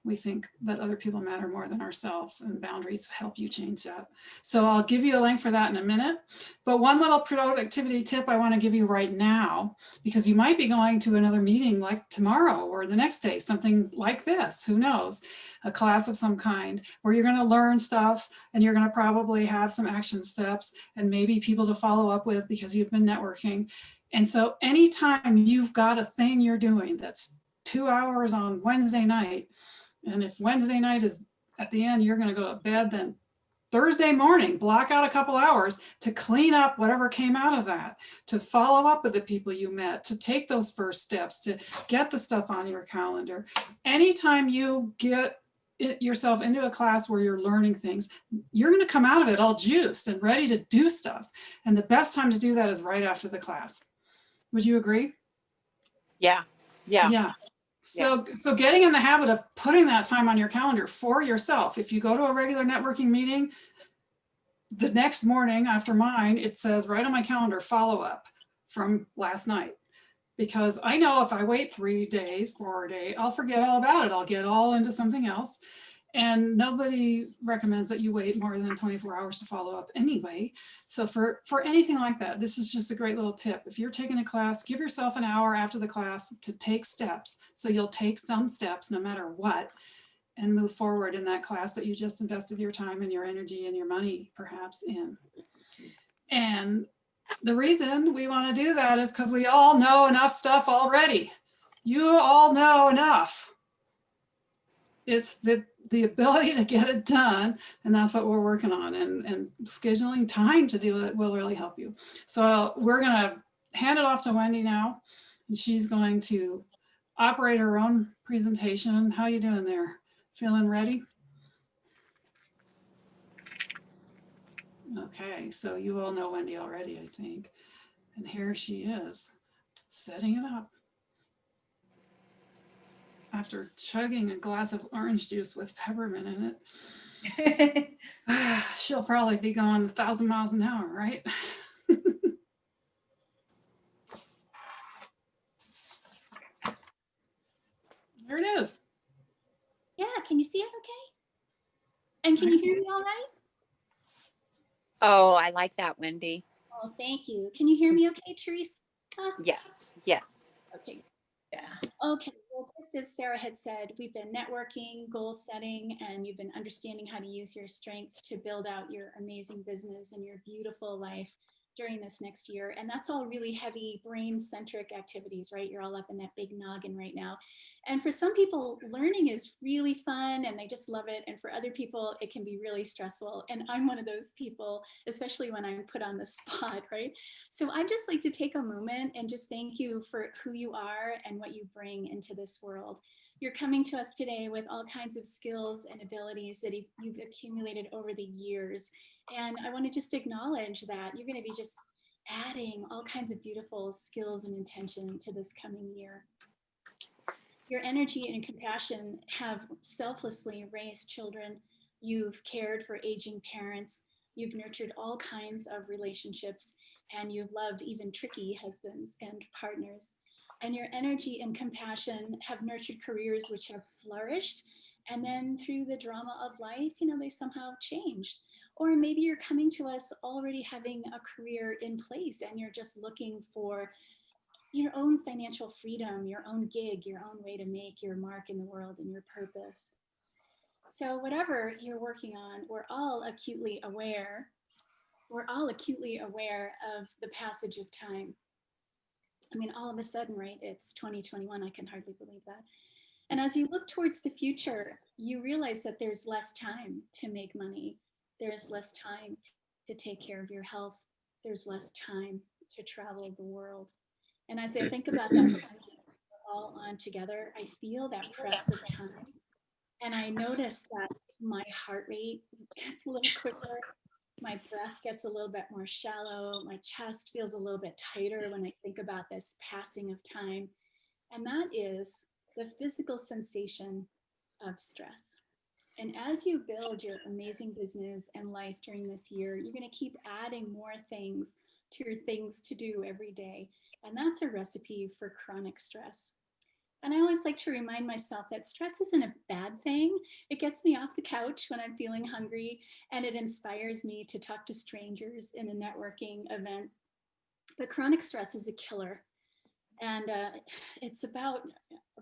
We think that other people matter more than ourselves, and boundaries help you change that. So I'll give you a link for that in a minute. But one little productivity tip I want to give you right now, because you might be going to another meeting like tomorrow or the next day, something like this, who knows, a class of some kind, where you're going to learn stuff and you're going to probably have some action steps and maybe people to follow up with because you've been networking. And so anytime you've got a thing you're doing that's 2 hours on Wednesday night, and if Wednesday night is at the end, you're going to go to bed, then Thursday morning, block out a couple hours to clean up whatever came out of that, to follow up with the people you met, to take those first steps, to get the stuff on your calendar. Anytime you get yourself into a class where you're learning things, you're going to come out of it all juiced and ready to do stuff. And the best time to do that is right after the class. Would you agree? Yeah. Yeah. So getting in the habit of putting that time on your calendar for yourself. If you go to a regular networking meeting, the next morning after mine, it says right on my calendar, follow up from last night. Because I know if I wait 3 days, 4 days, I'll forget all about it. I'll get all into something else. And nobody recommends that you wait more than 24 hours to follow up anyway. So for anything like that, this is just a great little tip. If you're taking a class, give yourself an hour after the class to take steps. So you'll take some steps no matter what and move forward in that class that you just invested your time and your energy and your money perhaps in. And the reason we want to do that is because we all know enough stuff already. You all know enough. It's the ability to get it done, and that's what we're working on, and scheduling time to do it will really help you. So we're going to hand it off to Wendy now, and she's going to operate her own presentation. How you doing there? Feeling ready? Okay, so you all know Wendy already, I think. And here she is, setting it up. After chugging a glass of orange juice with peppermint in it, she'll probably be going 1,000 miles an hour, right? There it is. Yeah, can you see it okay? And can you hear me all right? Oh, I like that, Wendy. Oh, thank you. Can you hear me okay, Teresa? Yes. Okay. Yeah. Okay. Well, just as Sarah had said, we've been networking, goal setting, and you've been understanding how to use your strengths to build out your amazing business and your beautiful life during this next year. And that's all really heavy brain-centric activities, right? You're all up in that big noggin right now. And for some people, learning is really fun and they just love it. And for other people, it can be really stressful. And I'm one of those people, especially when I'm put on the spot, right? So I'd just like to take a moment and just thank you for who you are and what you bring into this world. You're coming to us today with all kinds of skills and abilities that you've accumulated over the years. And I want to just acknowledge that you're going to be just adding all kinds of beautiful skills and intention to this coming year. Your energy and compassion have selflessly raised children. You've cared for aging parents. You've nurtured all kinds of relationships, and you've loved even tricky husbands and partners. And your energy and compassion have nurtured careers which have flourished. And then through the drama of life, they somehow changed. Or maybe you're coming to us already having a career in place and you're just looking for your own financial freedom, your own gig, your own way to make your mark in the world and your purpose. So whatever you're working on, we're all acutely aware of the passage of time. I mean, all of a sudden, right, it's 2021, I can hardly believe that. And as you look towards the future, you realize that there's less time to make money. There's less time to take care of your health. There's less time to travel the world. And as I think about that we're all on together, I feel that press of time. And I notice that my heart rate gets a little quicker. My breath gets a little bit more shallow. My chest feels a little bit tighter when I think about this passing of time. And that is the physical sensation of stress. And as you build your amazing business and life during this year, you're going to keep adding more things to your things to do every day. And that's a recipe for chronic stress. And I always like to remind myself that stress isn't a bad thing. It gets me off the couch when I'm feeling hungry, and it inspires me to talk to strangers in a networking event. But chronic stress is a killer. And it's about,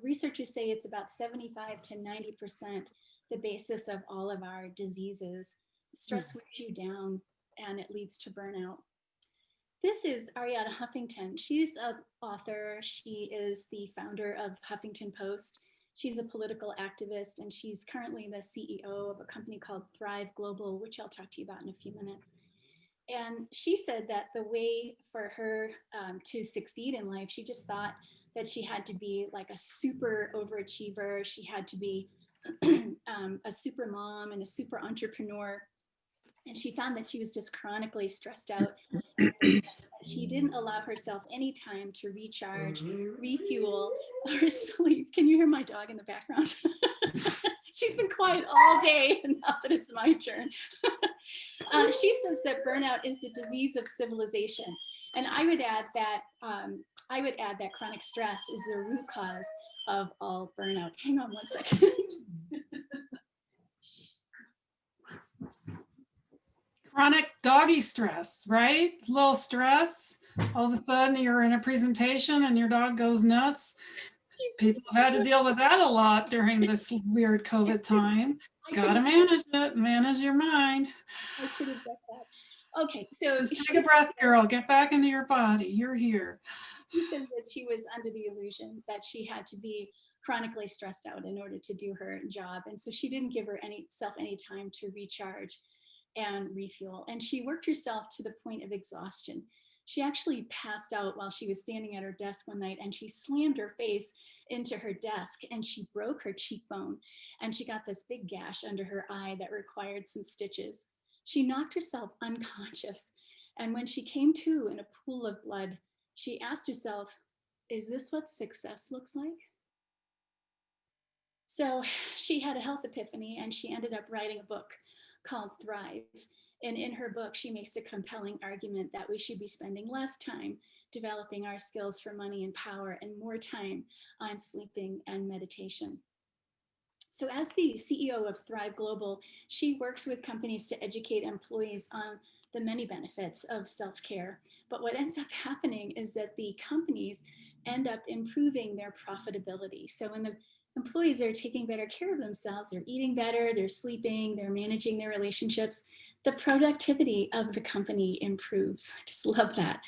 researchers say it's about 75 to 90% the basis of all of our diseases. Stress wears you down and it leads to burnout. This is Ariana Huffington. She's an author. She is the founder of Huffington Post. She's a political activist, and she's currently the CEO of a company called Thrive Global, which I'll talk to you about in a few minutes. And she said that the way for her to succeed in life, she just thought that she had to be like a super overachiever. She had to be a super mom and a super entrepreneur. And she found that she was just chronically stressed out. She didn't allow herself any time to recharge, refuel, or sleep. Can you hear my dog in the background? She's been quiet all day, and now that it's my turn. She says that burnout is the disease of civilization. And I would add that chronic stress is the root cause of all burnout. Hang on one second. Chronic doggy stress, right? A little stress. All of a sudden you're in a presentation and your dog goes nuts. People have had to deal with that a lot during this weird COVID time. Gotta manage it, manage your mind. I could have got that. Okay, so just take a breath, girl. Get back into your body. You're here. She says that she was under the illusion that she had to be chronically stressed out in order to do her job. And so she didn't give herself any time to recharge and refuel. And she worked herself to the point of exhaustion. She actually passed out while she was standing at her desk one night, and she slammed her face into her desk and she broke her cheekbone, and she got this big gash under her eye that required some stitches. She knocked herself unconscious. And when she came to in a pool of blood, she asked herself, is this what success looks like? So she had a health epiphany, and she ended up writing a book called Thrive. And in her book, she makes a compelling argument that we should be spending less time developing our skills for money and power and more time on sleeping and meditation. So as the CEO of Thrive Global, she works with companies to educate employees on the many benefits of self-care. But what ends up happening is that the companies end up improving their profitability. So when the employees are taking better care of themselves, they're eating better, they're sleeping, they're managing their relationships, the productivity of the company improves. I just love that.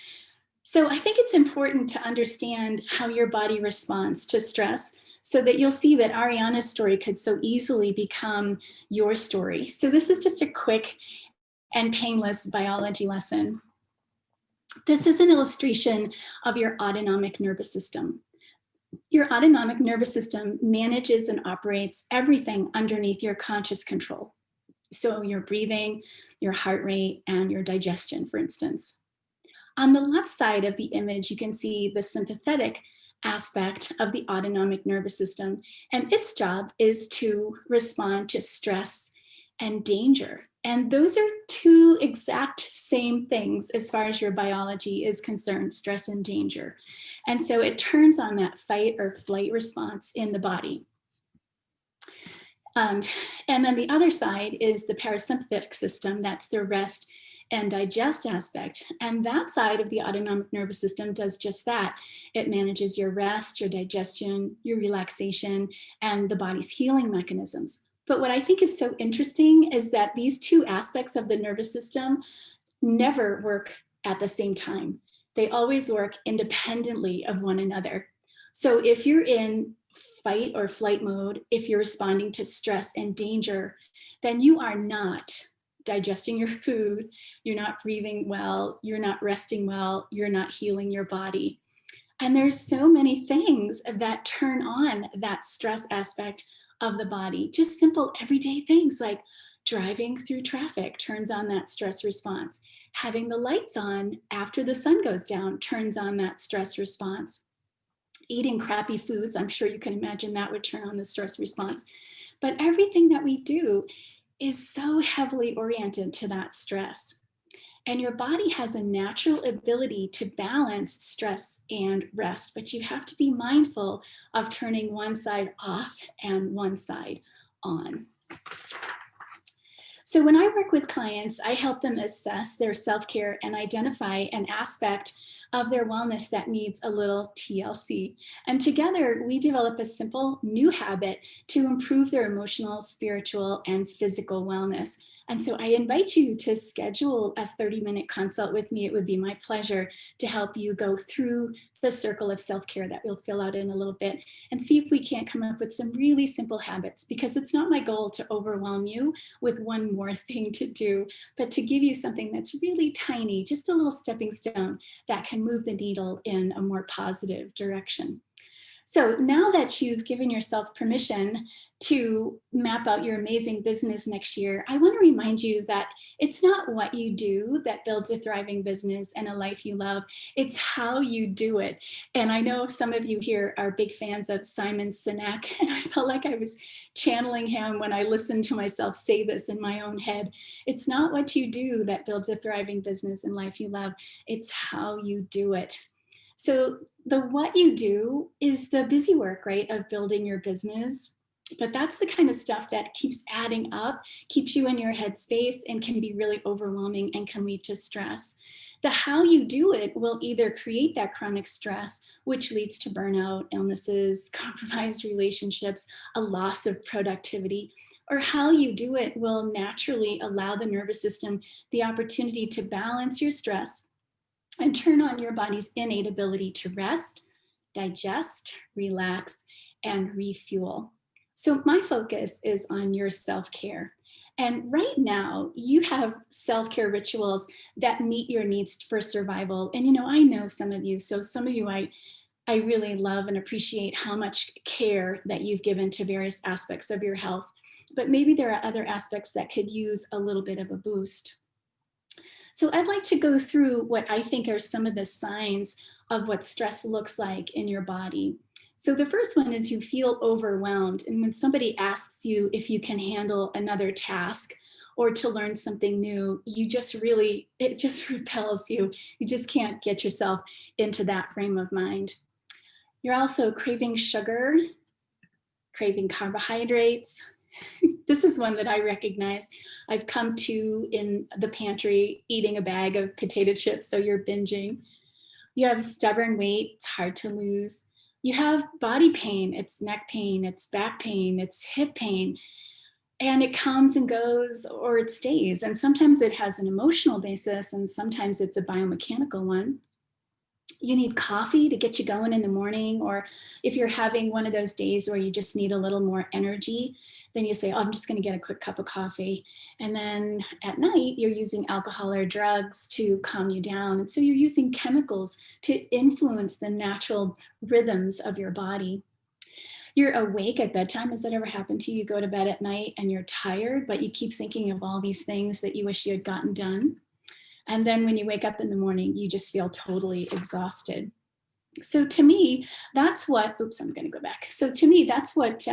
So I think it's important to understand how your body responds to stress, so that you'll see that Ariana's story could so easily become your story. So this is just a quick and painless biology lesson. This is an illustration of your autonomic nervous system. Your autonomic nervous system manages and operates everything underneath your conscious control. So your breathing, your heart rate, and your digestion, for instance. On the left side of the image, you can see the sympathetic aspect of the autonomic nervous system, and its job is to respond to stress and danger. And those are two exact same things as far as your biology is concerned, stress and danger. And so it turns on that fight or flight response in the body. And then the other side is the parasympathetic system. That's the rest and digest aspect. And that side of the autonomic nervous system does just that. It manages your rest, your digestion, your relaxation, and the body's healing mechanisms. But what I think is so interesting is that these two aspects of the nervous system never work at the same time. They always work independently of one another. So if you're in fight or flight mode, if you're responding to stress and danger, then you are not digesting your food, you're not breathing well, you're not resting well, you're not healing your body. And there's so many things that turn on that stress aspect of the body. Just simple everyday things like driving through traffic turns on that stress response. Having the lights on after the sun goes down turns on that stress response. Eating crappy foods, I'm sure you can imagine that would turn on the stress response. But everything that we do is so heavily oriented to that stress. And your body has a natural ability to balance stress and rest, but you have to be mindful of turning one side off and one side on. So when I work with clients, I help them assess their self-care and identify an aspect of their wellness that needs a little TLC. And together we develop a simple new habit to improve their emotional, spiritual, and physical wellness. And so I invite you to schedule a 30-minute consult with me. It would be my pleasure to help you go through the circle of self-care that we'll fill out in a little bit and see if we can't come up with some really simple habits, because it's not my goal to overwhelm you with one more thing to do, but to give you something that's really tiny, just a little stepping stone that can move the needle in a more positive direction. So now that you've given yourself permission to map out your amazing business next year, I want to remind you that it's not what you do that builds a thriving business and a life you love. It's how you do it. And I know some of you here are big fans of Simon Sinek, and I felt like I was channeling him when I listened to myself say this in my own head. It's not what you do that builds a thriving business and life you love. It's how you do it. So the what you do is the busy work, right, of building your business. But that's the kind of stuff that keeps adding up, keeps you in your headspace, and can be really overwhelming and can lead to stress. The how you do it will either create that chronic stress, which leads to burnout, illnesses, compromised relationships, a loss of productivity, or how you do it will naturally allow the nervous system the opportunity to balance your stress and turn on your body's innate ability to rest, digest, relax, and refuel. So my focus is on your self-care. And right now, you have self-care rituals that meet your needs for survival. And I know some of you, so some of you I really love and appreciate how much care that you've given to various aspects of your health. But maybe there are other aspects that could use a little bit of a boost. So I'd like to go through what I think are some of the signs of what stress looks like in your body. So the first one is you feel overwhelmed. And when somebody asks you if you can handle another task or to learn something new, it just repels you. You just can't get yourself into that frame of mind. You're also craving sugar, craving carbohydrates. This is one that I recognize. I've come to in the pantry eating a bag of potato chips, so you're binging. You have stubborn weight, it's hard to lose. You have body pain, it's neck pain, it's back pain, it's hip pain, and it comes and goes or it stays. And sometimes it has an emotional basis and sometimes it's a biomechanical one. You need coffee to get you going in the morning, or if you're having one of those days where you just need a little more energy, then you say, oh, I'm just going to get a quick cup of coffee. And then at night, you're using alcohol or drugs to calm you down. And so you're using chemicals to influence the natural rhythms of your body. You're awake at bedtime. Has that ever happened to you? You go to bed at night and you're tired, but you keep thinking of all these things that you wish you had gotten done. And then when you wake up in the morning, you just feel totally exhausted. So to me, that's what, I'm going to go back. So to me, that's what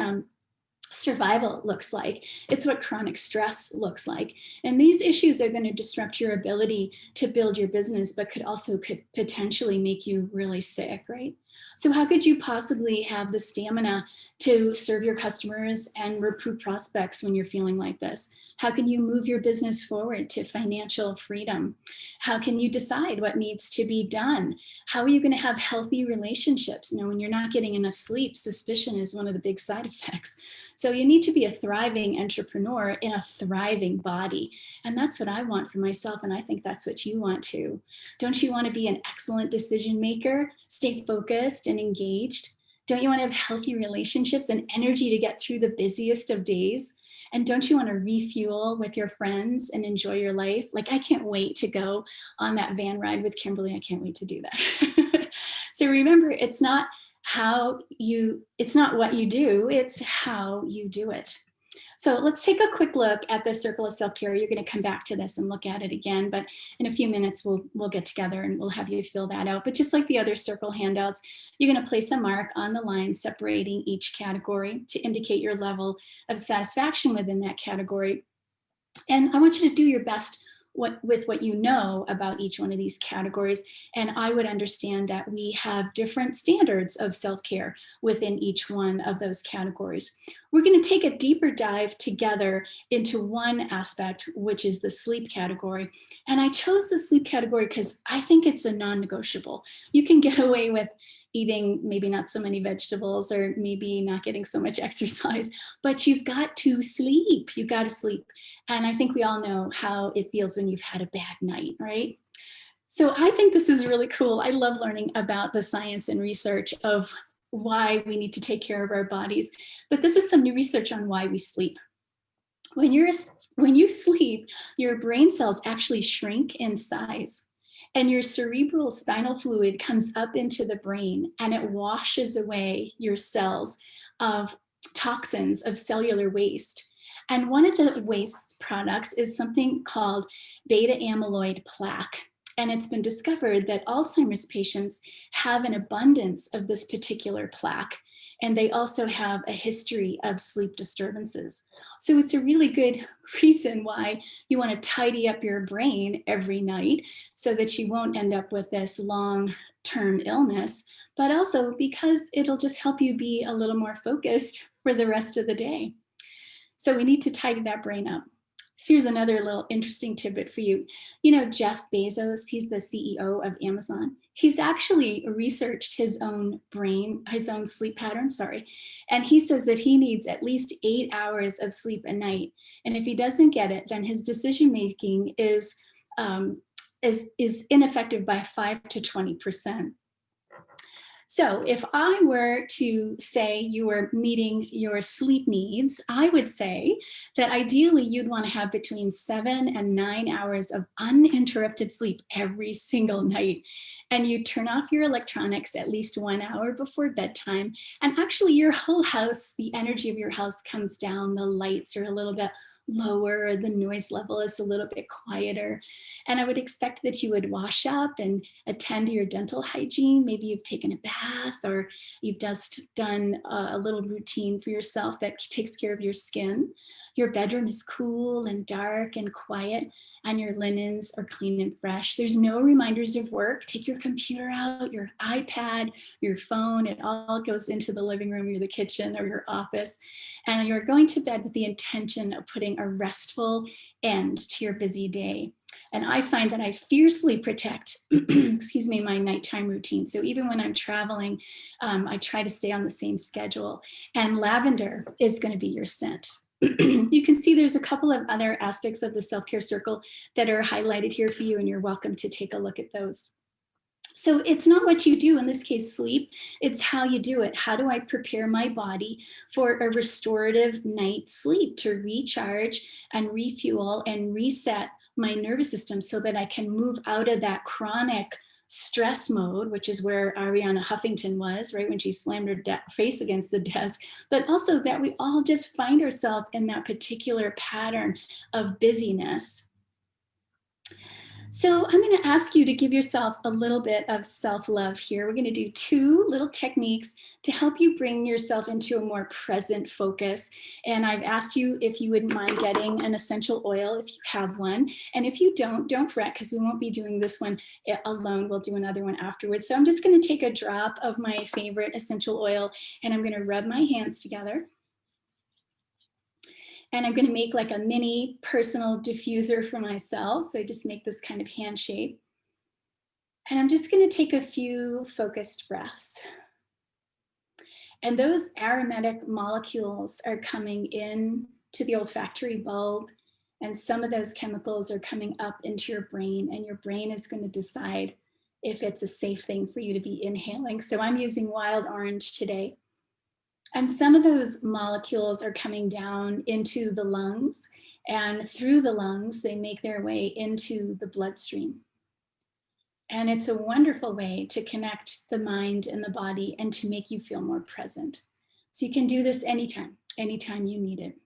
survival looks like. It's what chronic stress looks like. And these issues are going to disrupt your ability to build your business, but could potentially make you really sick, right? So how could you possibly have the stamina to serve your customers and recruit prospects when you're feeling like this? How can you move your business forward to financial freedom? How can you decide what needs to be done? How are you going to have healthy relationships? When you're not getting enough sleep, suspicion is one of the big side effects. So you need to be a thriving entrepreneur in a thriving body. And that's what I want for myself. And I think that's what you want too. Don't you want to be an excellent decision maker, stay focused and engaged? Don't you want to have healthy relationships and energy to get through the busiest of days? And don't you want to refuel with your friends and enjoy your life? Like, I can't wait to go on that van ride with Kimberly. I can't wait to do that. So remember, it's not what you do, it's how you do it. So let's take a quick look at the circle of self-care. You're going to come back to this and look at it again, but in a few minutes we'll get together and we'll have you fill that out. But just like the other circle handouts, you're going to place a mark on the line separating each category to indicate your level of satisfaction within that category. And I want you to do your best with what you know about each one of these categories. And I would understand that we have different standards of self-care within each one of those categories. We're going to take a deeper dive together into one aspect, which is the sleep category. And I chose the sleep category because I think it's a non-negotiable. You can get away with eating maybe not so many vegetables or maybe not getting so much exercise, but you've got to sleep. You got to sleep. And I think we all know how it feels when you've had a bad night, right? So I think this is really cool. I love learning about the science and research of why we need to take care of our bodies. But this is some new research on why we sleep. When you sleep, your brain cells actually shrink in size. And your cerebral spinal fluid comes up into the brain and it washes away your cells of toxins, of cellular waste. And one of the waste products is something called beta amyloid plaque. And it's been discovered that Alzheimer's patients have an abundance of this particular plaque. And they also have a history of sleep disturbances. So it's a really good reason why you want to tidy up your brain every night so that you won't end up with this long-term illness, but also because it'll just help you be a little more focused for the rest of the day. So we need to tidy that brain up. So here's another little interesting tidbit for you. You know, Jeff Bezos, he's the CEO of Amazon. He's actually researched his own sleep pattern, and he says that he needs at least 8 hours of sleep a night. And if he doesn't get it, then his decision-making is ineffective by 5 to 20%. So if I were to say you were meeting your sleep needs, I would say that ideally you'd want to have between 7 and 9 hours of uninterrupted sleep every single night. And you turn off your electronics at least 1 hour before bedtime. And actually your whole house, the energy of your house comes down, the lights are a little bit lower, the noise level is a little bit quieter. And I would expect that you would wash up and attend to your dental hygiene. Maybe you've taken a bath or you've just done a little routine for yourself that takes care of your skin. Your bedroom is cool and dark and quiet, and your linens are clean and fresh. There's no reminders of work. Take your computer out, your iPad, your phone, it all goes into the living room or the kitchen or your office. And you're going to bed with the intention of putting a restful end to your busy day. And I find that I fiercely protect, excuse me, my nighttime routine. So even when I'm traveling, I try to stay on the same schedule. And lavender is going to be your scent. You can see there's a couple of other aspects of the self-care circle that are highlighted here for you, and you're welcome to take a look at those. So it's not what you do, in this case, sleep, it's how you do it. How do I prepare my body for a restorative night's sleep to recharge and refuel and reset my nervous system so that I can move out of that chronic stress mode, which is where Arianna Huffington was, right, when she slammed her face against the desk, but also that we all just find ourselves in that particular pattern of busyness. So I'm going to ask you to give yourself a little bit of self-love here. We're going to do 2 little techniques to help you bring yourself into a more present focus. And I've asked you if you wouldn't mind getting an essential oil if you have one. And if you don't fret, because we won't be doing this one alone. We'll do another one afterwards. So I'm just going to take a drop of my favorite essential oil and I'm going to rub my hands together. And I'm going to make like a mini personal diffuser for myself. So I just make this kind of hand shape. And I'm just going to take a few focused breaths. And those aromatic molecules are coming in to the olfactory bulb. And some of those chemicals are coming up into your brain. And your brain is going to decide if it's a safe thing for you to be inhaling. So I'm using wild orange today. And some of those molecules are coming down into the lungs, and through the lungs, they make their way into the bloodstream. And it's a wonderful way to connect the mind and the body and to make you feel more present. So you can do this anytime you need it.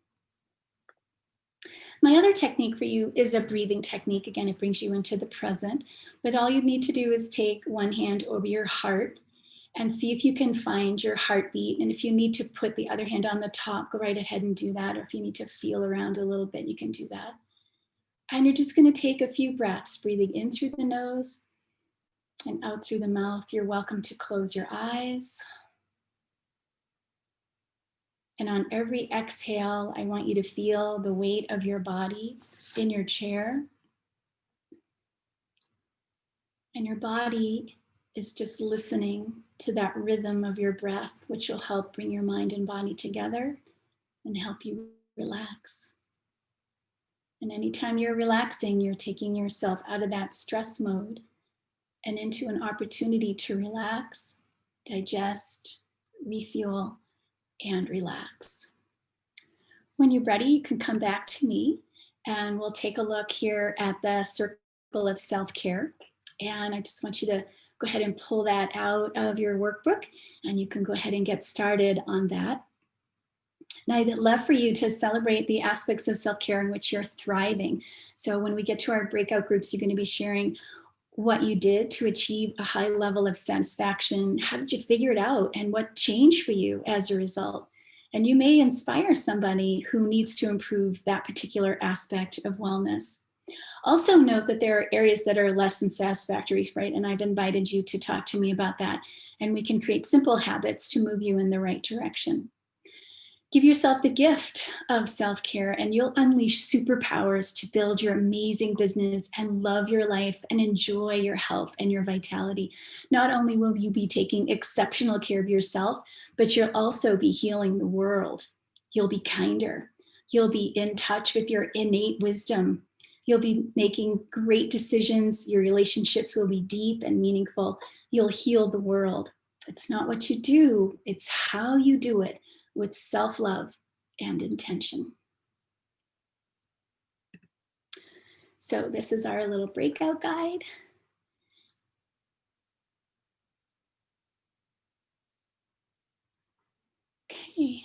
My other technique for you is a breathing technique. Again, it brings you into the present, but all you need to do is take one hand over your heart and see if you can find your heartbeat. And if you need to put the other hand on the top, go right ahead and do that. Or if you need to feel around a little bit, you can do that. And you're just going to take a few breaths, breathing in through the nose and out through the mouth. You're welcome to close your eyes. And on every exhale, I want you to feel the weight of your body in your chair. And your body is just listening to that rhythm of your breath, which will help bring your mind and body together and help you relax. And anytime you're relaxing, you're taking yourself out of that stress mode and into an opportunity to relax, digest, refuel, and relax. When you're ready, you can come back to me and we'll take a look here at the circle of self-care. And I just want you to go ahead and pull that out of your workbook and you can go ahead and get started on that. Now, I'd love for you to celebrate the aspects of self-care in which you're thriving. So when we get to our breakout groups, you're going to be sharing what you did to achieve a high level of satisfaction. How did you figure it out? And what changed for you as a result? And you may inspire somebody who needs to improve that particular aspect of wellness. Also note that there are areas that are less than satisfactory, right? And I've invited you to talk to me about that. And we can create simple habits to move you in the right direction. Give yourself the gift of self-care and you'll unleash superpowers to build your amazing business and love your life and enjoy your health and your vitality. Not only will you be taking exceptional care of yourself, but you'll also be healing the world. You'll be kinder. You'll be in touch with your innate wisdom. You'll be making great decisions. Your relationships will be deep and meaningful. You'll heal the world. It's not what you do, it's how you do it, with self-love and intention. So this is our little breakout guide. Okay.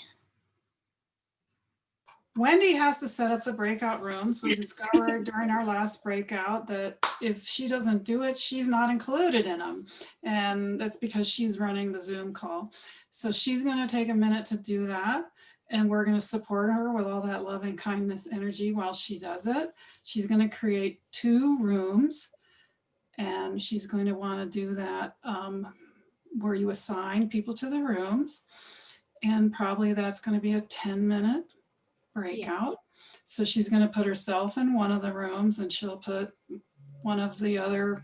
Wendy has to set up the breakout rooms. We discovered during our last breakout that if she doesn't do it, she's not included in them. And that's because she's running the Zoom call. So she's going to take a minute to do that. And we're going to support her with all that loving kindness energy while she does it. She's going to create 2 rooms. And she's going to want to do that where you assign people to the rooms. And probably that's going to be a 10-minute breakout. Yeah. So she's going to put herself in one of the rooms and she'll put one of the other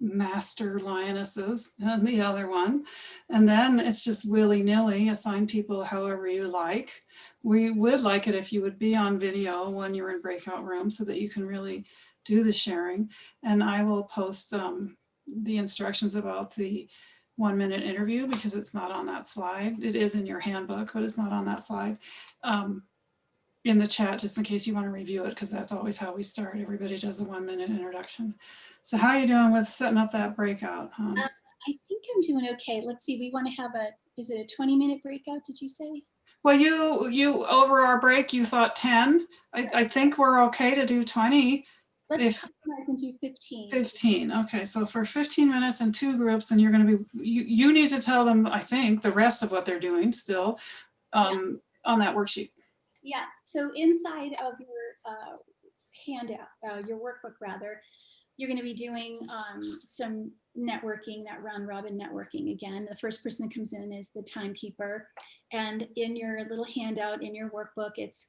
master lionesses in the other one. And then it's just willy-nilly, assign people however you like. We would like it if you would be on video when you're in breakout rooms so that you can really do the sharing. And I will post the instructions about the 1-minute interview because it's not on that slide. It is in your handbook, but it's not on that slide. In the chat, just in case you want to review it, because that's always how we start. Everybody does a 1-minute introduction. So how are you doing with setting up that breakout? I think I'm doing okay. Let's see, we want to have is it a 20-minute breakout, did you say? Well, you over our break, you thought 10. I think we're okay to do 20. Let's compromise and do 15. 15, okay. So for 15 minutes and 2 groups, then you're going to be, you need to tell them, I think, the rest of what they're doing still on that worksheet. Yeah, so inside of your handout, your workbook rather, you're going to be doing some networking, that round robin networking again. The first person that comes in is the timekeeper. And in your little handout, in your workbook, it's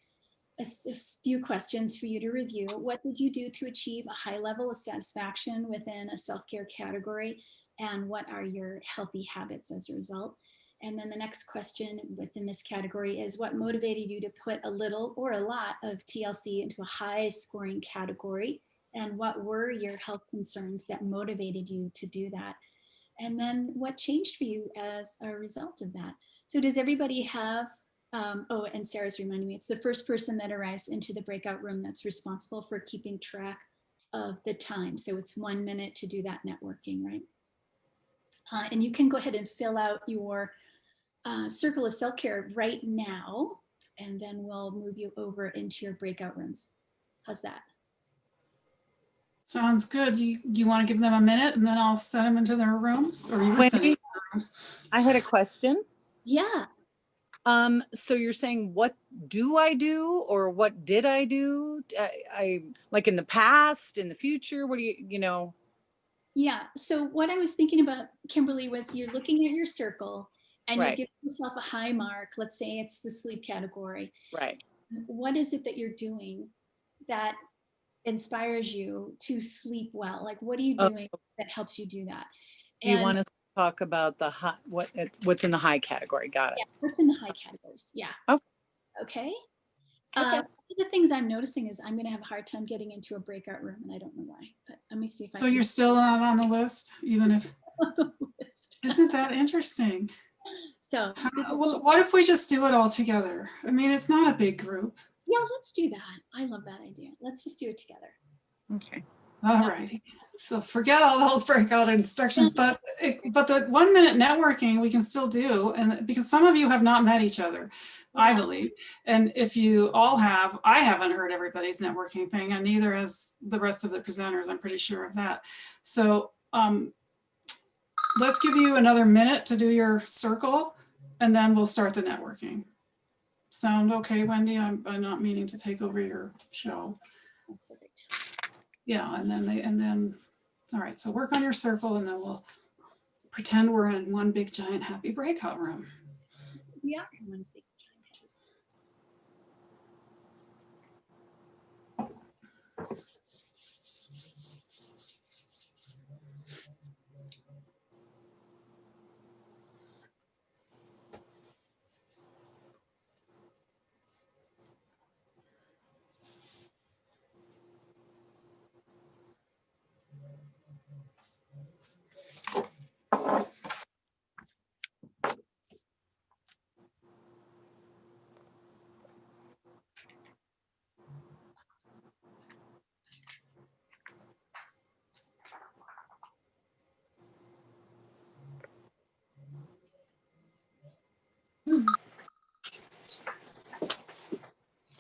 a few questions for you to review. What did you do to achieve a high level of satisfaction within a self-care category? And what are your healthy habits as a result? And then the next question within this category is what motivated you to put a little or a lot of TLC into a high scoring category? And what were your health concerns that motivated you to do that? And then what changed for you as a result of that? So does everybody have, oh, and Sarah's reminding me, it's the first person that arrives into the breakout room that's responsible for keeping track of the time. So it's 1 minute to do that networking, right? And you can go ahead and fill out your circle of self-care right now, and then we'll move you over into your breakout rooms. How's that? Sounds good. You want to give them a minute and then I'll send them into their rooms, or you were sending Wendy, them to their rooms? I had a question. Yeah. So you're saying, what do I do, or what did I do? I like in the past, in the future, what do you know? Yeah. So what I was thinking about, Kimberly, was you're looking at your circle and you're Right. giving yourself a high mark. Let's say it's the sleep category. Right. What is it that you're doing that inspires you to sleep well? Like, what are you doing that helps you do that? Do you want us to talk about the high, what's in the high category? Got it. Yeah, what's in the high categories? Yeah. Okay. Okay. Okay. One of the things I'm noticing is I'm going to have a hard time getting into a breakout room, and I don't know why. But let me see if I So can. you're still not on the list, even if, isn't that interesting? So Well, what if we just do it all together? I mean, it's not a big group. yeah, let's do that. I love that idea. Let's just do it together. Okay. All righty. So forget all those breakout instructions, but the 1 minute networking we can still do, and because some of you have not met each other, I believe, and if you all have, I haven't heard everybody's networking thing, and neither has the rest of the presenters. I'm pretty sure of that. So let's give you another minute to do your circle, and then we'll start the networking. Sound okay, Wendy? I'm not meaning to take over your show. Yeah, and then, all right, so work on your circle, and then we'll pretend we're in one big giant happy breakout room. Yeah.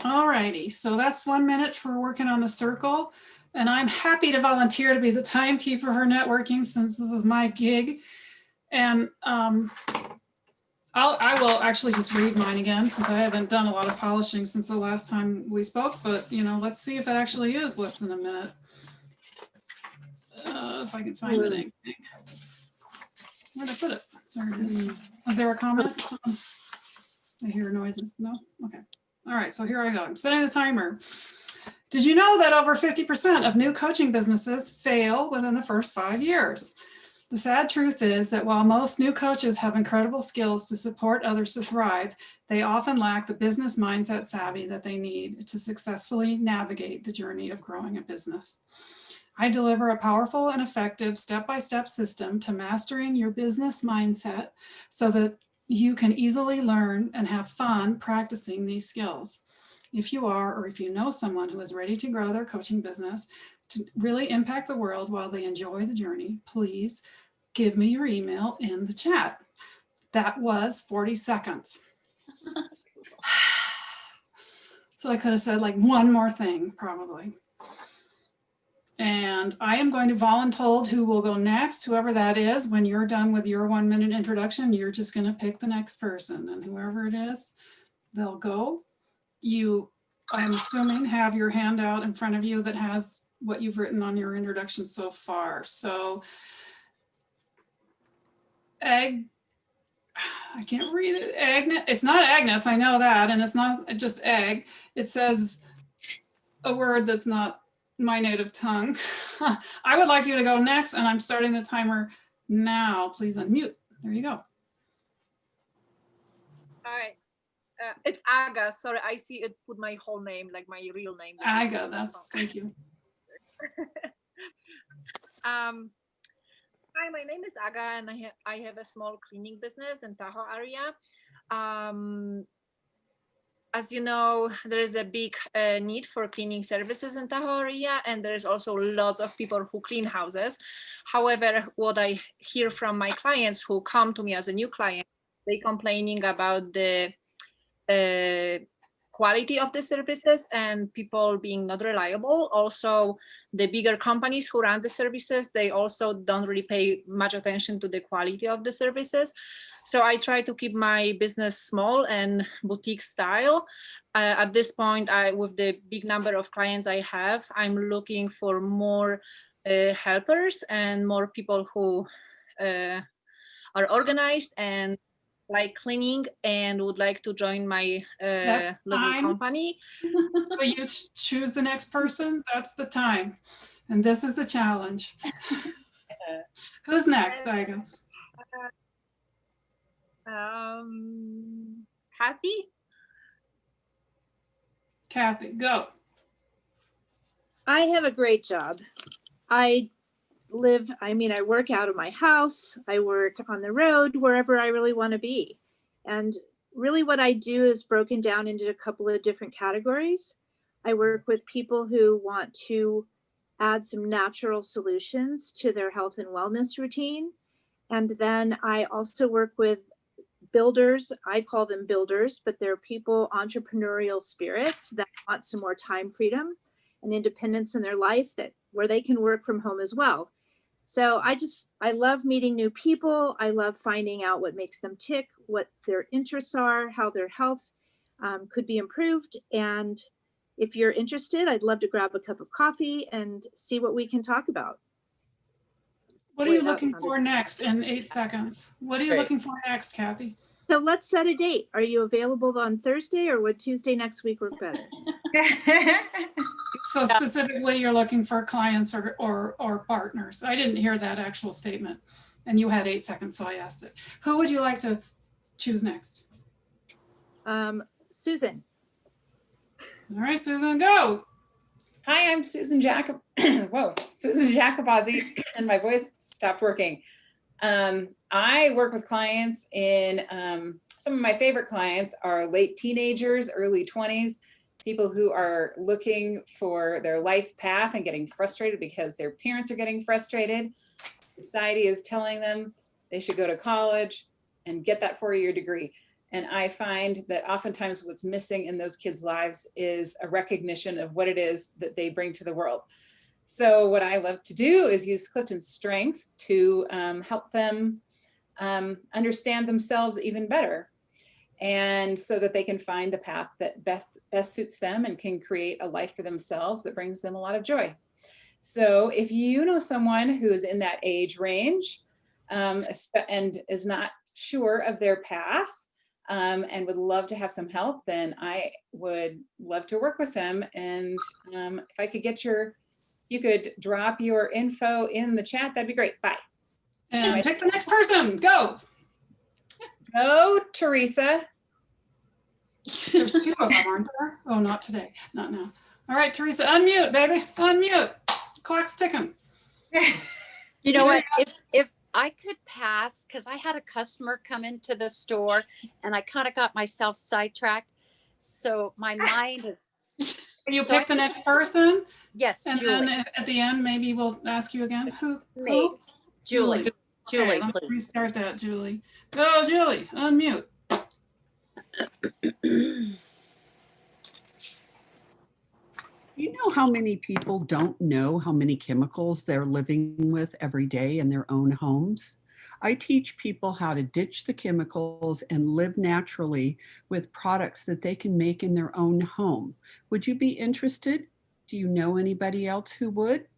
All righty, so that's 1 minute for working on the circle. And I'm happy to volunteer to be the timekeeper for networking since this is my gig. And I will actually just read mine again since I haven't done a lot of polishing since the last time we spoke, but let's see if it actually is less than a minute. If I can find it. Where'd I put it? There it is. Was there a comment? I hear noises. No? Okay. All right, so here I go. I'm setting the timer. Did you know that over 50% of new coaching businesses fail within the first 5 years? The sad truth is that while most new coaches have incredible skills to support others to thrive, they often lack the business mindset savvy that they need to successfully navigate the journey of growing a business. I deliver a powerful and effective step-by-step system to mastering your business mindset so that you can easily learn and have fun practicing these skills. If you are, or if you know someone who is ready to grow their coaching business to really impact the world while they enjoy the journey, please give me your email in the chat. That was 40 seconds. So I could have said like one more thing probably. And I am going to volunteer who will go next, whoever that is. When you're done with your 1 minute introduction, you're just going to pick the next person, and whoever it is, they'll go. You, I'm assuming, have your handout in front of you that has what you've written on your introduction so far. So, I can't read it. Agnes, it's not Agnes, I know that, and it's not just egg. It says a word that's not my native tongue. I would like you to go next, and I'm starting the timer now. Please unmute. There you go. All right. It's Aga. Sorry, I see it put my whole name, like my real name. Aga, thank you. Hi, my name is Aga, and I have a small cleaning business in Tahoe area. as you know, there is a big need for cleaning services in Tahoe area, and there's also lots of people who clean houses. However, what I hear from my clients who come to me as a new client, they complaining about the quality of the services and people being not reliable. Also, the bigger companies who run the services, they also don't really pay much attention to the quality of the services. So I try to keep my business small and boutique style. At this point, with the big number of clients I have, I'm looking for more helpers and more people who are organized and like cleaning and would like to join my little company. Will you choose the next person? That's the time. And this is the challenge. Who's next, Iga? Kathy? Kathy, go. I have a great job. I work out of my house. I work on the road, wherever I really want to be. And really what I do is broken down into a couple of different categories. I work with people who want to add some natural solutions to their health and wellness routine. And then I also work with builders. I call them builders, but they're people, entrepreneurial spirits that want some more time freedom and independence in their life, that where they can work from home as well. So I love meeting new people. I love finding out what makes them tick, what their interests are, how their health could be improved. And if you're interested, I'd love to grab a cup of coffee and see what we can talk about. What are you looking for next in 8 seconds? What are you looking for next, Kathy? So let's set a date. Are you available on Thursday, or would Tuesday next week work better? So specifically, you're looking for clients or partners. I didn't hear that actual statement. And you had 8 seconds, so I asked it. Who would you like to choose next? Susan. All right, Susan, go. Hi, I'm Susan Susan Jacobazzi, and my voice stopped working. I work with clients in, some of my favorite clients are late teenagers, early 20s, people who are looking for their life path and getting frustrated because their parents are getting frustrated. Society is telling them they should go to college and get that 4-year degree. And I find that oftentimes what's missing in those kids' lives is a recognition of what it is that they bring to the world. So what I love to do is use Clifton's strengths to help them understand themselves even better, and so that they can find the path that best suits them and can create a life for themselves that brings them a lot of joy. So if you know someone who is in that age range and is not sure of their path, and would love to have some help, then I would love to work with them. And if I could get you could drop your info in the chat, that'd be great. Bye. And pick the next person, go. Go, Teresa. There's 2 of them, aren't there? Oh, not today, not now. All right, Teresa, unmute, baby, unmute. Clock's ticking. You know what, if I could pass, because I had a customer come into the store and I kind of got myself sidetracked. So my mind is. Can you pick the next person? Yes, and Julie. then at the end, maybe we'll ask you again. Who? Julie. Okay, Julie, let me please. restart that, Julie. Go, Julie, unmute. You know how many people don't know how many chemicals they're living with every day in their own homes? I teach people how to ditch the chemicals and live naturally with products that they can make in their own home. Would you be interested? Do you know anybody else who would?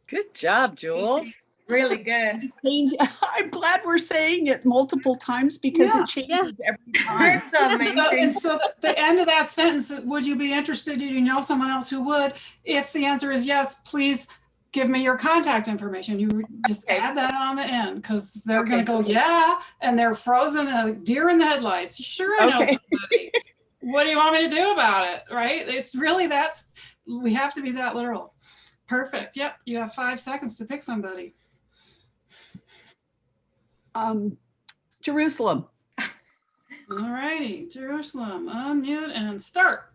Good job, Jules. Really good. I'm glad we're saying it multiple times because it changes every time. That's So the end of that sentence, would you be interested? Do you know someone else who would? If the answer is yes, please give me your contact information. You just add that on the end, because they're going to go, yeah, and they're frozen, deer in the headlights. Sure, I know somebody. What do you want me to do about it, right? It's really we have to be that literal. Perfect. Yep, you have 5 seconds to pick somebody. Jerusalem. All righty, Jerusalem, unmute and start.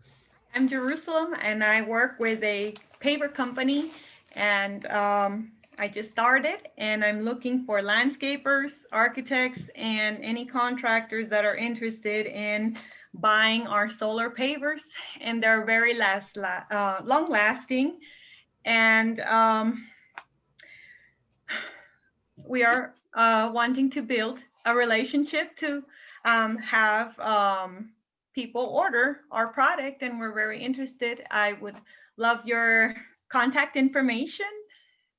I'm Jerusalem, and I work with a paper company, and I just started, and I'm looking for landscapers, architects, and any contractors that are interested in buying our solar pavers, and they're very long lasting, and we are wanting to build a relationship to have people order our product, and we're very interested. I would love your contact information.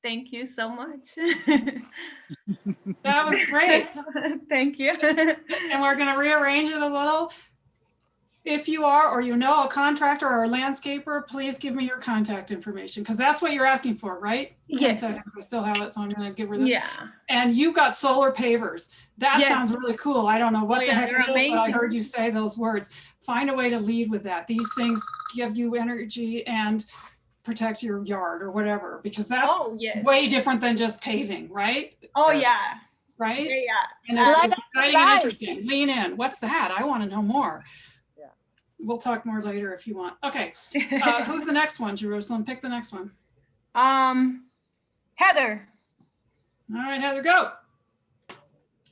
Thank you so much. That was great. Thank you. And we're going to rearrange it a little. If you are, or you know, a contractor or a landscaper, please give me your contact information, because that's what you're asking for, right? 10 Yes. seconds. I still have it, so I'm going to give her this. Yeah. And you've got solar pavers. That Yes. sounds really cool. I don't know what the heck they're it is, but I amazing. heard you say those words. Find a way to lead with that. These things give you energy and protect your yard or whatever, because that's yes. way different than just paving, right? Oh, yeah. Right? Yeah. And it's exciting and interesting. Lean in. What's that? I want to know more. We'll talk more later if you want. Okay. Who's the next one, Jerusalem? Pick the next one. Heather. All right, Heather, go.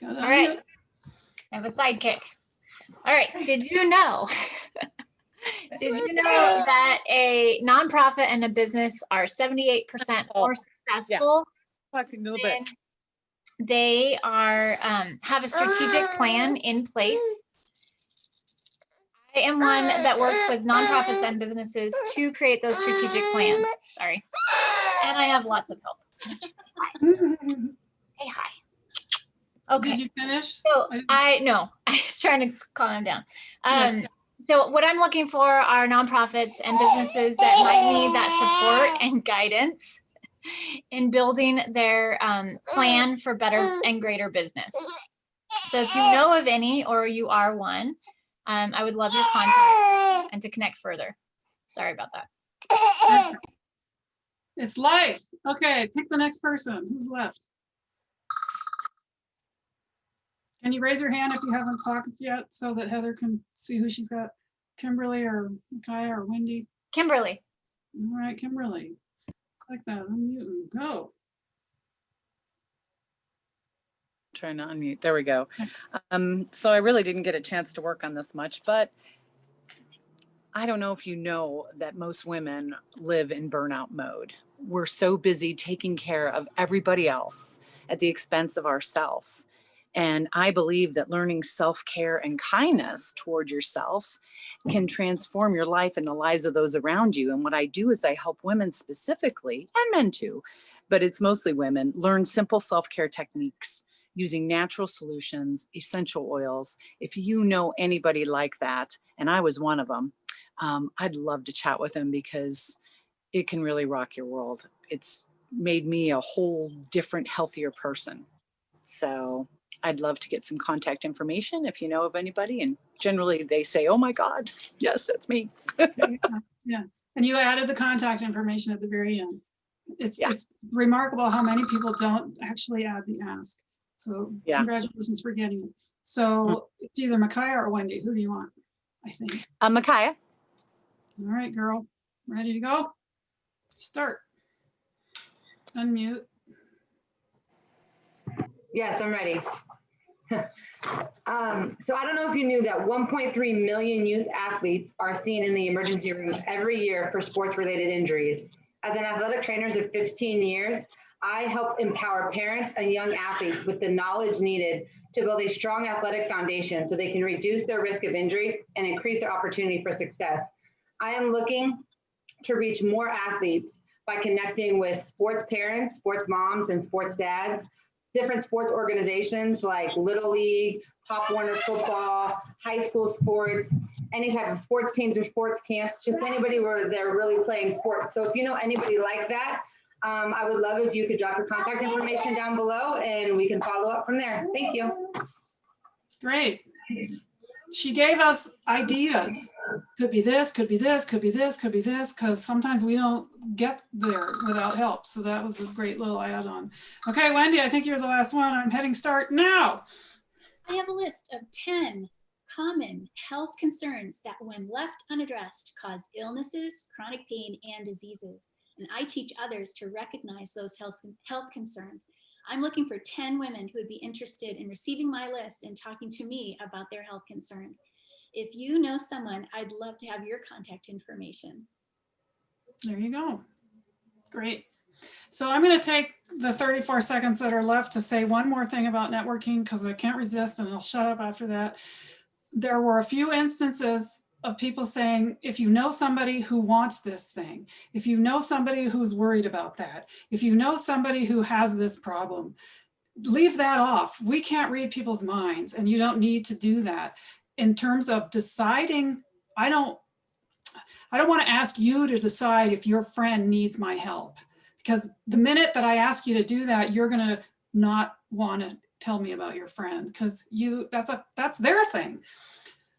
All right. I have a sidekick. All right. Did you know? Did you know that a nonprofit and a business are 78% more successful? Talking a little bit. They are have a strategic plan in place. I am one that works with nonprofits and businesses to create those strategic plans. Sorry. And I have lots of help. Hey, hi. Okay. Did you finish? So I was trying to calm him down. So what I'm looking for are nonprofits and businesses that might need that support and guidance in building their plan for better and greater business. So if you know of any, or you are one, I would love your contact and to connect further. Sorry about that. It's live. Okay, pick the next person. Who's left? Can you raise your hand if you haven't talked yet, so that Heather can see who she's got? Kimberly or Micaiah or Wendy? Kimberly. All right, Kimberly. Click that, unmute and go. Trying to unmute. There we go. So I really didn't get a chance to work on this much, but I don't know if you know that most women live in burnout mode. We're so busy taking care of everybody else at the expense of ourselves. And I believe that learning self-care and kindness toward yourself can transform your life and the lives of those around you. And what I do is I help women specifically, and men too, but it's mostly women, learn simple self-care techniques using natural solutions, essential oils. If you know anybody like that, and I was one of them, I'd love to chat with them, because it can really rock your world. It's made me a whole different, healthier person. So I'd love to get some contact information if you know of anybody. And generally they say, oh my God, yes, that's me. Yeah. And you added the contact information at the very end. It's remarkable how many people don't actually add the ask. So congratulations for getting it. So it's either Micaiah or Wendy. Who do you want? I think. Micaiah. All right, girl. Ready to go? Start. Unmute. Yes, I'm ready. So I don't know if you knew that 1.3 million youth athletes are seen in the emergency room every year for sports-related injuries. As an athletic trainer of 15 years, I help empower parents and young athletes with the knowledge needed to build a strong athletic foundation so they can reduce their risk of injury and increase their opportunity for success. I am looking to reach more athletes by connecting with sports parents, sports moms, and sports dads, different sports organizations like Little League, Pop Warner football, high school sports, any type of sports teams or sports camps, just anybody where they're really playing sports. So if you know anybody like that, I would love if you could drop your contact information down below and we can follow up from there. Thank you. Great. She gave us ideas. Could be this, could be this, could be this, could be this, because sometimes we don't get there without help. So that was a great little add-on. Okay, Wendy, I think you're the last one. I'm hitting start now. I have a list of 10 common health concerns that, when left unaddressed, cause illnesses, chronic pain, and diseases. And I teach others to recognize those health concerns. I'm looking for 10 women who would be interested in receiving my list and talking to me about their health concerns. If you know someone, I'd love to have your contact information. There you go. Great. So I'm going to take the 34 seconds that are left to say one more thing about networking, because I can't resist, and I'll shut up after that. There were a few instances of people saying, if you know somebody who wants this thing, if you know somebody who's worried about that, if you know somebody who has this problem, leave that off. We can't read people's minds, and you don't need to do that. In terms of deciding, I don't want to ask you to decide if your friend needs my help, because the minute that I ask you to do that, you're going to not want to tell me about your friend, because that's their thing.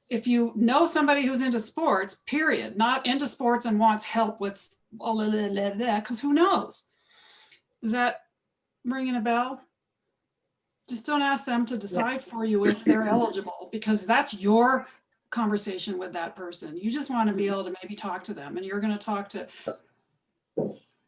If you know somebody who's into sports, period, not into sports and wants help with all of that, because who knows? Is that ringing a bell? Just don't ask them to decide for you if they're eligible, because that's your conversation with that person. You just want to be able to maybe talk to them, and you're going to talk to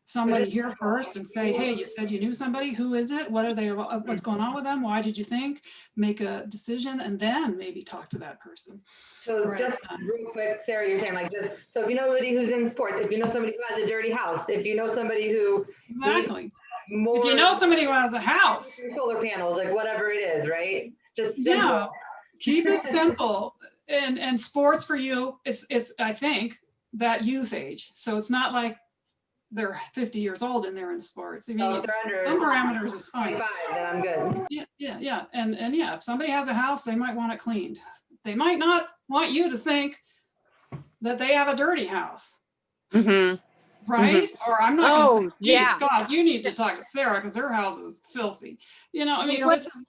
somebody here first and say, hey, you said you knew somebody. Who is it? What are they? What's going on with them? Why did you think? Make a decision, and then maybe talk to that person. So just real quick, Sarah, you're saying like this. So if you know somebody who's in sports, if you know somebody who has a dirty house, if you know somebody who exactly, if you know somebody who has a house, solar panels, like whatever it is, right? Just simple. Yeah, keep it simple. And sports for you, it's I think that youth age. So it's not like they're 50 years old and they're in sports. I mean, some parameters is fine. Then I'm good. Yeah. And yeah, if somebody has a house, they might want it cleaned. They might not want you to think that they have a dirty house. Mm-hmm. Right? Mm-hmm. Or I'm not going to say, geez, yeah. God, you need to talk to Sarah because her house is filthy. You know, I mean,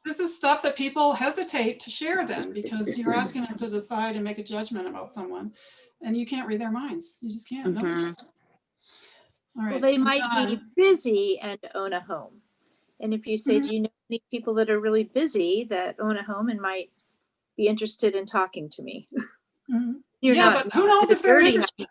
this is stuff that people hesitate to share then, because you're asking them to decide and make a judgment about someone, and you can't read their minds. You just can't. Mm-hmm. No. All right. Well, they might be busy and own a home. And if you say, do you know any people that are really busy that own a home and might be interested in talking to me? Yeah, but who knows if they're interested?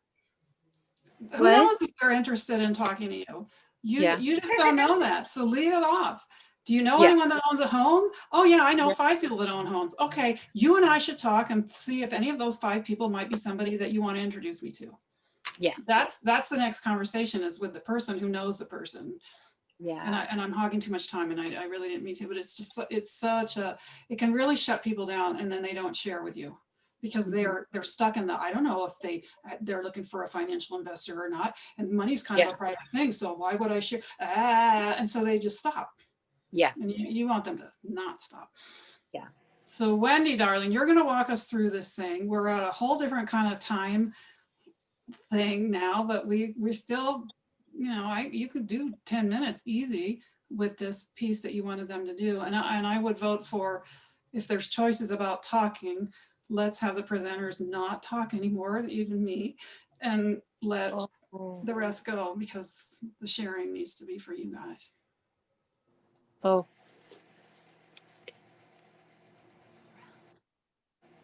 Who knows if they're interested in talking to you? You just don't know that. So leave it off. Do you know anyone that owns a home? Oh yeah, I know 5 people that own homes. Okay, you and I should talk and see if any of those 5 people might be somebody that you want to introduce me to. Yeah. That's the next conversation, is with the person who knows the person. Yeah. And I'm hogging too much time, and I really didn't mean to, but it can really shut people down, and then they don't share with you, because they're stuck in the, I don't know if they're looking for a financial investor or not, and money's kind of a private thing, so why would I share? And so they just stop. Yeah. And you want them to not stop. Yeah. So Wendy, darling, you're going to walk us through this thing. We're at a whole different kind of time thing now, but we're still, you know, you could do 10 minutes easy with this piece that you wanted them to do. And I would vote for, if there's choices about talking, let's have the presenters not talk anymore, even me, and let the rest go, because the sharing needs to be for you guys. Oh.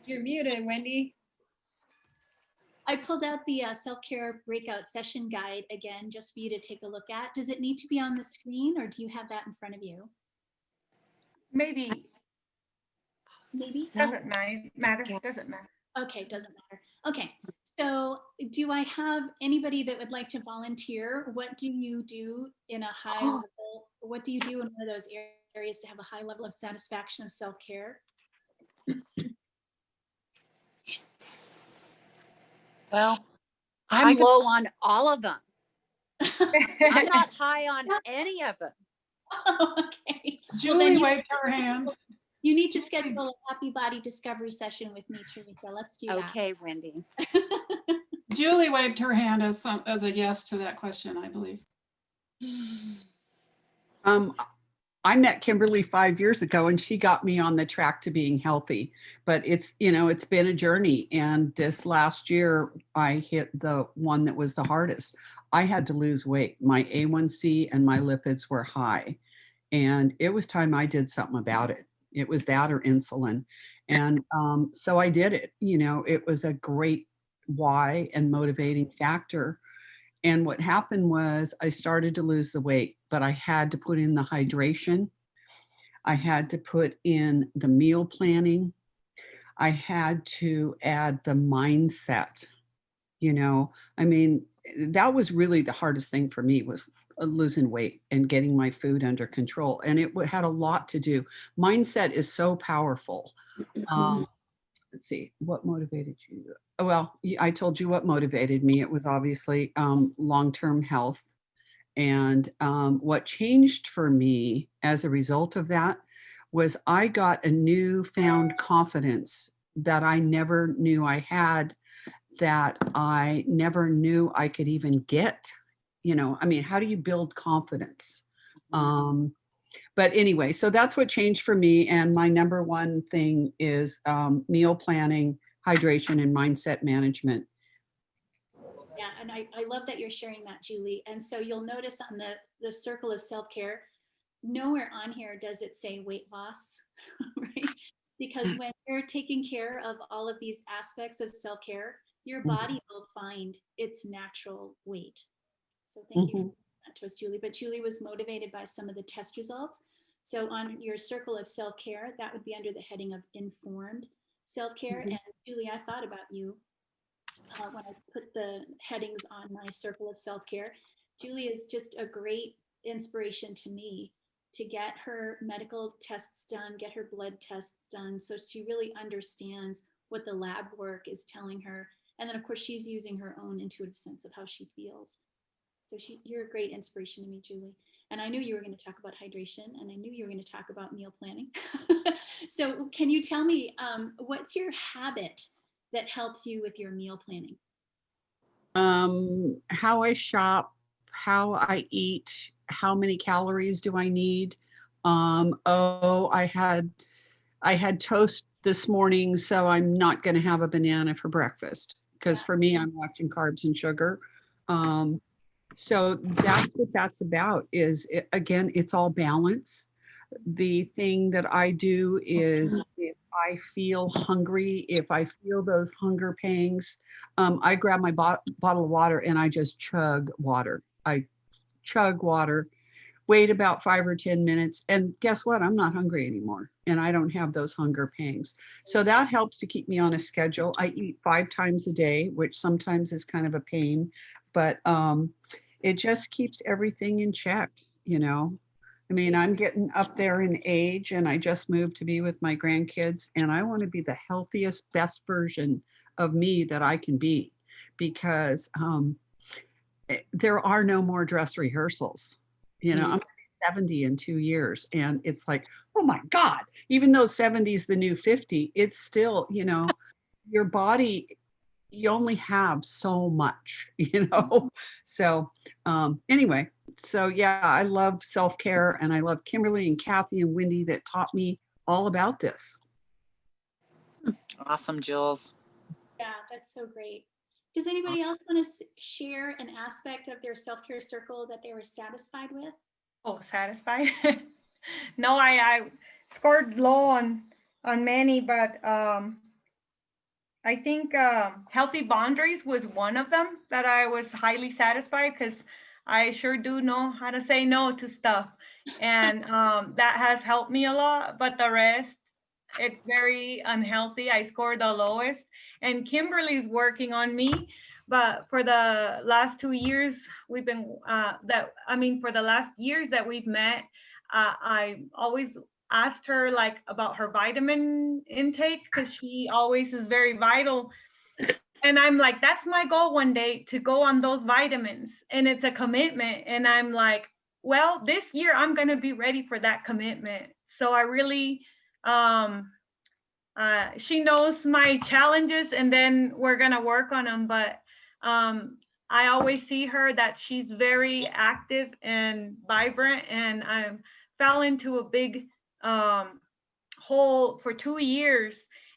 You're muted, Wendy. I pulled out the self-care breakout session guide again, just for you to take a look at. Does it need to be on the screen, or do you have that in front of you? Maybe. Doesn't matter. Doesn't matter. Okay, doesn't matter. Okay, so do I have anybody that would like to volunteer? What do you do in a high level? What do you do in one of those areas to have a high level of satisfaction of self-care? Well, I'm low on all of them. I'm not high on any of them. Oh, okay. Julie waved her hand. You need to schedule a happy body discovery session with me, Teresa. Let's do that. Okay, Wendy. Julie waved her hand as a yes to that question, I believe. I met Kimberly 5 years ago, and she got me on the track to being healthy, but it's been a journey. And this last year I hit the one that was the hardest. I had to lose weight. My A1C and my lipids were high, and it was time I did something about it. It was that or insulin. And so I did it. You know, it was a great why and motivating factor. And what happened was I started to lose the weight, but I had to put in the hydration. I had to put in the meal planning. I had to add the mindset. You know, I mean, that was really the hardest thing for me, was losing weight and getting my food under control. And it had a lot to do. Mindset is so powerful. Let's see, what motivated you? Well, I told you what motivated me. It was obviously long-term health. And what changed for me as a result of that was I got a newfound confidence that I never knew I had, that I never knew I could even get. You know, I mean, how do you build confidence? But anyway, so that's what changed for me. And my number one thing is meal planning, hydration, and mindset management. Yeah, and I love that you're sharing that, Julie. And so you'll notice on the circle of self-care, nowhere on here does it say weight loss, right? Because when you're taking care of all of these aspects of self-care, your body will find its natural weight. So thank you for that to us, Julie. But Julie was motivated by some of the test results. So on your circle of self-care, that would be under the heading of informed self-care. And Julie, I thought about you when I put the headings on my circle of self-care. Julie is just a great inspiration to me to get her medical tests done, get her blood tests done, so she really understands what the lab work is telling her. And then of course she's using her own intuitive sense of how she feels. So you're a great inspiration to me, Julie. And I knew you were going to talk about hydration, and I knew you were going to talk about meal planning. So can you tell me, what's your habit that helps you with your meal planning? How I shop, how I eat, how many calories do I need? I had toast this morning, so I'm not going to have a banana for breakfast, because for me, I'm watching carbs and sugar. So that's what that's about. Again, it's all balance. The thing that I do is, if I feel hungry, if I feel those hunger pangs, I grab my bottle of water and I just chug water. I chug water, wait about 5 or 10 minutes, and guess what? I'm not hungry anymore, and I don't have those hunger pangs. So that helps to keep me on a schedule. I eat 5 times a day, which sometimes is kind of a pain, but it just keeps everything in check, you know. I mean, I'm getting up there in age, and I just moved to be with my grandkids, and I want to be the healthiest, best version of me that I can be, because there are no more dress rehearsals. You know, I'm 70 in 2 years, and it's like, oh my God, even though 70 is the new 50, it's still, you know, your body, you only have so much, you know? So anyway, so yeah, I love self-care, and I love Kimberly and Kathy and Wendy that taught me all about this. Awesome, Jules. Yeah, that's so great. Does anybody else want to share an aspect of their self-care circle that they were satisfied with? Oh, satisfied? No, I scored low on many, but I think healthy boundaries was one of them that I was highly satisfied, because I sure do know how to say no to stuff. And that has helped me a lot, but the rest, it's very unhealthy. I scored the lowest, and Kimberly's working on me. But for the last 2 years, we've been for the last years that we've met, I always asked her like about her vitamin intake, because she always is very vital. And I'm like, that's my goal one day, to go on those vitamins. And it's a commitment. And I'm like, well, this year I'm going to be ready for that commitment. So I really, she knows my challenges, and then we're going to work on them. But I always see her that she's very active and vibrant, and I fell into a big hole for 2 years,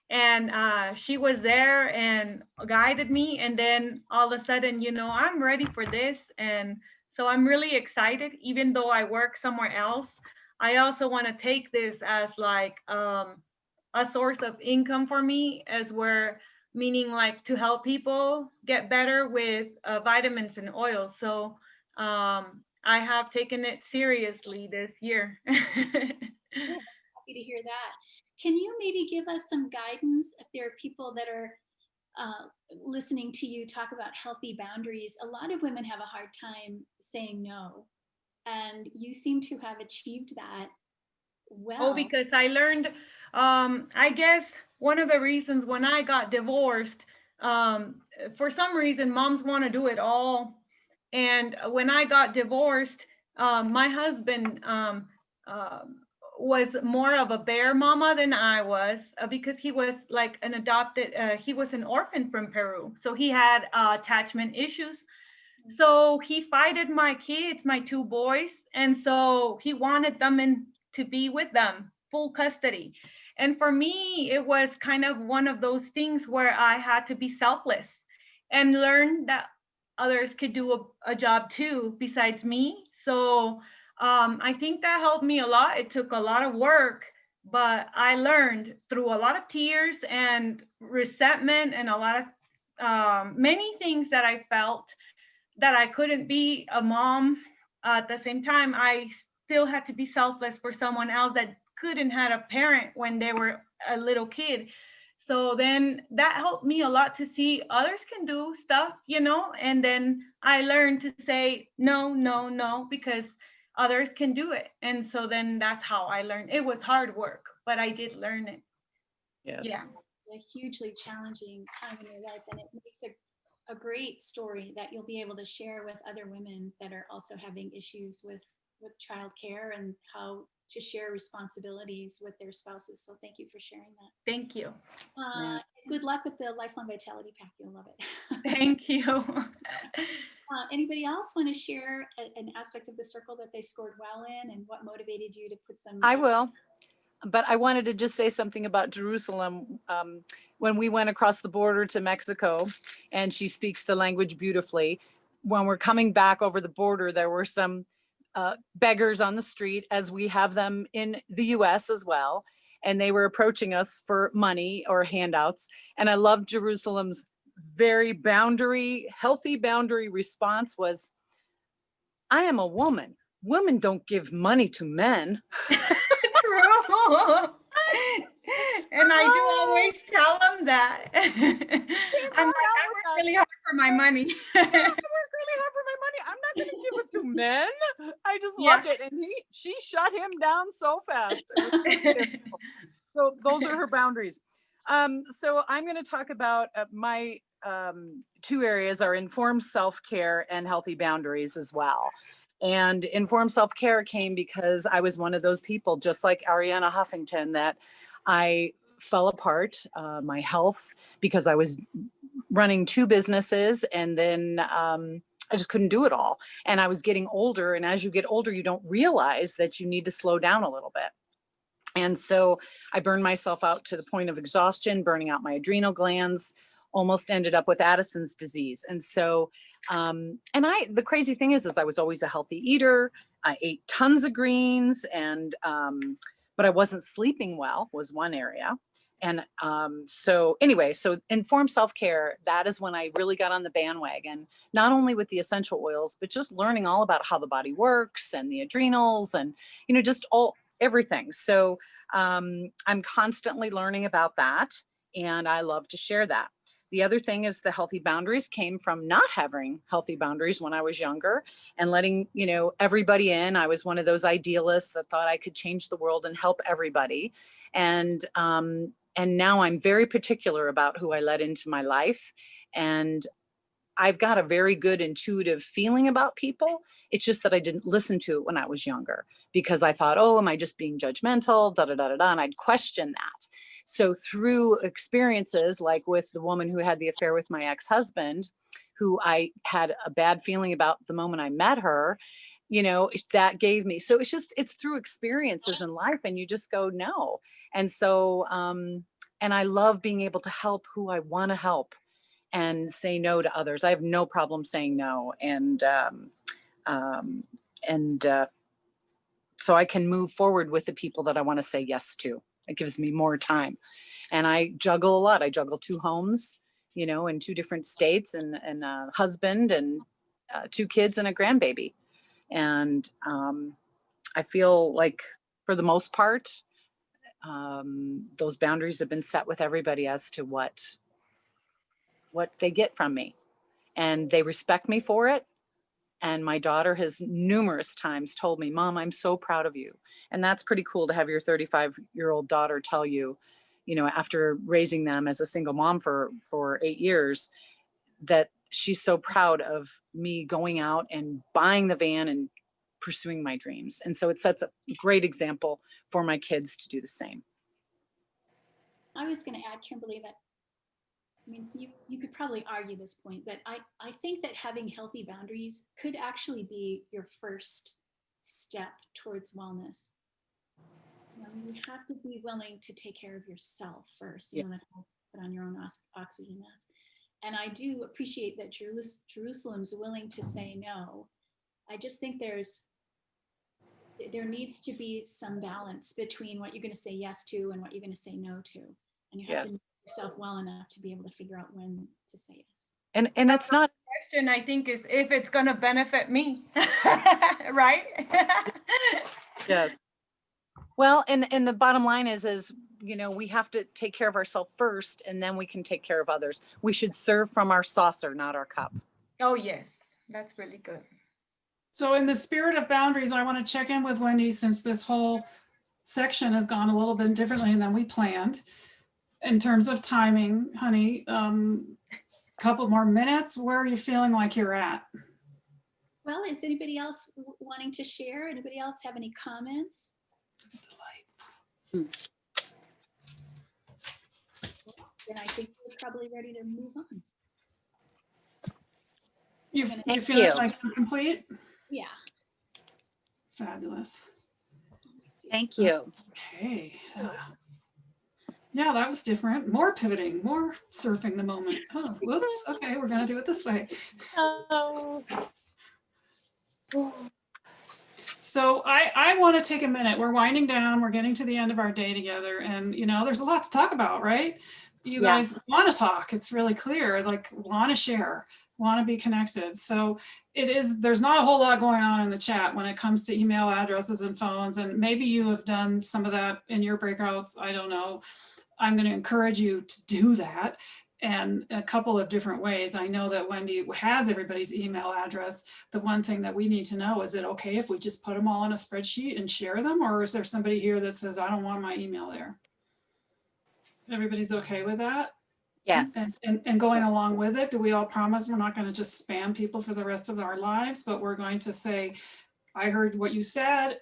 and she was there and guided me, and then all of a sudden, you know, I'm ready for this. And so I'm really excited. Even though I work somewhere else, I also want to take this as like a source of income for me, as where meaning like to help people get better with vitamins and oils. So I have taken it seriously this year. Happy to hear that. Can you maybe give us some guidance if there are people that are listening to you talk about healthy boundaries? A lot of women have a hard time saying no, and you seem to have achieved that well. Oh, because I learned, I guess one of the reasons when I got divorced, for some reason, moms want to do it all. And when I got divorced, my husband was more of a bear mama than I was, because he was like an adopted, he was an orphan from Peru. So he had attachment issues. So he fighted my kids, my two boys. And so he wanted them to be with them, full custody. And for me, it was kind of one of those things where I had to be selfless and learn that others could do a job too, besides me. So I think that helped me a lot. It took a lot of work, but I learned through a lot of tears and resentment and a lot of many things that I felt that I couldn't be a mom. At the same time, I still had to be selfless for someone else that couldn't have a parent when they were a little kid. So then that helped me a lot to see others can do stuff, you know, and then I learned to say no, no, no, because others can do it. And so then that's how I learned. It was hard work, but I did learn it. Yes. Yeah. It's a hugely challenging time in your life, and it makes a great story that you'll be able to share with other women that are also having issues with childcare and how to share responsibilities with their spouses. So thank you for sharing that. Thank you. Good luck with the Lifelong Vitality Pack. You'll love it. Thank you. Anybody else want to share an aspect of the circle that they scored well in, and what motivated you to put some? I will. But I wanted to just say something about Jerusalem. When we went across the border to Mexico, and she speaks the language beautifully, when we're coming back over the border, there were some beggars on the street, as we have them in the US as well. And they were approaching us for money or handouts. And I love Jerusalem's very healthy boundary response was, I am a woman. Women don't give money to men. True. And I do always tell them that. I'm like, I work really hard for my money. I work really hard for my money. I'm not going to give it to men. I just loved it. And she shut him down so fast. So those are her boundaries. So I'm going to talk about my two areas are informed self-care and healthy boundaries as well. And informed self-care came because I was one of those people, just like Ariana Huffington, that I fell apart, my health, because I was running two businesses, and then I just couldn't do it all. And I was getting older, and as you get older, you don't realize that you need to slow down a little bit. And so I burned myself out to the point of exhaustion, burning out my adrenal glands, almost ended up with Addison's disease. And so, the crazy thing is I was always a healthy eater. I ate tons of greens, and, but I wasn't sleeping well was one area. And so informed self-care, that is when I really got on the bandwagon, not only with the essential oils, but just learning all about how the body works and the adrenals and, just everything. So I'm constantly learning about that, and I love to share that. The other thing is the healthy boundaries came from not having healthy boundaries when I was younger and letting, everybody in. I was one of those idealists that thought I could change the world and help everybody. And now I'm very particular about who I let into my life. And I've got a very good intuitive feeling about people. It's just that I didn't listen to it when I was younger because I thought, oh, am I just being judgmental? And I'd question that. So through experiences like with the woman who had the affair with my ex-husband, who I had a bad feeling about the moment I met her, that gave me, so it's through experiences in life, and you just go, no. And so, and I love being able to help who I want to help and say no to others. I have no problem saying no. And so I can move forward with the people that I want to say yes to. It gives me more time. And I juggle a lot. I juggle 2 homes, you know, in 2 different states, and a husband and 2 kids and a grandbaby. And I feel like for the most part, those boundaries have been set with everybody as to what they get from me, and they respect me for it. And my daughter has numerous times told me, Mom, I'm so proud of you. And that's pretty cool to have your 35-year-old daughter tell you, you know, after raising them as a single mom for 8 years, that she's so proud of me going out and buying the van and pursuing my dreams. And so it sets a great example for my kids to do the same. I was going to add, Kimberly, that I mean, you could probably argue this point, but I think that having healthy boundaries could actually be your first step towards wellness. You know, you have to be willing to take care of yourself first. You don't have to put on your own oxygen mask. And I do appreciate that Jerusalem's willing to say no. I just think there needs to be some balance between what you're going to say yes to and what you're going to say no to. And you have to know yourself well enough to be able to figure out when to say yes. And it's not question, I think, is if it's going to benefit me, right? Yes. Well, and the bottom line is, you know, we have to take care of ourselves first, and then we can take care of others. We should serve from our saucer, not our cup. Oh, yes. That's really good. So in the spirit of boundaries, I want to check in with Wendy, since this whole section has gone a little bit differently than we planned. In terms of timing, honey, couple more minutes. Where are you feeling like you're at? Well, is anybody else wanting to share? Anybody else have any comments? Then I think we're probably ready to move on. You feel like you're complete? Yeah. Fabulous. Thank you. Okay. Yeah, that was different. More pivoting, more surfing the moment. Oh, whoops. Okay, we're going to do it this way. Oh. So I want to take a minute. We're winding down. We're getting to the end of our day together. And, you know, there's a lot to talk about, right? You guys want to talk. It's really clear, like want to share, want to be connected. So there's not a whole lot going on in the chat when it comes to email addresses and phones. And maybe you have done some of that in your breakouts. I don't know. I'm going to encourage you to do that, and a couple of different ways. I know that Wendy has everybody's email address. The one thing that we need to know, is it okay if we just put them all in a spreadsheet and share them? Or is there somebody here that says, I don't want my email there? Everybody's okay with that? Yes. And going along with it, do we all promise we're not going to just spam people for the rest of our lives, but we're going to say, I heard what you said.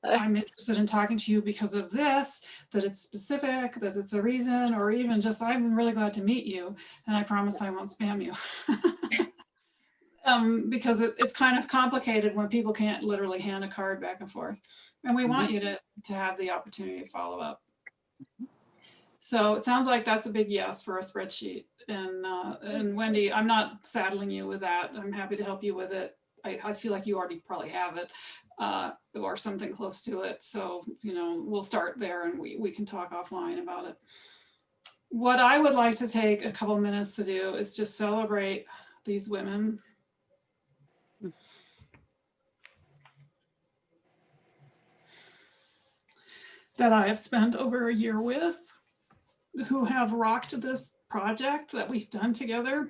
I'm interested in talking to you because of this, that it's specific, that it's a reason, or even just, I'm really glad to meet you, and I promise I won't spam you. Because it's kind of complicated when people can't literally hand a card back and forth. And we want you to have the opportunity to follow up. So it sounds like that's a big yes for a spreadsheet. And Wendy, I'm not saddling you with that. I'm happy to help you with it. I feel like you already probably have it. Or something close to it. So, you know, we'll start there and we can talk offline about it. What I would like to take a couple minutes to do is just celebrate these women. That I have spent over a year with, who have rocked this project that we've done together.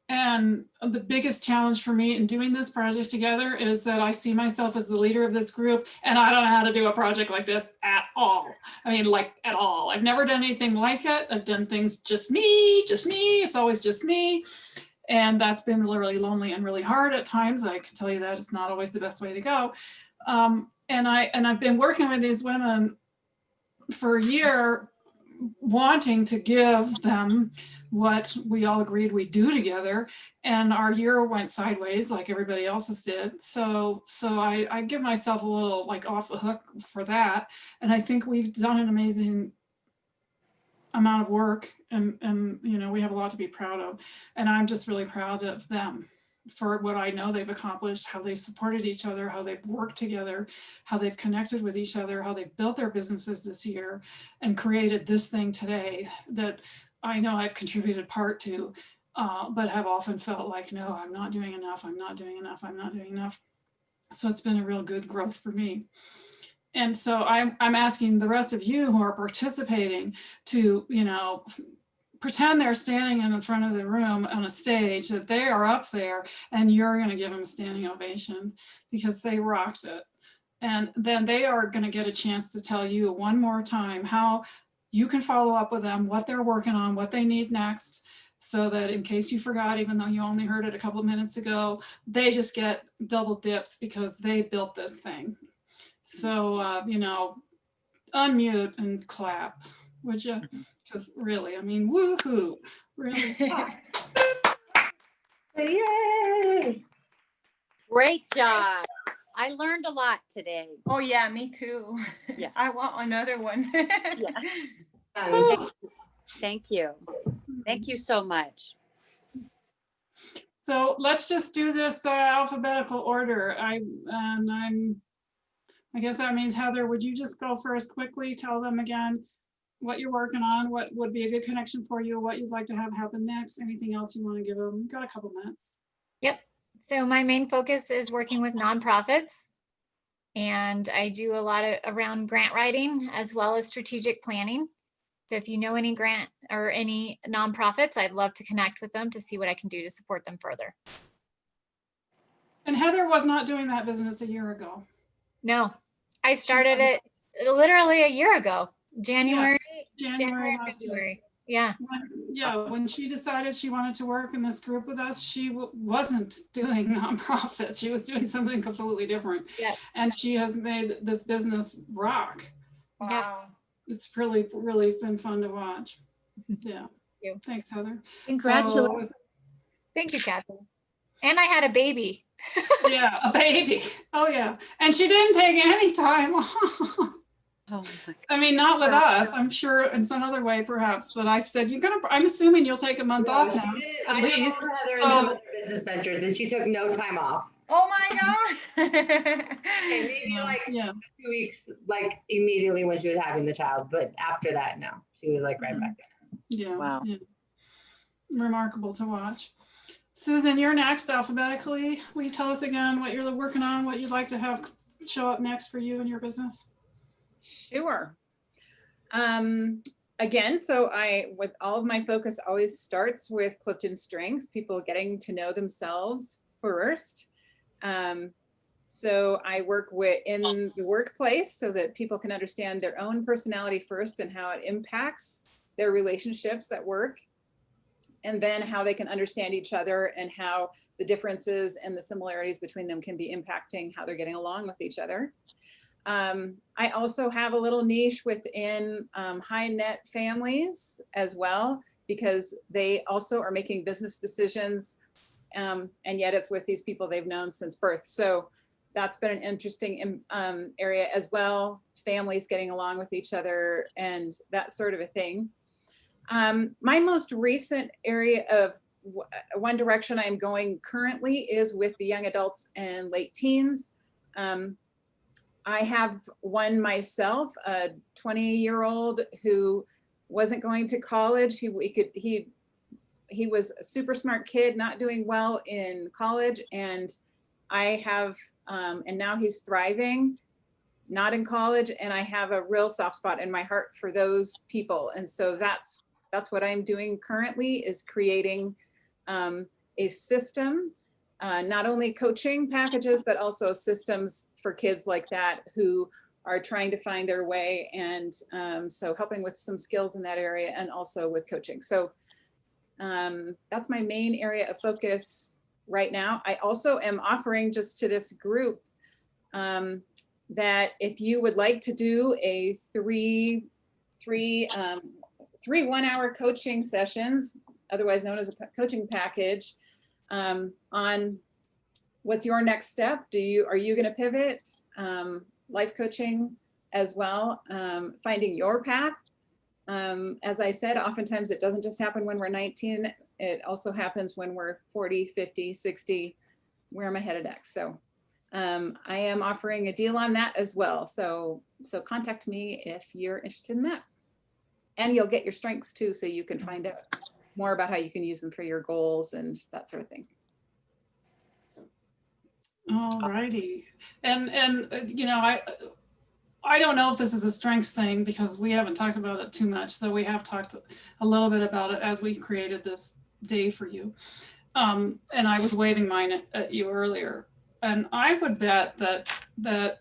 And the biggest challenge for me in doing this project together is that I see myself as the leader of this group, and I don't know how to do a project like this at all. I mean, like at all. I've never done anything like it. I've done things just me. It's always just me. And that's been really lonely and really hard at times. I can tell you that it's not always the best way to go. And I've been working with these women for a year, wanting to give them what we all agreed we'd do together, and our year went sideways like everybody else's did. So I give myself a little like off the hook for that, and I think we've done an amazing amount of work, and you know, we have a lot to be proud of, and I'm just really proud of them. for what I know they've accomplished, how they've supported each other, how they've worked together, how they've connected with each other, how they've built their businesses this year and created this thing today that I know I've contributed part to, but have often felt like, no, I'm not doing enough, I'm not doing enough, I'm not doing enough. So it's been a real good growth for me. And so I'm asking the rest of you who are participating to, you know, pretend they're standing in the front of the room on a stage, that they are up there and you're going to give them a standing ovation because they rocked it. And then they are going to get a chance to tell you one more time how you can follow up with them, what they're working on, what they need next, so that in case you forgot, even though you only heard it a couple of minutes ago, they just get double dips because they built this thing. So, you know, unmute and clap, would you? Because really, I mean, woohoo, really. Yay! Great job. I learned a lot today. Oh yeah, me too. Yeah. I want another one. Yeah. Thank you. Thank you so much. So let's just do this alphabetical order. I guess that means, Heather, would you just go first quickly, tell them again what you're working on, what would be a good connection for you, what you'd like to have happen next, anything else you want to give them? You've got a couple minutes. Yep. So my main focus is working with nonprofits, and I do a lot around grant writing as well as strategic planning. So if you know any grant or any nonprofits, I'd love to connect with them to see what I can do to support them further. And Heather was not doing that business a year ago. No, I started it literally a year ago, January, January last year. February. Yeah. When she decided she wanted to work in this group with us, she wasn't doing nonprofits. She was doing something completely different. Yeah. And she has made this business rock. Wow. It's really, really been fun to watch. Yeah. Thank you. Thanks, Heather. Congratulations. Thank you, Kathy. And I had a baby. Yeah, a baby. Oh yeah. And she didn't take any time off. Oh my I mean, not with us, I'm sure in some other way perhaps, but I said, I'm assuming you'll take a month off now, at least. So business ventures, and she took no time off. Oh my gosh. And maybe like 2 weeks, like immediately when she was having the child, but after that, no, she was like right back in. Yeah. Wow. Yeah. Remarkable to watch. Susan, you're next alphabetically. Will you tell us again what you're working on, what you'd like to have show up next for you and your business? Sure. Again, so with all of my focus always starts with Clifton strengths, people getting to know themselves first. So I work in the workplace so that people can understand their own personality first and how it impacts their relationships at work, and then how they can understand each other and how the differences and the similarities between them can be impacting how they're getting along with each other. I also have a little niche within high net families as well, because they also are making business decisions, and yet it's with these people they've known since birth. So that's been an interesting area as well, families getting along with each other and that sort of a thing. My most recent area of one direction I'm going currently is with the young adults and late teens. I have one myself, a 20-year-old who wasn't going to college. He was a super smart kid, not doing well in college, and and now he's thriving, not in college, and I have a real soft spot in my heart for those people. And so that's what I'm doing currently, is creating a system, not only coaching packages, but also systems for kids like that who are trying to find their way. And so helping with some skills in that area and also with coaching. So that's my main area of focus right now. I also am offering just to this group that if you would like to do a three 1-hour coaching sessions, otherwise known as a coaching package, on what's your next step? Are you going to pivot? Life coaching as well, finding your path. As I said, oftentimes it doesn't just happen when we're 19 it also happens when we're 40, 50, 60, where I'm ahead of decks. So I am offering a deal on that as well. So contact me if you're interested in that. And you'll get your strengths too, so you can find out more about how you can use them for your goals and that sort of thing. All righty. And you know, I don't know if this is a strengths thing because we haven't talked about it too much, though we have talked a little bit about it as we created this day for you. And I was waving mine at you earlier. And I would bet that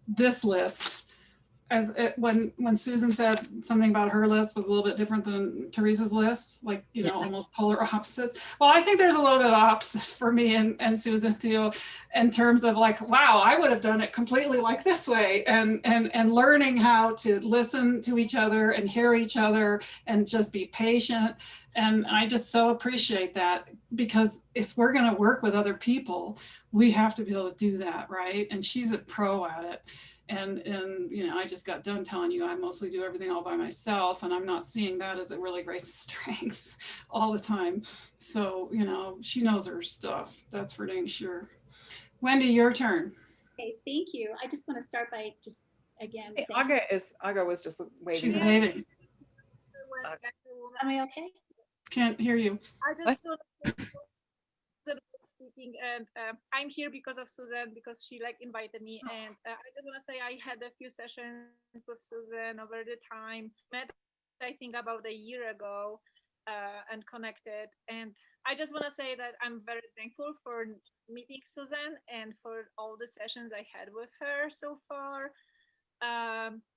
this list, when Susan said something about her list was a little bit different than Teresa's list, like, you know, almost polar opposites. Well, I think there's a little bit of opposites for me and Susan too, in terms of like, wow, I would have done it completely like this way, and learning how to listen to each other and hear each other and just be patient. And I just so appreciate that, because if we're going to work with other people, we have to be able to do that, right? And she's a pro at it. And you know, I just got done telling you I mostly do everything all by myself, and I'm not seeing that as a really great strength all the time. So, you know, she knows her stuff. That's for dang sure. Wendy, your turn. Okay, thank you. I just want to start by just again. Hey, Aga was just waving. She's waving. Am I okay? Can't hear you. I just speaking, and I'm here because of Susan, because she like invited me, and I just want to say I had a few sessions with Susan over the time. Met, I think, about a year ago, and connected. And I just want to say that I'm very thankful for meeting Susan and for all the sessions I had with her so far.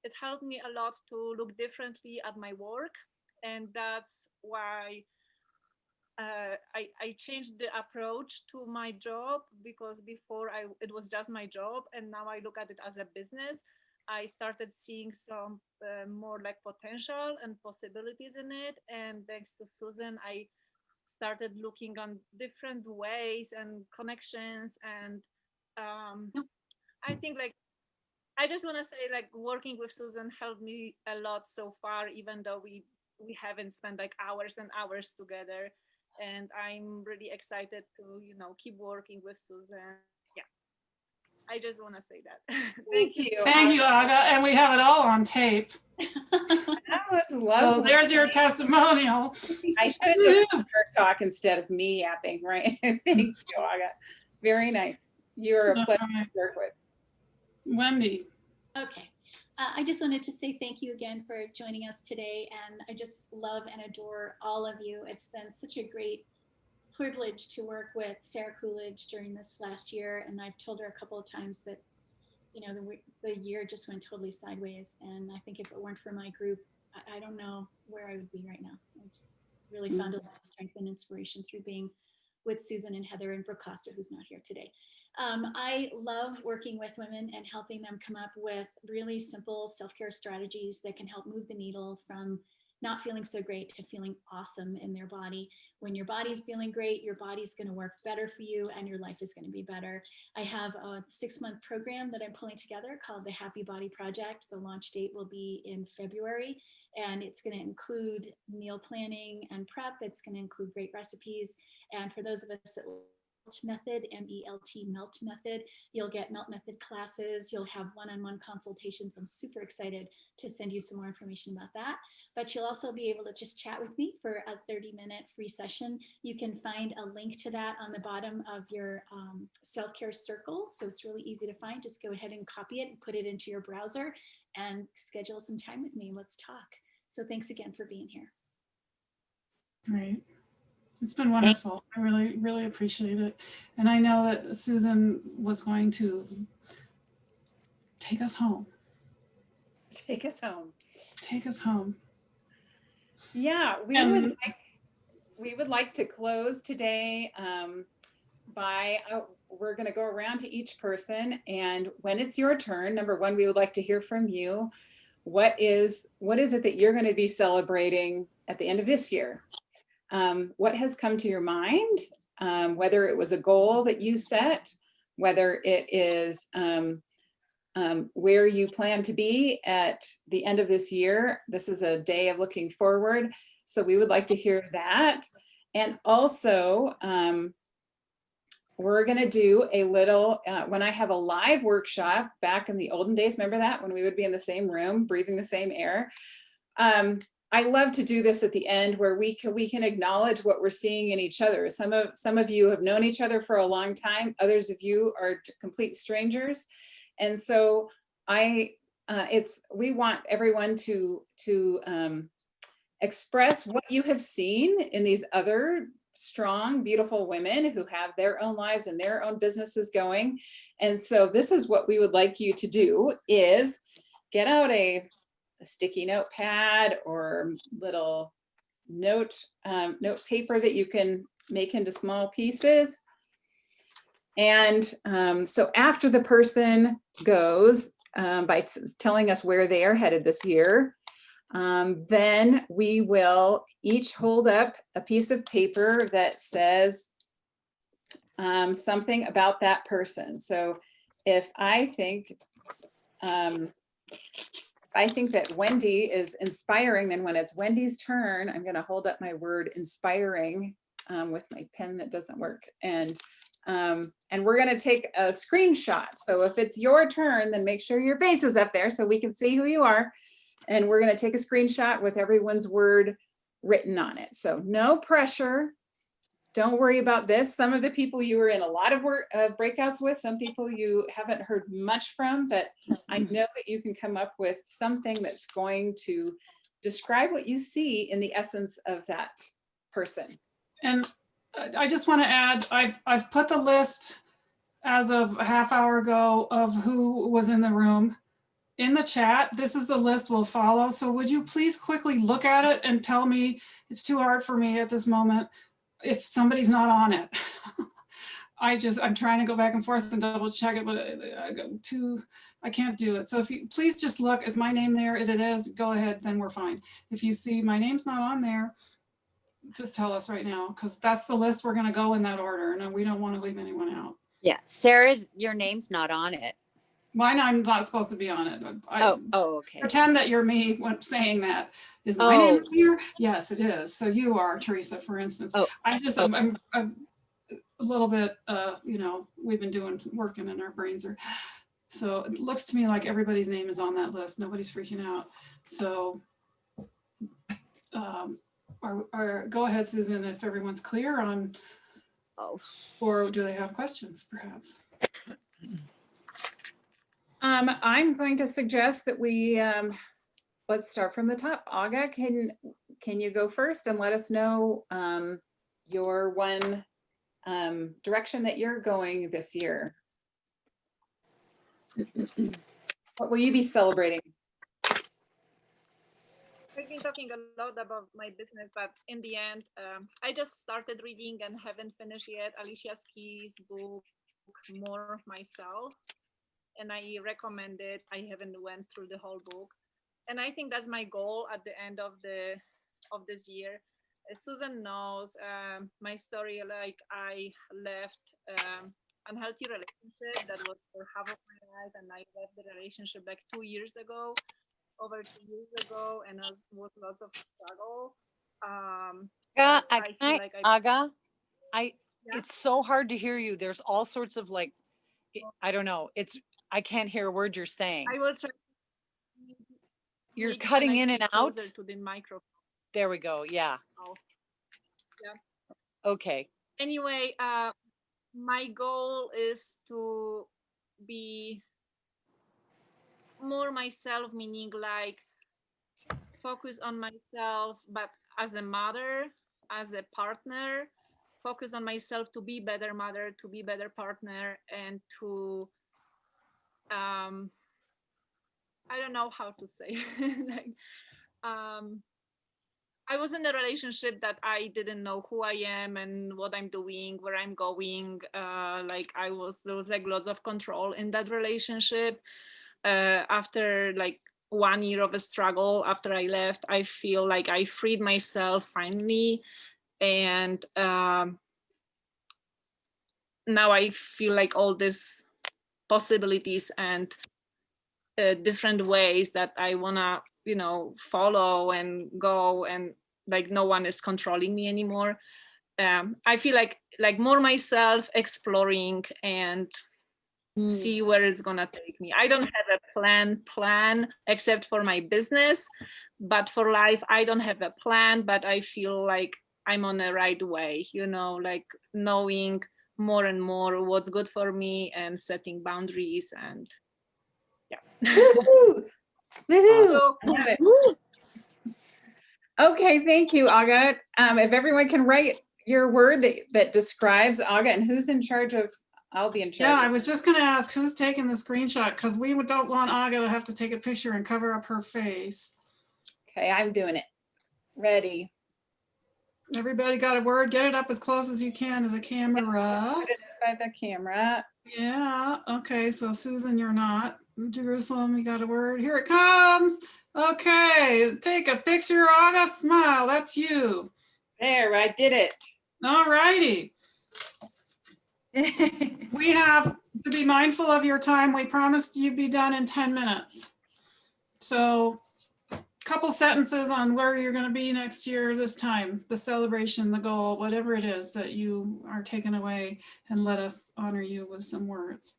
It helped me a lot to look differently at my work, and that's why I changed the approach to my job, because before it was just my job, and now I look at it as a business. I started seeing some more like potential and possibilities in it, and thanks to Susan, I started looking on different ways and connections, and I think like I just want to say like working with Susan helped me a lot so far, even though we haven't spent like hours and hours together. And I'm really excited to, you know, keep working with Susan. Yeah, I just want to say that. Thank you. Thank you, Aga. And we have it all on tape. That was lovely. So there's your testimonial. I should have just let her talk instead of me yapping, right? Thank you, Aga. Very nice. You're a pleasure to work with. Wendy. Okay. I just wanted to say thank you again for joining us today, and I just love and adore all of you. It's been such a great privilege to work with Sarah Coolidge during this last year, and I've told her a couple of times that, you know, the year just went totally sideways, and I think if it weren't for my group, I don't know where I would be right now. I just really found a lot of strength and inspiration through being with Susan and Heather and Brooke Costa, who's not here today. I love working with women and helping them come up with really simple self-care strategies that can help move the needle from not feeling so great to feeling awesome in their body. When your body's feeling great, your body's going to work better for you and your life is going to be better. I have a 6-month program that I'm pulling together called the Happy Body Project. The launch date will be in February, and it's going to include meal planning and prep. It's going to include great recipes. And for those of us that method, MELT, MELT method, you'll get MELT method classes, you'll have one-on-one consultations. I'm super excited to send you some more information about that, but you'll also be able to just chat with me for a 30-minute free session. You can find a link to that on the bottom of your self-care circle, so it's really easy to find. Just go ahead and copy it and put it into your browser and schedule some time with me. Let's talk. So thanks again for being here. Great. It's been wonderful. I really, really appreciate it. And I know that Susan was going to take us home. Take us home. Take us home. Yeah, we would like to close today by, we're going to go around to each person, and when it's your turn, number one, we would like to hear from you. What is it that you're going to be celebrating at the end of this year? What has come to your mind, whether it was a goal that you set, whether it is where you plan to be at the end of this year. This is a day of looking forward. So we would like to hear that. And also, we're gonna do a little, when I have a live workshop back in the olden days, remember that when we would be in the same room, breathing the same air? I love to do this at the end where we can acknowledge what we're seeing in each other. Some of you have known each other for a long time. Others of you are complete strangers. And so we want everyone to express what you have seen in these other strong, beautiful women who have their own lives and their own businesses going. And so this is what we would like you to do, is get out a sticky notepad or little note paper that you can make into small pieces. And so after the person goes by telling us where they are headed this year, then we will each hold up a piece of paper that says something about that person. So if I think that Wendy is inspiring, then when it's Wendy's turn, I'm going to hold up my word inspiring with my pen that doesn't work. And we're going to take a screenshot. So if it's your turn, then make sure your face is up there so we can see who you are. And we're going to take a screenshot with everyone's word written on it. So no pressure. Don't worry about this. Some of the people you were in a lot of breakouts with, some people you haven't heard much from, but I know that you can come up with something that's going to describe what you see in the essence of that person. And I just want to add, I've put the list as of a half hour ago of who was in the room in the chat. This is the list we'll follow. So would you please quickly look at it and tell me, it's too hard for me at this moment, if somebody's not on it. I'm trying to go back and forth and double check it, but I can't do it. So if you please just look, is my name there? It is, go ahead, then we're fine. If you see my name's not on there, just tell us right now, because that's the list. We're gonna go in that order and we don't want to leave anyone out. Yeah, Sarah's, your name's not on it. Mine, I'm not supposed to be on it. Okay. Pretend that you're me when saying that. Is my name here? Yes, it is. So you are, Teresa, for instance. I'm a little bit, we've been working and our brains are, so it looks to me like everybody's name is on that list. Nobody's freaking out. So go ahead, Susan, if everyone's clear on, or do they have questions perhaps? I'm going to suggest that we, let's start from the top. Aga, can you go first and let us know your one direction that you're going this year? What will you be celebrating? I've been talking a lot about my business, but in the end, I just started reading and haven't finished yet Alicia Ski's book, More Myself. And I recommend it. I haven't went through the whole book. And I think that's my goal at the end of this year. As Susan knows my story, like I left unhealthy relationship that was for half of my life, and I left the relationship like 2 years ago, over 2 years ago, and it was lots of struggle. It's so hard to hear you. There's all sorts of like, I don't know. I can't hear a word you're saying. I will try. You're cutting in and out. To the microphone. There we go. Yeah. Oh. Yeah. Okay. Anyway, my goal is to be more myself, meaning like focus on myself, but as a mother, as a partner, focus on myself to be better mother, to be better partner, and to I don't know how to say. Like, I was in a relationship that I didn't know who I am and what I'm doing, where I'm going. There was like lots of control in that relationship. After like 1 year of a struggle, after I left, I feel like I freed myself finally. And now I feel like all these possibilities and different ways that I wanna, follow and go, and like no one is controlling me anymore. I feel like more myself exploring and see where it's gonna take me. I don't have a plan except for my business, but for life, I don't have a plan, but I feel like I'm on the right way, you know, like knowing more and more what's good for me and setting boundaries and yeah. Woohoo! Woohoo! So, I love it. Okay, thank you, Aga. If everyone can write your word that describes Aga and who's in charge of, I'll be in charge. Yeah, I was just gonna ask who's taking the screenshot because we don't want Aga to have to take a picture and cover up her face. Okay, I'm doing it. Ready. Everybody got a word? Get it up as close as you can to the camera. Put it up by the camera. Yeah, okay, so Susan, you're not. Jerusalem, you got a word? Here it comes. Okay, take a picture, Aga, smile, that's you. There, I did it. All righty. We have to be mindful of your time. We promised you'd be done in 10 minutes. So a couple sentences on where you're going to be next year, this time, the celebration, the goal, whatever it is that you are taking away, and let us honor you with some words.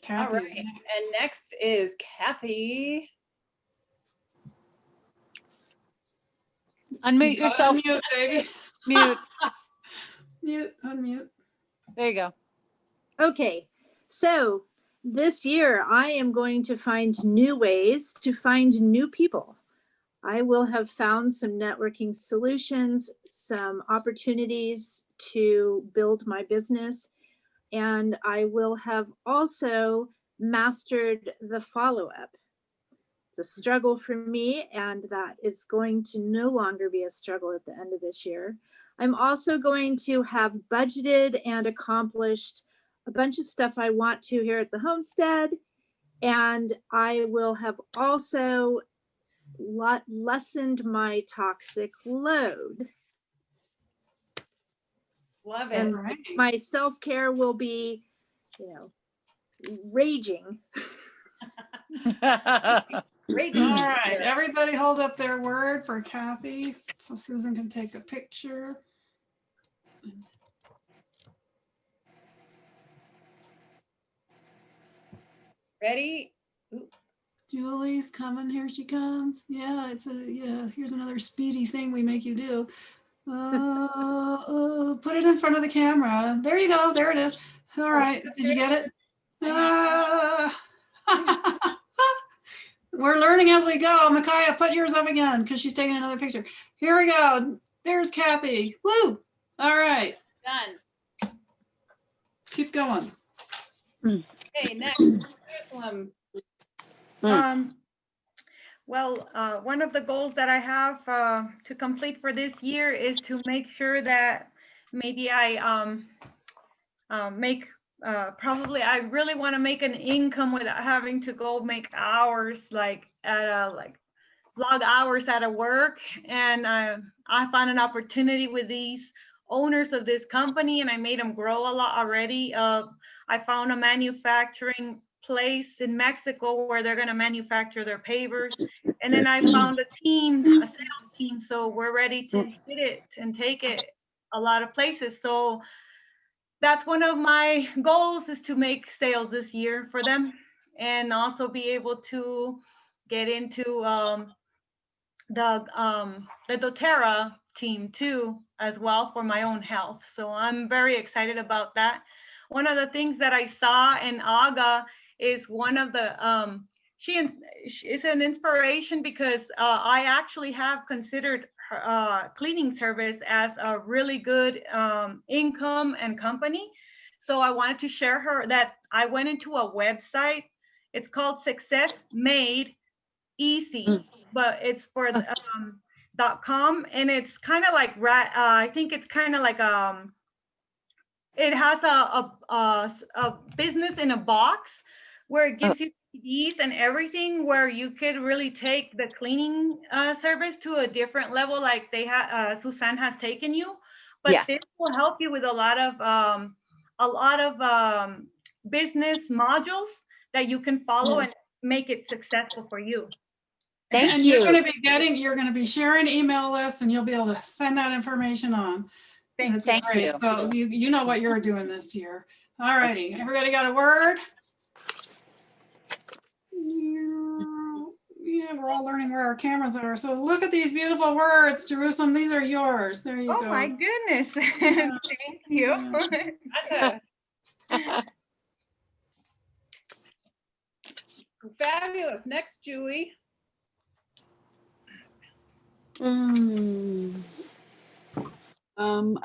Kathy, all right. And next is Kathy. Unmute yourself. Unmute, baby. Mute. Mute, unmute. There you go. Okay, so this year I am going to find new ways to find new people. I will have found some networking solutions, some opportunities to build my business, and I will have also mastered the follow-up. It's a struggle for me, and that is going to no longer be a struggle at the end of this year. I'm also going to have budgeted and accomplished a bunch of stuff I want to here at the homestead. And I will have also lessened my toxic load. Love it. And my self-care will be, you know, raging. Raging. All right, everybody hold up their word for Kathy so Susan can take a picture. Ready? Ooh. Julie's coming, here she comes. Yeah, yeah, here's another speedy thing we make you do. Put it in front of the camera. There you go, there it is. All right, did you get it? We're learning as we go. Micaiah, put yours up again because she's taking another picture. Here we go. There's Kathy. Woo! All right. Done. Keep going. Okay, next, Jerusalem. Well, one of the goals that I have to complete for this year is to make sure that maybe I make probably I really want to make an income without having to go make hours like at log hours at a work. And I found an opportunity with these owners of this company, and I made them grow a lot already. I found a manufacturing place in Mexico where they're going to manufacture their pavers. And then I found a team, a sales team. So we're ready to hit it and take it a lot of places. So that's one of my goals, is to make sales this year for them, and also be able to get into the doTERRA team too, as well, for my own health. So I'm very excited about that. One of the things that I saw in Aga is one of the, she is an inspiration because I actually have considered her cleaning service as a really good income and company. So I wanted to share her that I went into a website. It's called Success Made Easy, but it's for .com, and it's kind of like I think it's kind of like it has a business in a box where it gives you CDs and everything, where you could really take the cleaning service to a different level, like they Suzanne has taken you. But this will help you with a lot of business modules that you can follow and make it successful for you. And you're going to be sharing email lists, and you'll be able to send that information on. That's Thank great. you. So you know what you're doing this year. All righty, everybody got a word? Yeah, we're all learning where our cameras are. So look at these beautiful words, Jerusalem. These are yours. There you Oh go. my goodness. Yeah. Thank you. Fabulous. Next, Julie.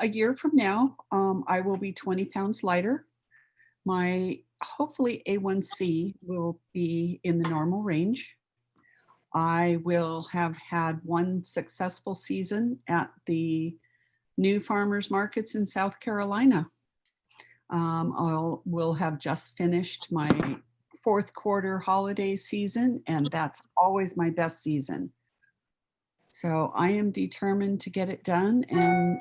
A year from now, I will be 20 pounds lighter. My hopefully A1C will be in the normal range. I will have had one successful season at the new farmers markets in South Carolina. Will have just finished my fourth quarter holiday season, and that's always my best season. So I am determined to get it done, and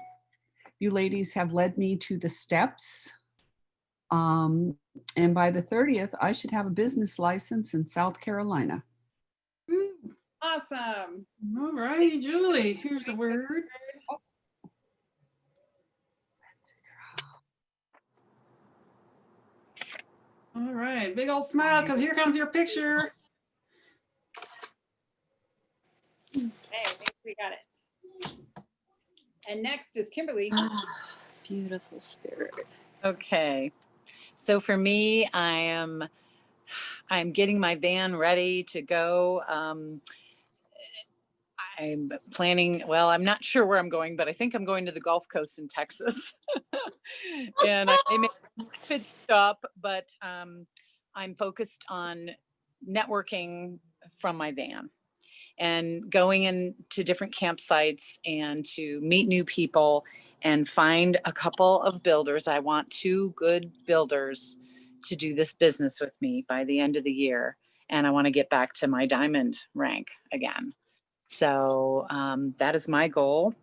you ladies have led me to the steps. And by the 30th, I should have a business license in South Carolina. Awesome. All righty, Julie, here's a word. All right, big old smile, because here comes your picture. Okay, I think we got it. And next is Kimberly. Beautiful spirit. Okay. So for me, I'm getting my van ready to go. I'm planning, well, I'm not sure where I'm going, but I think I'm going to the Gulf Coast in Texas. And I may make a pit stop, but I'm focused on networking from my van and going into different campsites and to meet new people and find a couple of builders. I want 2 good builders to do this business with me by the end of the year. And I want to get back to my diamond rank again. So that is my goal,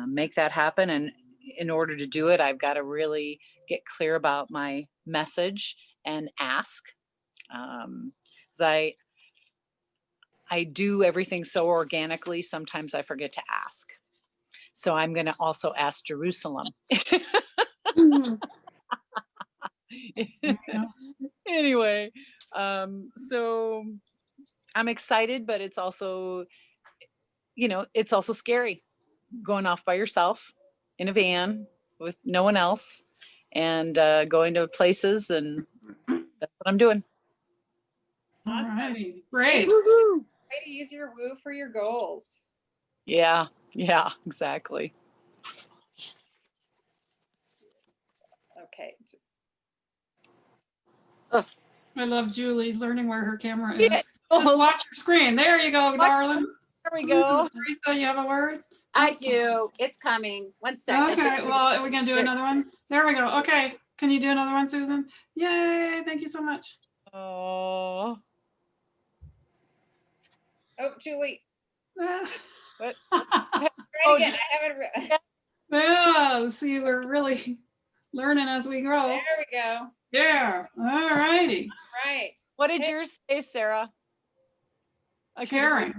make that happen. And in order to do it, I've got to really get clear about my message and ask. 'Cause I do everything so organically, sometimes I forget to ask. So I'm going to also ask Jerusalem. Anyway, so I'm excited, but it's also, it's also scary going off by yourself in a van with no one else and going to places, and that's what I'm doing. Awesome. Alrighty, great. Way to use your woo for your goals. Yeah, exactly. Okay. I love Julie's learning where her camera is. Yeah. Just watch your screen. There you go, darling. There we go. Teresa, you have a word? I do. It's coming. One second. Okay, well, are we gonna do another one? There we go. Okay, can you do another one, Susan? Yay, thank you so much. Oh. Oh, Julie. What? Try again. I haven't. Yeah, see, we're really learning as we grow. There we go. Yeah, all righty. Right. What did yours say, Sarah? Caring.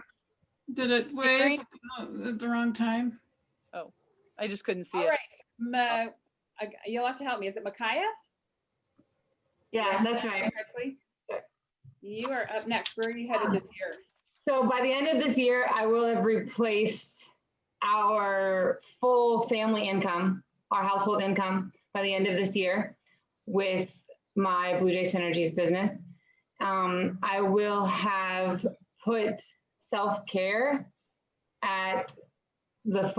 Did it wave at the wrong time? Oh, I just couldn't see All it. right. You'll have to help me. Is it Micaiah? Yeah, that's right. Correctly? You are up next. Where are you headed this year? So by the end of this year, I will have replaced our full family income, our household income by the end of this year with my Blue Jay Synergies business. I will have put self-care at a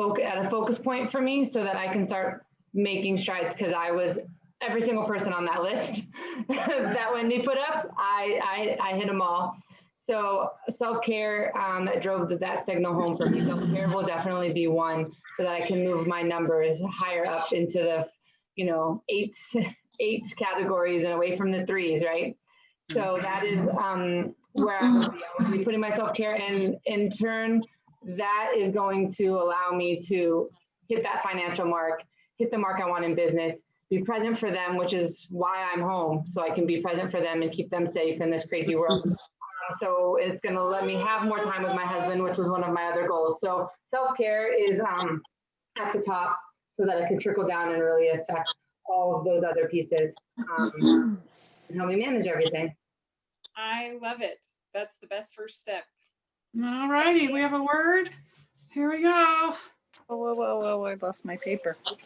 focus point for me so that I can start making strides, because I was every single person on that list that Wendy put up, I hit them all. So self-care, that drove that signal home for me. Self-care will definitely be one, so that I can move my numbers higher up into the, eight categories and away from the 3s, right? So that is where I will be putting my self-care, and in turn, that is going to allow me to hit that financial mark, hit the mark I want in business, be present for them, which is why I'm home, so I can be present for them and keep them safe in this crazy world. So it's going to let me have more time with my husband, which was one of my other goals. So self-care is at the top. so that it can trickle down and really affect all of those other pieces, and how we manage everything. I love it. That's the best first step. All righty, we have a word. Here we go. Whoa, I lost my paper. I'm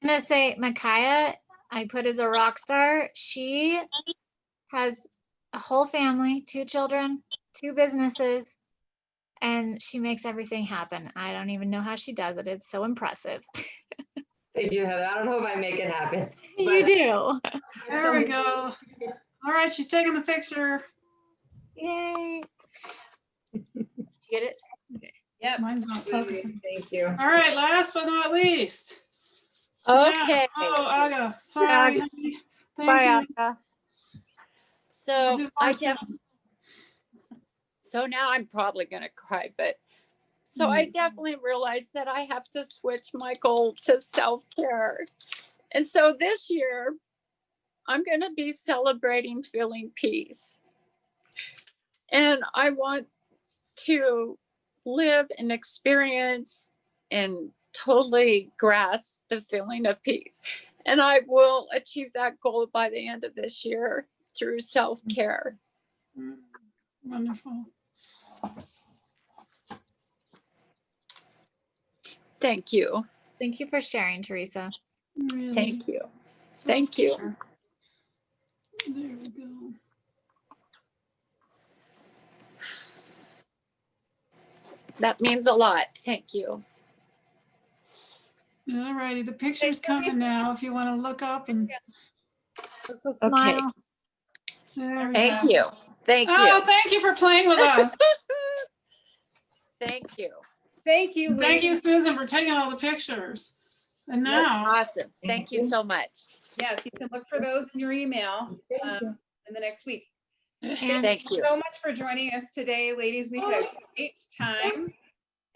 gonna say Micaiah, I put as a rock star. She has a whole family, 2 children, 2 businesses, and she makes everything happen. I don't even know how she does it. It's so impressive. Thank you, Heather. I don't know if I make it happen. You do. There we go. All right, she's taking the picture. Yay. Did you get it? Yep. Mine's not focusing. Thank you. All right, last but not least. Okay. Oh, Aga, sorry. honey. Thank Bye, you. Aga. We'll So do I more def- soon. so now I'm probably gonna cry, but so I definitely realized that I have to switch my goal to self-care. And so this year, I'm gonna be celebrating feeling peace. And I want to live and experience and totally grasp the feeling of peace. And I will achieve that goal by the end of this year through self-care. Wonderful. Thank you. Thank you for sharing, Teresa. Really. Thank you. Thank you. Self-care. There we go. That means a lot. Thank you. All righty, the picture's coming now if you want to look up and Just a smile. there we Thank go. you. Thank Oh, you. thank you for playing with us. Thank you. Thank you, Thank you, ladies. Susan, for taking all the pictures. And That's now, awesome. Thank you so much. Yes, you can look for those in your email in the next week. And Thank you. So much for joining us today, ladies. We had a great time,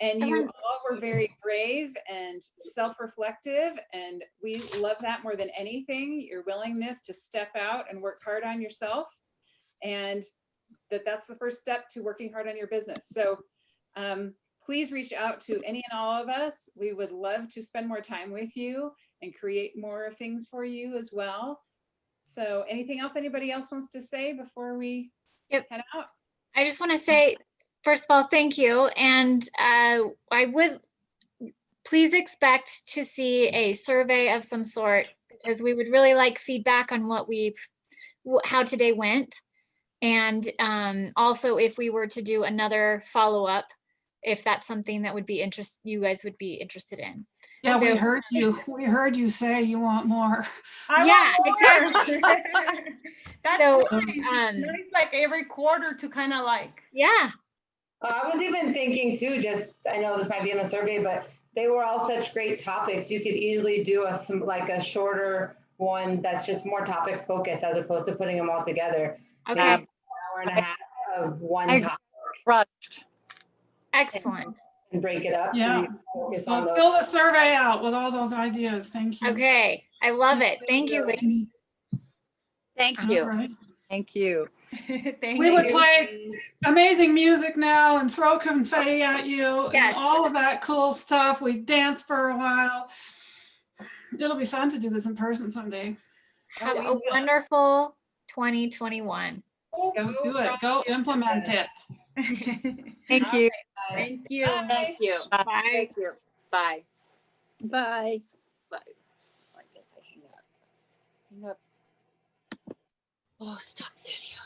and you all were very brave and self-reflective, and we love that more than anything, your willingness to step out and work hard on yourself, and that's the first step to working hard on your business. So please reach out to any and all of us. We would love to spend more time with you and create more things for you as well. So anything else anybody else wants to say before we head out? I just want to say, first of all, thank you. And I would please expect to see a survey of some sort, because we would really like feedback on how today went. And also if we were to do another follow-up, if that's something that would be you guys would be interested in. yeah, we So- heard you. We heard you say you want more. Exactly. That's So, nice. Nice, like every quarter to kind of like. Yeah. I was even thinking too, I know this might be in the survey, but they were all such great topics. You could easily do a shorter one that's just more topic focused as opposed to putting them all together. Okay. Maybe an hour and a half of one topic. Rushed. Excellent. And break it up. Yeah. So you focus So on those. fill the survey out with all those ideas. Thank you. Okay. I love it. Thank you, lady. Thank All you. right. Thank you. We would play amazing music now and throw confetti at you Yes. and all of that cool stuff. We dance for a while. It'll be fun to do this in person someday. Have a wonderful 2021. Go do it. Go implement it. Thank you. Thank you. Thank you. Bye. Thank you. Bye. Bye. Bye. I guess I hang up. Hang up. Oh, stop video.